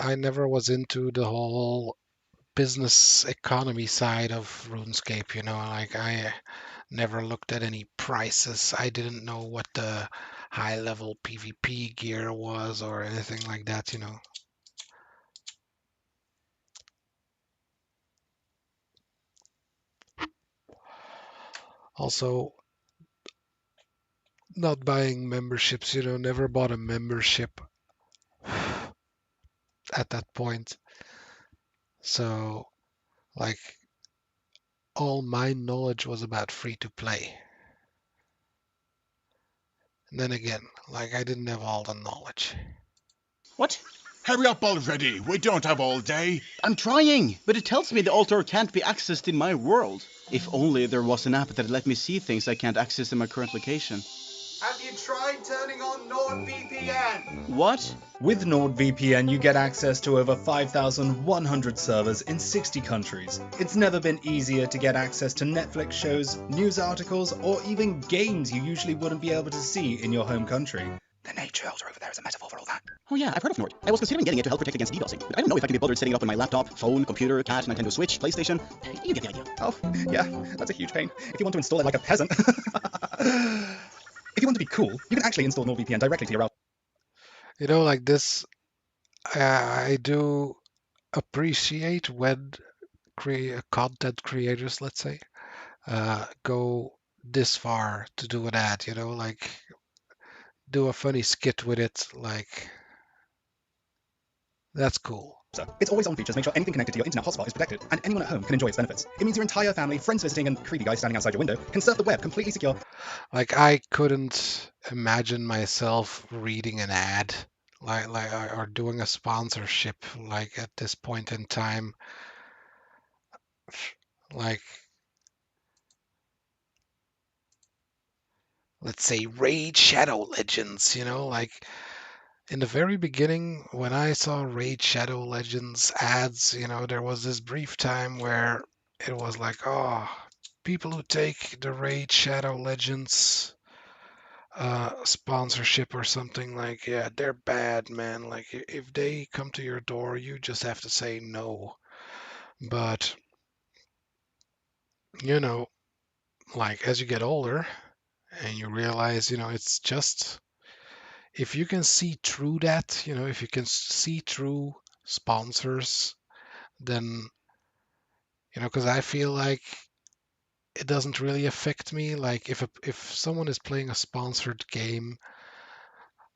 was into the whole business economy side of RuneScape, you know, like I never looked at any prices. I didn't know what the high level PvP gear was or anything like that, you know. Also, not buying memberships, you know, never bought a membership at that point. So, like, all my knowledge was about free to play. And then again, like, I didn't have all the knowledge. What? Hurry up already, we don't have all day. I'm trying, but it tells me the altar can't be accessed in my world. If only there was an app that let me see things I can't access in my current location. Have you tried turning on NordVPN? What? With NordVPN, you get access to over 5,100 servers in 60 countries. It's never been easier to get access to Netflix shows, news articles, or even games you usually wouldn't be able to see in your home country. The nature elder over there is a metaphor for all that. Oh yeah, I've heard of Nord. I was considering getting it to help protect against DDoSing, but I don't know if I can be bothered setting it up on my laptop, phone, computer, cat, Nintendo Switch, PlayStation. You get the idea. Oh, yeah, that's a huge pain. If you want to install it like a peasant. If you want to be cool, you can actually install NordVPN directly to your router. You know, like this, I do appreciate when content creators, let's say, go this far to do an ad, you know, like do a funny skit with it, like that's cool. Its always-on features make sure anything connected to your internet hotspot is protected, and anyone at home can enjoy its benefits. It means your entire family, friends visiting, and creepy guys standing outside your window can surf the web completely secure. Like I couldn't imagine myself reading an ad, or doing a sponsorship, like at this point in time. Like, let's say Raid Shadow Legends, you know, like in the very beginning when I saw Raid Shadow Legends ads, you know, there was this brief time where it was like, oh, people who take the Raid Shadow Legends sponsorship or something, like, yeah, they're bad, man. Like if they come to your door, you just have to say no. But you know, like as you get older and you realize, you know, it's just if you can see through that, you know, if you can see through sponsors, then, you know, because I feel like it doesn't really affect me. Like if someone is playing a sponsored game,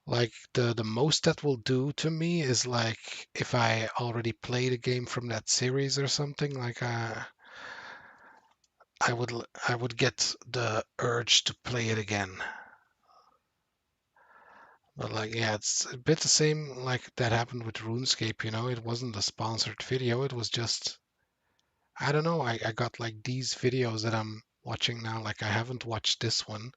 like the most that will do to me is like if I already played a game from that series or something, like I would get the urge to play it again. But like, yeah, it's a bit the same like that happened with RuneScape, you know, it wasn't a sponsored video, it was just, I don't know, I got like these videos that I'm watching now, like I haven't watched this one,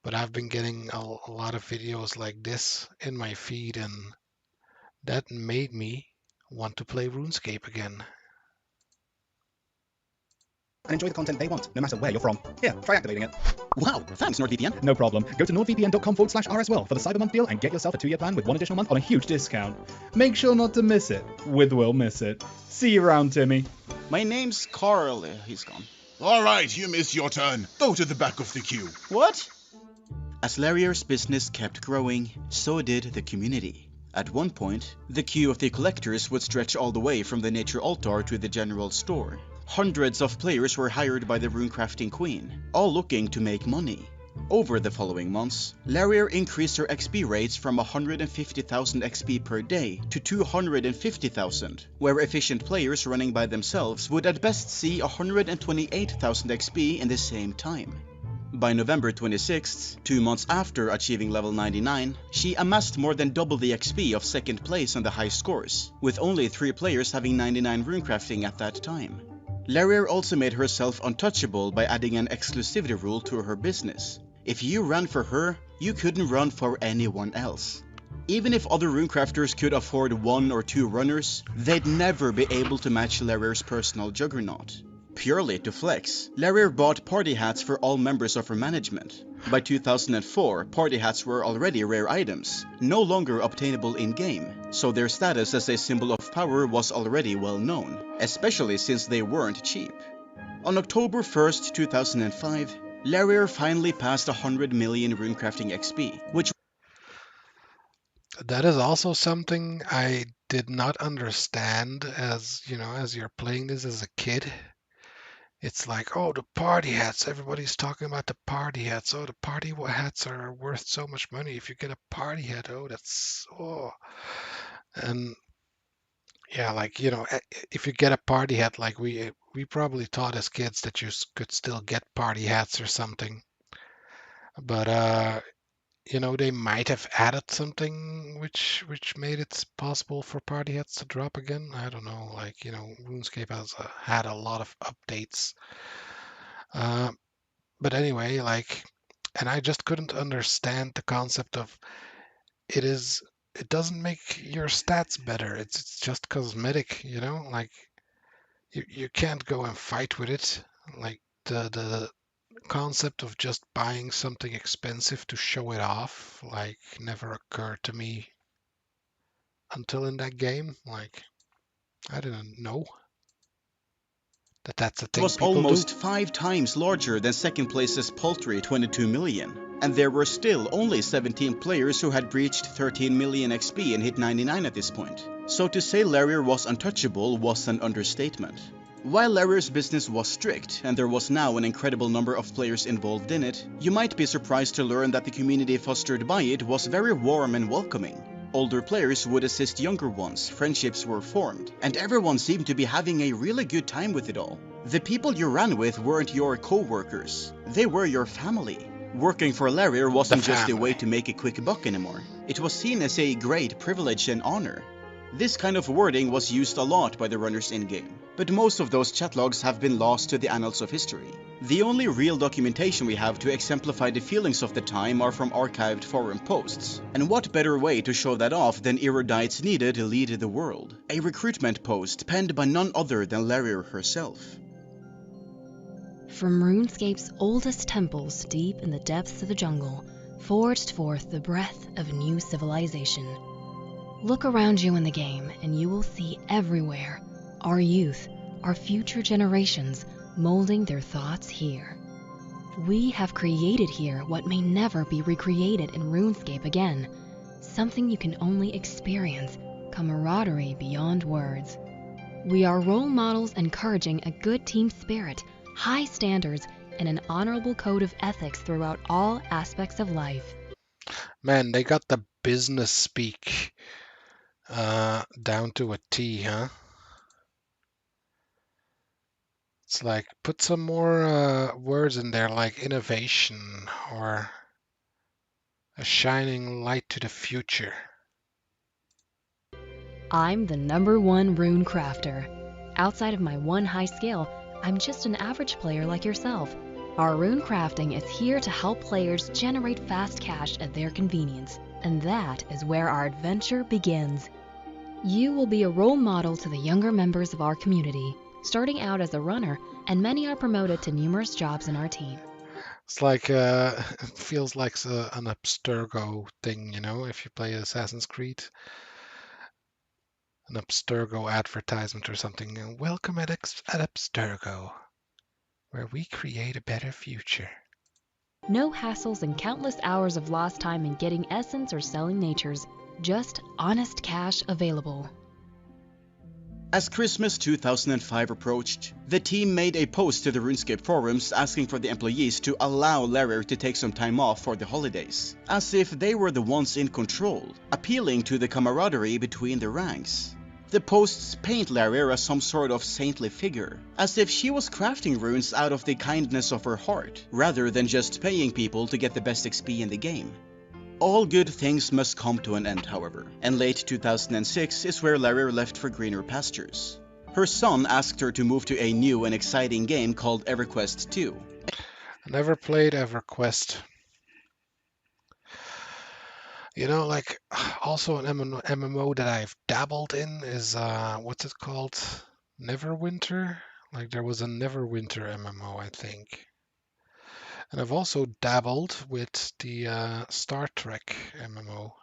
but I've been getting a lot of videos like this in my feed, and that made me want to play RuneScape again. And enjoy the content they want, no matter where you're from. Here, try activating it. Wow, thanks NordVPN. No problem. Go to nordvpn.com/rswell for the Cyber Month deal and get yourself a 2-year plan with 1 additional month on a huge discount. Make sure not to miss it. With Will Miss It. See you around, Timmy. My name's Carl. He's gone. All right, you missed your turn. Go to the back of the queue. What? As Larrier's business kept growing, so did the community. At one point, the queue of the collectors would stretch all the way from the nature altar to the general store. Hundreds of players were hired by the runecrafting queen, all looking to make money. Over the following months, Larrier increased her XP rates from 150,000 XP per day to 250,000, where efficient players running by themselves would at best see 128,000 XP in the same time. By November 26th, 2 months after achieving level 99, she amassed more than double the XP of second place on the high scores, with only 3 players having 99 runecrafting at that time. Larrier also made herself untouchable by adding an exclusivity rule to her business. If you ran for her, you couldn't run for anyone else. Even if other runecrafters could afford 1 or 2 runners, they'd never be able to match Larrier's personal juggernaut. Purely to flex, Larrier bought party hats for all members of her management. By 2004, party hats were already rare items, no longer obtainable in-game, so their status as a symbol of power was already well known, especially since they weren't cheap. On October 1st, 2005, Larrier finally passed 100 million runecrafting XP, which... That is also something I did not understand as, you know, as you're playing this as a kid. It's like, oh, the party hats. Everybody's talking about the party hats. Oh, the party hats are worth so much money. If you get a party hat, oh, that's, oh. And yeah, like, you know, if you get a party hat, like we probably taught as kids that you could still get party hats or something. But, you know, they might have added something which made it possible for party hats to drop again. I don't know. Like, you know, RuneScape has had a lot of updates. But anyway, like And I just couldn't understand the concept of it doesn't make your stats better. It's just cosmetic, you know? Like you can't go and fight with it. Like the concept of just buying something expensive to show it off like never occurred to me until in that game. Like I didn't know that's a It thing was people almost do. 5 times larger than second place's paltry 22 million, and there were still only 17 players who had breached 13 million XP and hit 99 at this point. So to say Larier was untouchable was an understatement. While Larier's business was strict, and there was now an incredible number of players involved in it, you might be surprised to learn that the community fostered by it was very warm and welcoming. Older players would assist younger ones, friendships were formed, and everyone seemed to be having a really good time with it all. The people you ran with weren't your co-workers, they were your family. Working for Larier wasn't just a way to make a quick buck anymore. It was seen as a great privilege and honor. This kind of wording was used a lot by the runners in-game, but most of those chatlogs have been lost to the annals of history. The only real documentation we have to exemplify the feelings of the time are from archived forum posts. And what better way to show that off than erudites needed to lead the world? A recruitment post penned by none other than Larier herself. From RuneScape's oldest temples deep in the depths of the jungle, forged forth the breath of a new civilization. Look around you in the game and you will see everywhere our youth, our future generations molding their thoughts here. We have created here what may never be recreated in RuneScape again, something you can only experience, camaraderie beyond words. We are role models encouraging a good team spirit, high standards, and an honorable code of ethics throughout all aspects of life. Man, they got the business speak down to a T, huh? It's like, put some more words in there, like innovation or a shining light to the future. I'm the #1 rune crafter. Outside of my one high skill, I'm just an average player like yourself. Our rune crafting is here to help players generate fast cash at their convenience, and that is where our adventure begins. You will be a role model to the younger members of our community, starting out as a runner, and many are promoted to numerous jobs in our team. It's like, it feels like an Abstergo thing, you know, if you play Assassin's Creed. An Abstergo advertisement or something. Welcome at Abstergo, where we create a better future. No hassles and countless hours of lost time in getting essence or selling natures. Just honest cash available. As Christmas 2005 approached, the team made a post to the RuneScape forums asking for the employees to allow Larier to take some time off for the holidays, as if they were the ones in control, appealing to the camaraderie between the ranks. The posts paint Larier as some sort of saintly figure, as if she was crafting runes out of the kindness of her heart, rather than just paying people to get the best XP in the game. All good things must come to an end, however, and late 2006 is where Larier left for greener pastures. Her son asked her to move to a new and exciting game called EverQuest 2. I never played EverQuest. You know, like, also an MMO that I've dabbled in is, what's it called? Neverwinter? Like, there was a Neverwinter MMO, I think. And I've also dabbled with the Star Trek MMO.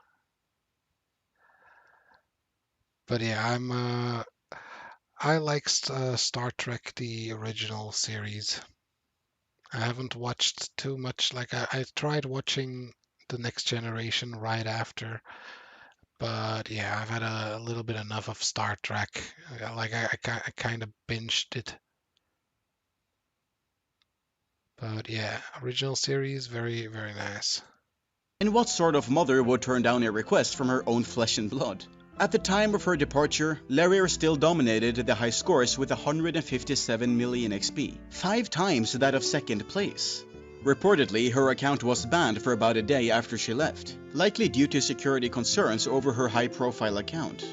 But yeah, I like Star Trek, the original series. I haven't watched too much. Like, I tried watching The Next Generation right after. But yeah, I've had a little bit enough of Star Trek. Like, I kind of binged it. But yeah, original series, very, very nice. And what sort of mother would turn down a request from her own flesh and blood? At the time of her departure, Larier still dominated the high scores with 157 million XP, 5 times that of second place. Reportedly, her account was banned for about a day after she left, likely due to security concerns over her high-profile account.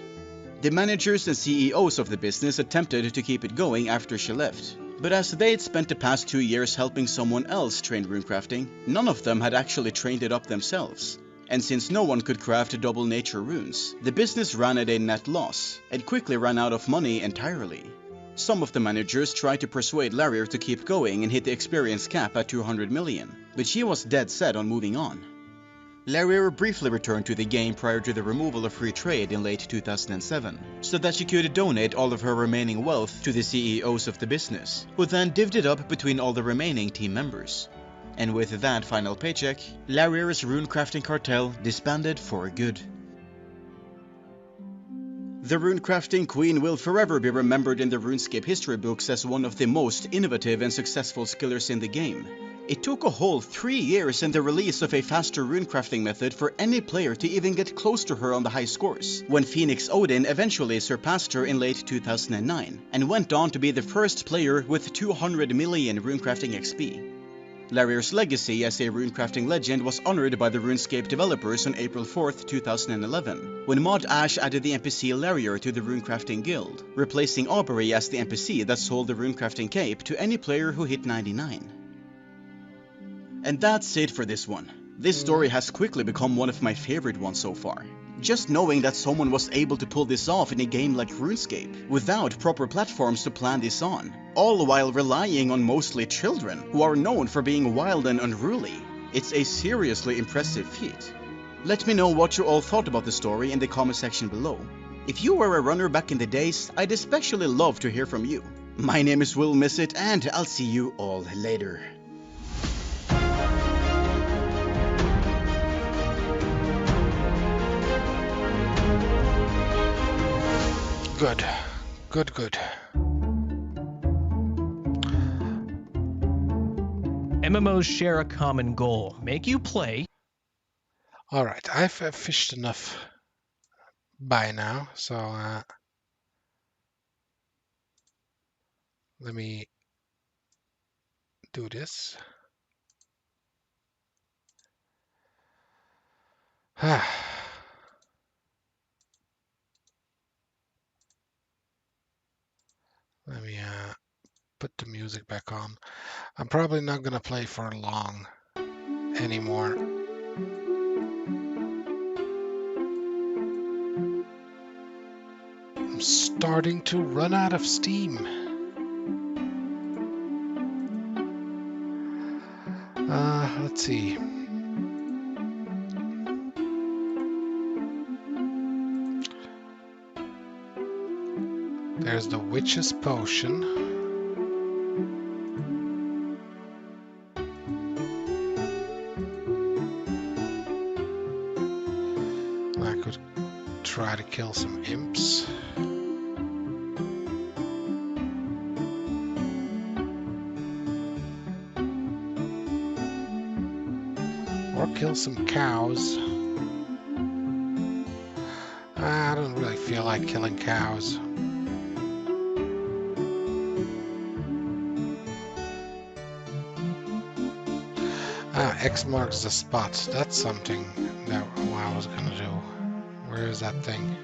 The managers and CEOs of the business attempted to keep it going after she left, but as they had spent the past 2 years helping someone else train runecrafting, none of them had actually trained it up themselves. And since no one could craft double nature runes, the business ran at a net loss, and quickly ran out of money entirely. Some of the managers tried to persuade Larier to keep going and hit the experience cap at 200 million, but she was dead set on moving on. Larier briefly returned to the game prior to the removal of free trade in late 2007, so that she could donate all of her remaining wealth to the CEOs of the business, who then divvied it up between all the remaining team members. And with that final paycheck, Larier's runecrafting cartel disbanded for good. The runecrafting queen will forever be remembered in the RuneScape history books as one of the most innovative and successful skillers in the game. It took a whole 3 years and the release of a faster runecrafting method for any player to even get close to her on the high scores, when Phoenix Odin eventually surpassed her in late 2009, and went on to be the first player with 200 million runecrafting XP. Larier's legacy as a runecrafting legend was honored by the RuneScape developers on April 4th, 2011, when Mod Ash added the NPC Larier to the runecrafting guild, replacing Aubrey as the NPC that sold the runecrafting cape to any player who hit 99. And that's it for this one. This story has quickly become one of my favorite ones so far. Just knowing that someone was able to pull this off in a game like RuneScape, without proper platforms to plan this on, all while relying on mostly children, who are known for being wild and unruly. It's a seriously impressive feat. Let me know what you all thought about the story in the comment section below. If you were a runner back in the days, I'd especially love to hear from you. My name is Will Missit, and I'll see you all later. Good. Good, good. MMOs share a common goal. Make you play. Alright, I've fished enough by now, so let me do this. Let me put the music back on. I'm probably not gonna play for long anymore. I'm starting to run out of steam. Let's see. There's the Witch's Potion. I could try to kill some imps. Or kill some cows. I don't really feel like killing cows. X marks the spot. That's something that I was gonna do. Where is that thing?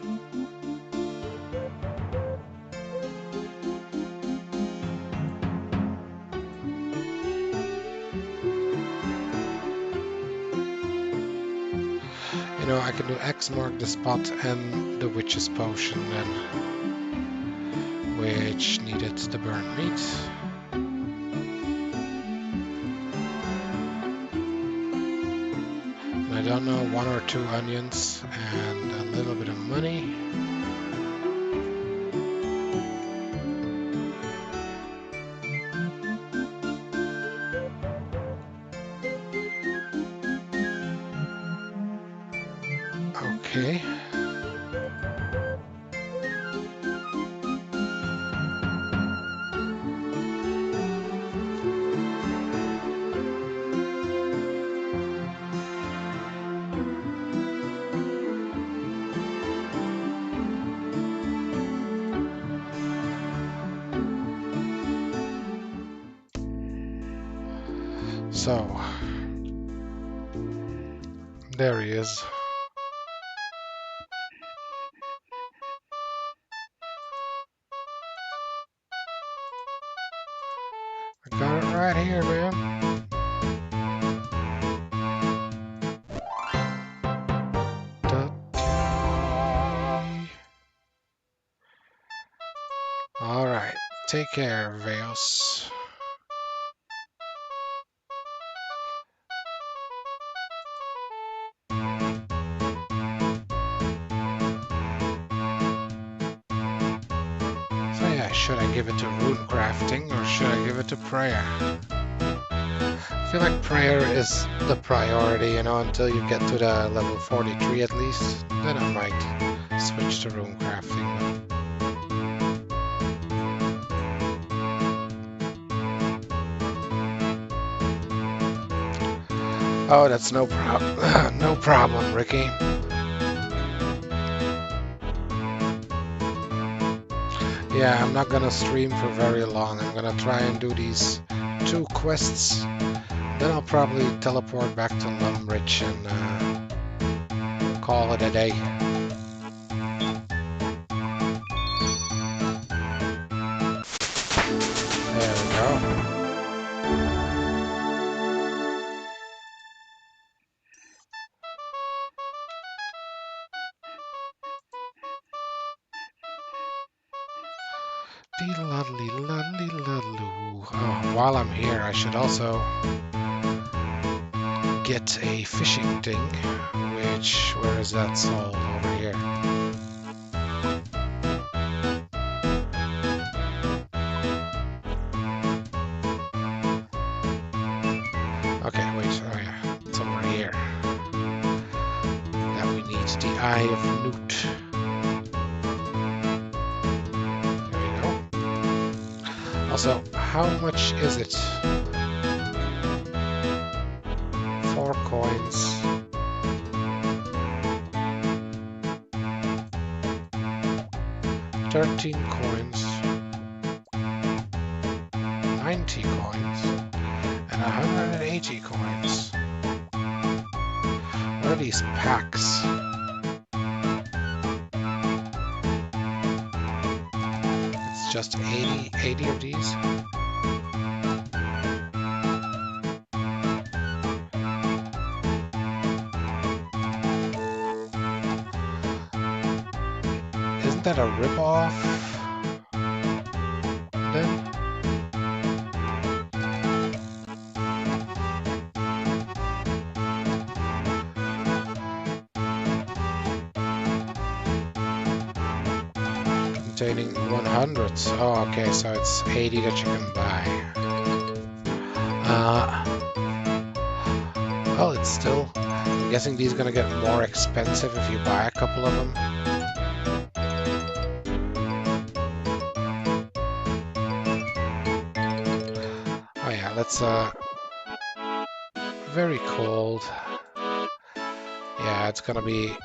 You know, I can do X mark the spot and the Witch's Potion then, which needed the burnt meat. I don't know, 1 or 2 onions and a little bit of money. Okay. So, there he is. I got it right here, man. Alright, take care, Veos. So yeah, should I give it to rune crafting or should I give it to prayer? I feel like prayer is the priority, you know, until you get to the level 43 at least. Then I might switch to rune crafting. Oh, that's no problem. No problem, Ricky. Yeah, I'm not gonna stream for very long. I'm gonna try and do these 2 quests. Then I'll probably teleport back to Lumbridge and call it a day. There we go. Oh, while I'm here, I should also get a fishing thing, where is that sold? Over here. Okay, wait, oh yeah, it's over here. Now we need the Eye of Newt. Also, how much is it? 4 coins. 13 coins. 90 coins. And 180 coins. What are these packs? Just 80 of these. Isn't that a rip-off? Then? Containing 100. Oh, okay, so it's 80 that you can buy. Well, it's still... I'm guessing these are gonna get more expensive if you buy a couple of them. Oh yeah, let's... very cold. Yeah, it's gonna be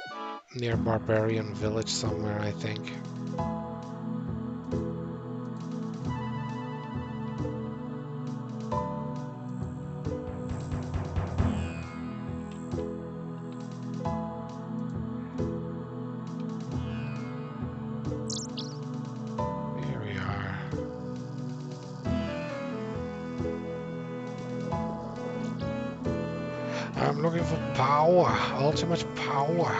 near Barbarian Village somewhere, I think. I'm looking for power, ultimate power.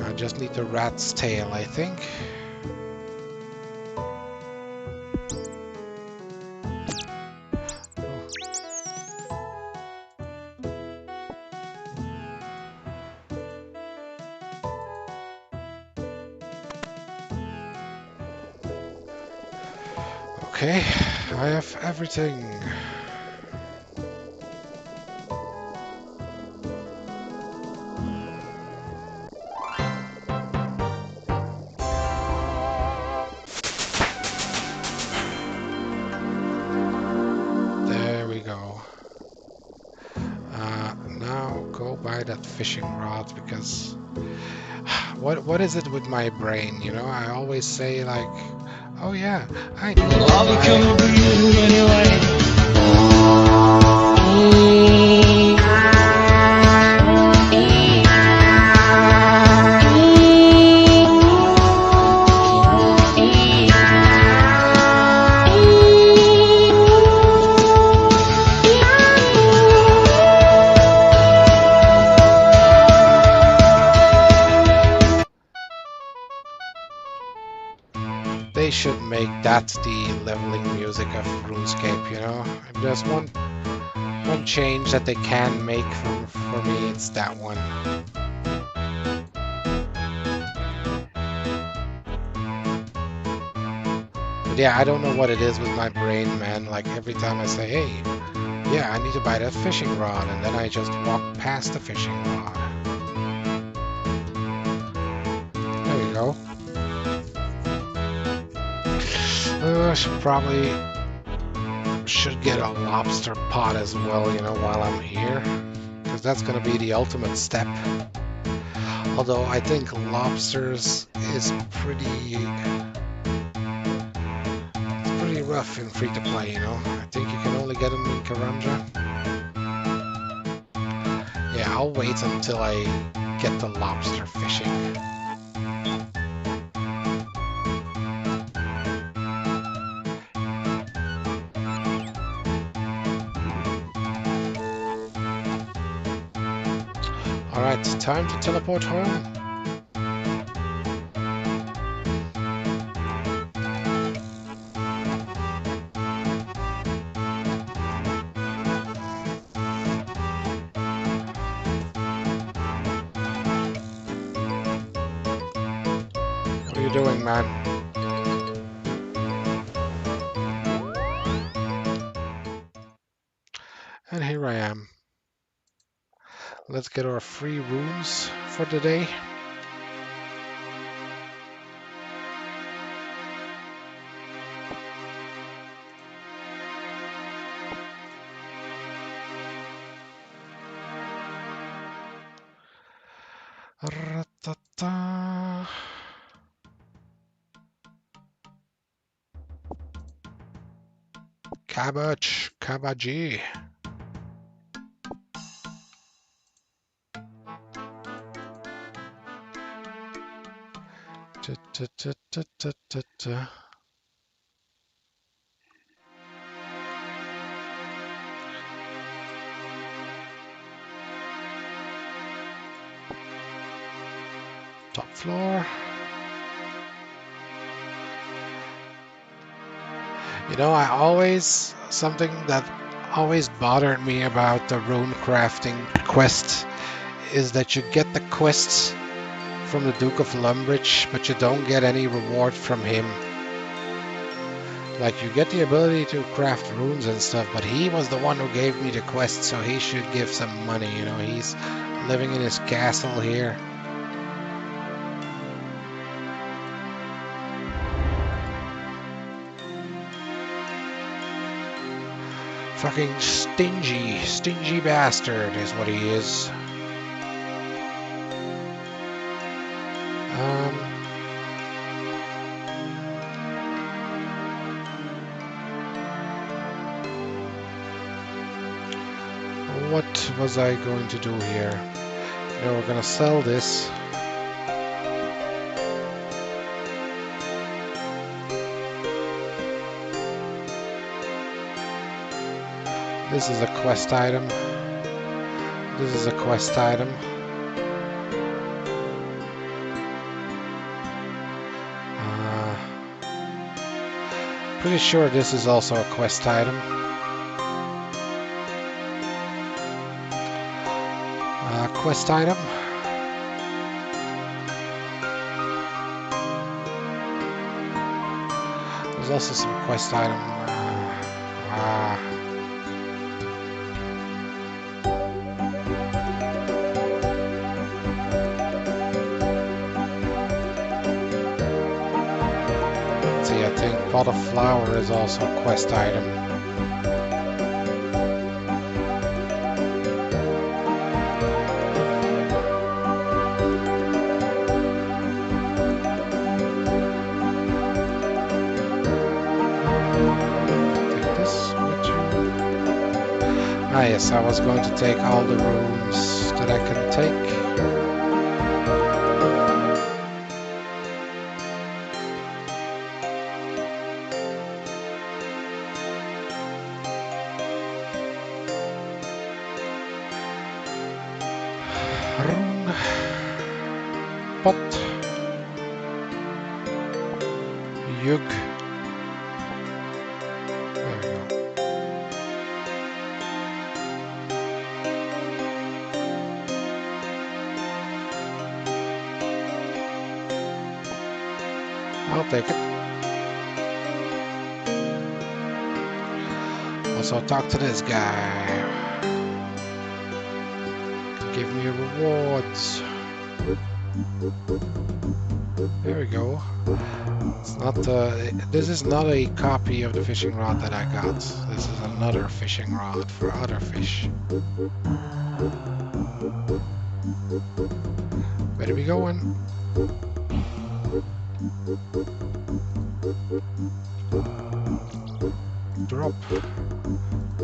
I just need the rat's tail, I think. Okay, I have everything. There we go. Now go buy that fishing rod because what is it with my brain? You know, I always say like, oh yeah, I know. I'll be coming for you anyway. they should make that the leveling music of RuneScape, you know? If there's one change that they can make for me, it's that one. But yeah, I don't know what it is with my brain, man. Like every time I say, hey, yeah, I need to buy that fishing rod, and then I just walk past the fishing rod. There we go. I should get a lobster pot as well, you know, while I'm here, because that's gonna be the ultimate step. Although I think lobsters is pretty rough in free-to-play, you know. I think you can only get them in Karanja. Yeah, I'll wait until I get the lobster fishing. Alright, time to teleport home. What are you doing, man? And here I am. Let's get our free runes for the day. Ra-ta-ta. Cabbage. Ta-ta-ta-ta-ta-ta. Top floor. You know, something that always bothered me about the rune crafting quest is that you get the quests from the Duke of Lumbridge, but you don't get any reward from him. Like, you get the ability to craft runes and stuff, but he was the one who gave me the quest, so he should give some money, you know. He's living in his castle here. Fucking stingy bastard is what he is. What was I going to do here? You know, we're gonna sell this. This is a quest item. This is a quest item. Pretty sure this is also a quest item. Quest item. There's also some quest item. Let's see, I think pot of flower is also a quest item. Yes, I was going to take all the runes that I can take. Rune pot. Yug. There we go. I'll take it. Also, talk to this guy. Give me rewards. There we go. It's not. This is not a copy of the fishing rod that I got. This is another fishing rod for other fish. Where are we going? Drop.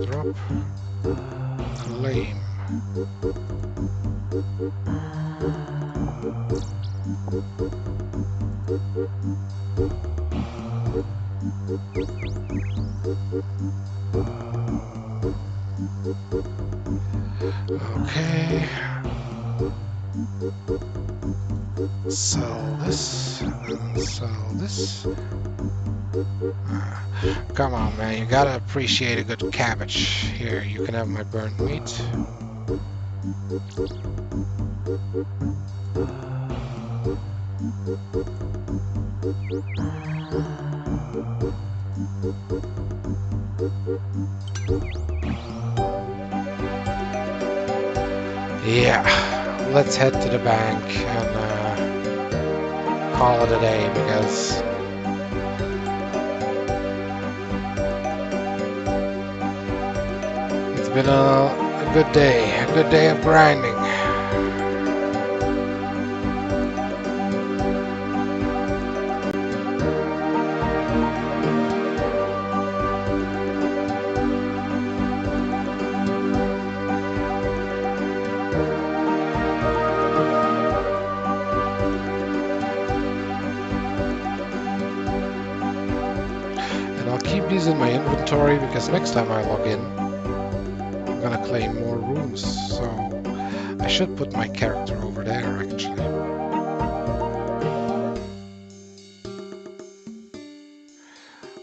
Drop. Claim. Okay. Sell this and sell this. Come on, man, you gotta appreciate a good cabbage. Here, you can have my burnt meat. Yeah, let's head to the bank and call it a day because it's been a good day of grinding. These in my inventory because next time I log in I'm gonna claim more runes, so I should put my character over there actually.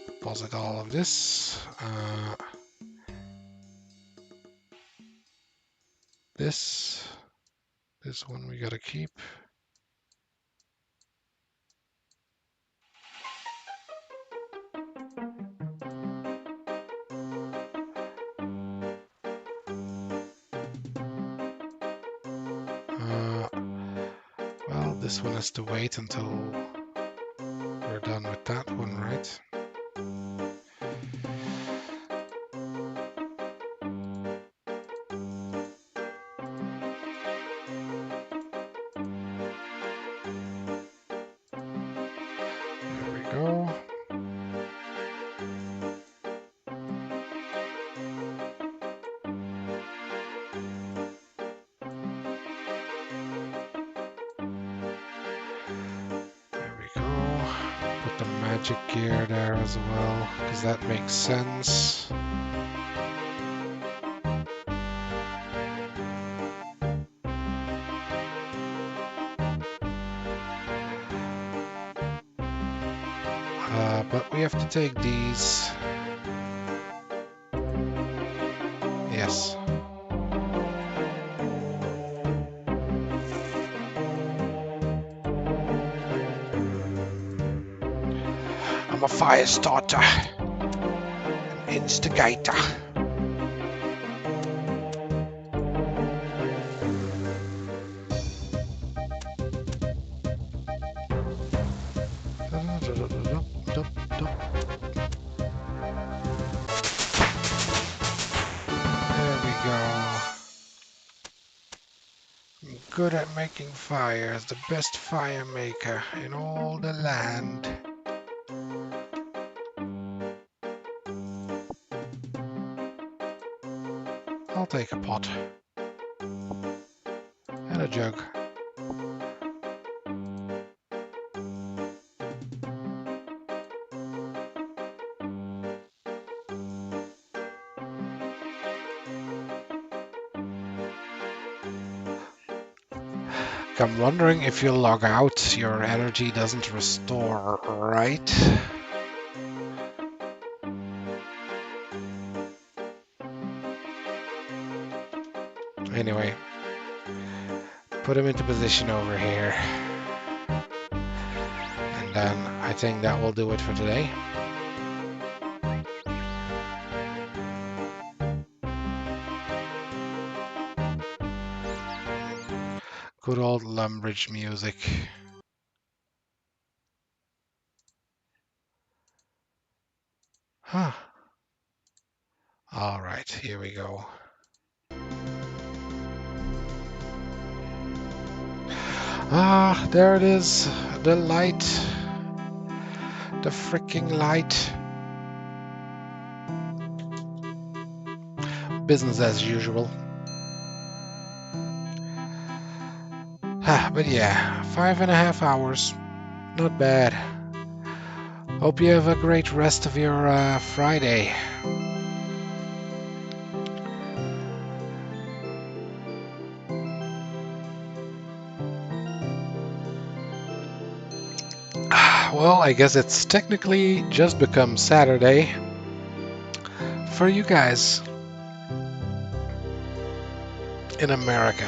Deposit all of this. This one we gotta keep. Well, this one has to wait until we're done with that one, right? There we go. The magic gear there as well, because that makes sense. But we have to take these. Yes. I'm a fire starter, an instigator. There we go. I'm good at making fires, the best fire maker in all the land. I'll take a pot and a jug. I'm wondering if you log out, your energy doesn't restore, right? Anyway, put him into position over here. And then I think that will do it for today. Good old Lumbridge music. Huh. All right, here we go. Ah, there it is. The light. The freaking light. Business as usual. But yeah, 5.5 hours. Not bad. Hope you have a great rest of your Friday. Well, I guess it's technically just become Saturday for you guys in America.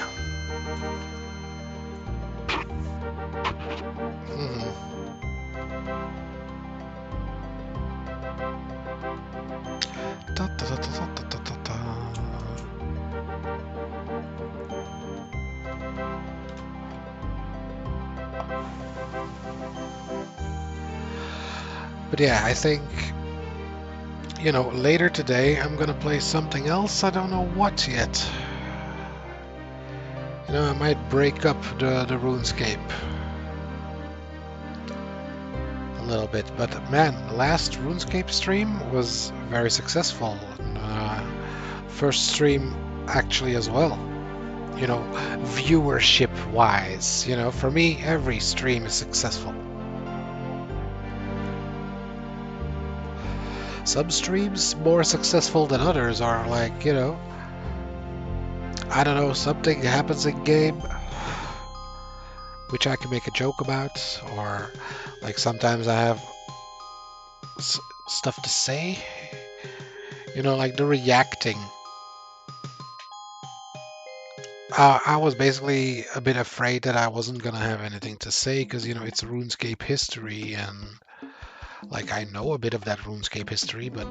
But yeah, I think, you know, later today I'm gonna play something else. I don't know what yet. You know, I might break up the Runescape a little bit. But man, last Runescape stream was very successful. First stream actually as well. You know, viewership wise. You know, for me, every stream is successful. Some streams more successful than others are like, you know, I don't know, something happens in game which I can make a joke about, or like sometimes I have stuff to say, you know, like the reacting. I was basically a bit afraid that I wasn't gonna have anything to say because, you know, it's RuneScape history and like I know a bit of that RuneScape history, but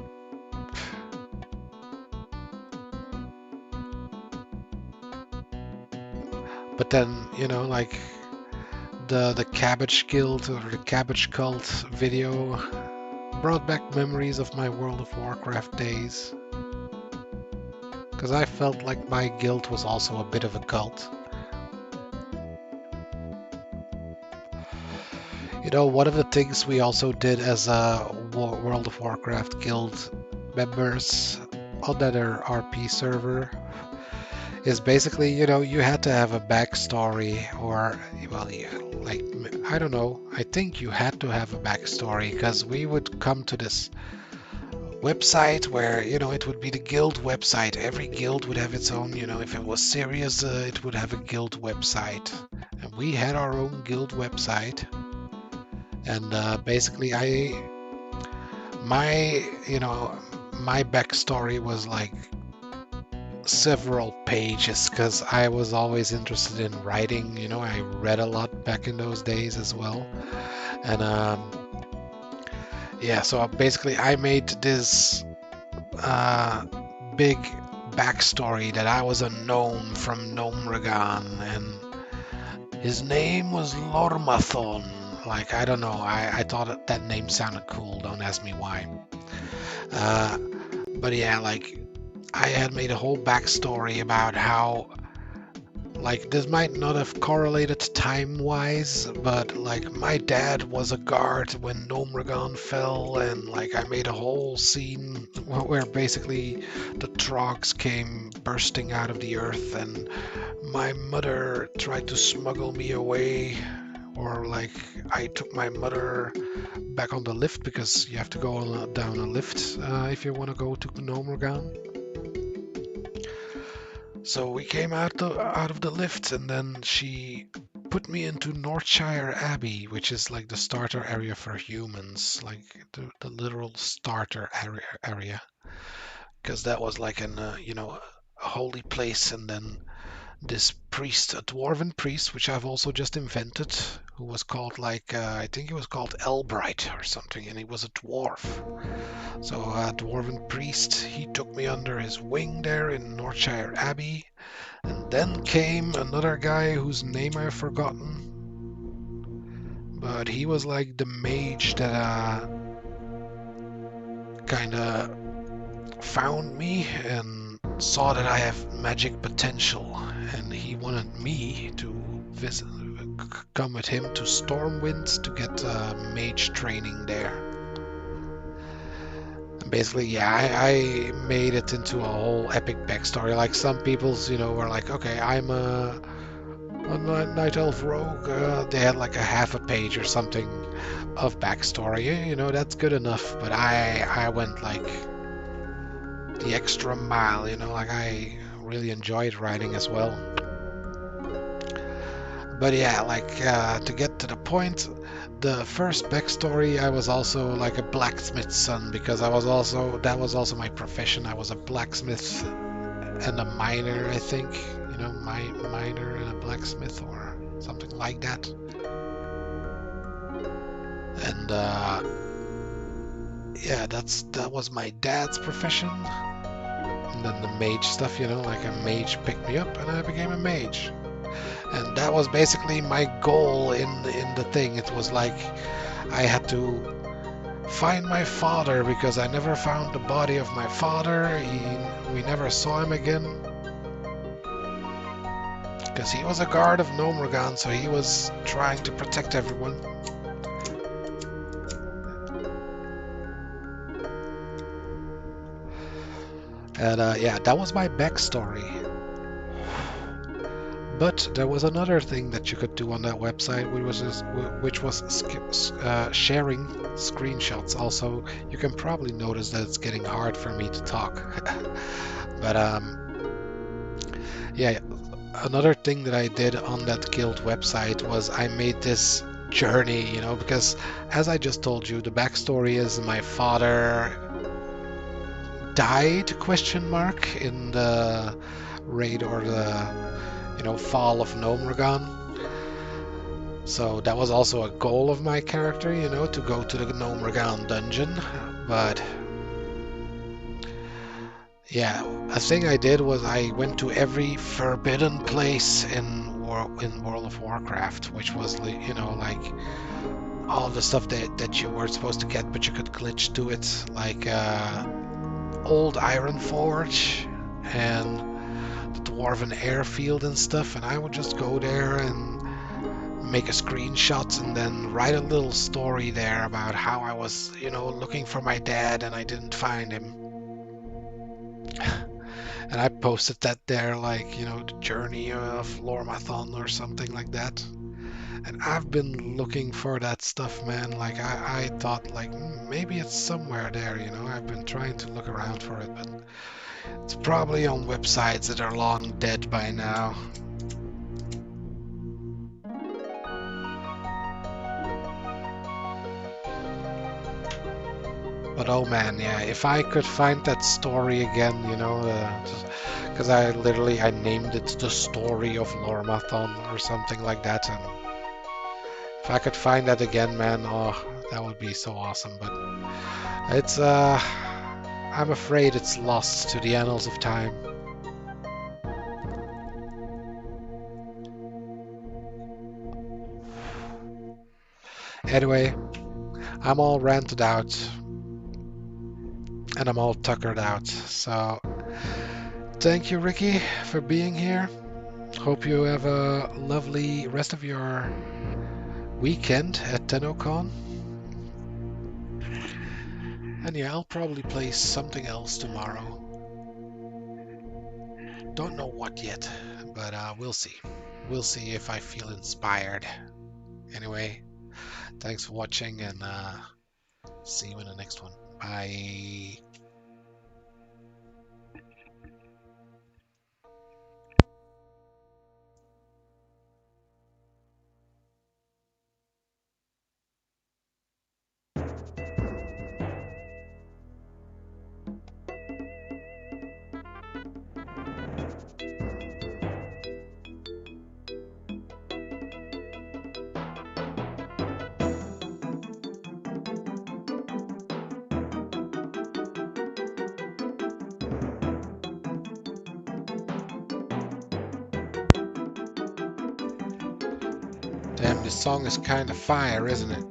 then, you know, like the Cabbage Guild or the Cabbage Cult video brought back memories of my World of Warcraft days. Because I felt like my guild was also a bit of a cult. You know, one of the things we also did as a World of Warcraft guild members on that RP server is basically, you know, you had to have a backstory, or, well, like, I don't know, I think you had to have a backstory, because we would come to this website where, you know, it would be the guild website. Every guild would have its own, you know, if it was serious, it would have a guild website. And we had our own guild website. And basically my backstory was like several pages, because I was always interested in writing. You know, I read a lot back in those days as well. And yeah, so basically I made this big backstory that I was a gnome from Gnomeregan, and his name was Lormathon. Like, I don't know, I thought that name sounded cool, don't ask me why. But yeah, like, I had made a whole backstory about how, like, this might not have correlated time-wise, but, like, my dad was a guard when Gnomeregan fell, and, like, I made a whole scene where basically the Trogs came bursting out of the earth, and my mother tried to smuggle me away, or, like, I took my mother back on the lift, because you have to go down a lift if you want to go to Gnomeregan. So we came out of the lift, and then she put me into Northshire Abbey, which is like the starter area for humans, like the literal starter area, because that was like an you know, a holy place. And then this priest, a dwarven priest, which I've also just invented, who was called like, I think he was called Elbright or something, and he was a dwarf. So a dwarven priest, he took me under his wing there in Northshire Abbey. And then came another guy whose name I've forgotten. But he was like the mage that kind of found me and saw that I have magic potential, and he wanted me to come with him to Stormwind to get mage training there. And basically, yeah, I made it into a whole epic backstory. Like some people's, were like, okay, I'm a night elf rogue. They had like a half a page or something of backstory. That's good enough. But I went like the extra mile, like I really enjoyed writing as well. But yeah, like to get to the point, the first backstory, I was also like a blacksmith's son, because that was also my profession. I was a blacksmith and a miner, I think, my miner and a blacksmith or something like that. And yeah, that was my dad's profession. And then the mage stuff, like a mage picked me up and I became a mage. And that was basically my goal in the thing. It was like I had to find my father, because I never found the body of my father. We never saw him again, because he was a guard of Gnomeregan, so he was trying to protect everyone. And yeah, that was my backstory. But there was another thing that you could do on that website, which was sharing screenshots. Also, you can probably notice that it's getting hard for me to talk. But yeah, another thing that I did on that guild website was I made this journey, because as I just told you, the backstory is my father died, in the raid or the fall of Gnomeregan. So that was also a goal of my character, to go to the Gnomeregan dungeon. But yeah, a thing I did was I went to every forbidden place in World of Warcraft, which was like all the stuff that you were supposed to get, but you could glitch to it, like old Iron Forge and the Dwarven Airfield and stuff. And I would just go there and make a screenshot and then write a little story there about how I was, looking for my dad and I didn't find him. And I posted that there, like, the journey of Lormathon or something like that. And I've been looking for that stuff, man. Like, I thought, like, maybe it's somewhere there, I've been trying to look around for it, but it's probably on websites that are long dead by now. But oh man, yeah, if I could find that story again, because I named it The Story of Lormathon or something like that, and if I could find that again, man, oh, that would be so awesome. But it's, I'm afraid it's lost to the annals of time. Anyway, I'm all ranted out. And I'm all tuckered out. So, thank you, Ricky, for being here. Hope you have a lovely rest of your weekend at TennoCon. And yeah, I'll probably play something else tomorrow. Don't know what yet, but we'll see. We'll see if I feel inspired. Anyway, thanks for watching, and see you in the next one. Bye. Damn, this song is kind of fire, isn't it?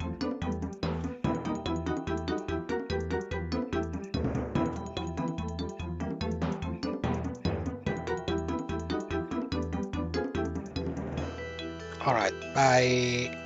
Alright, bye.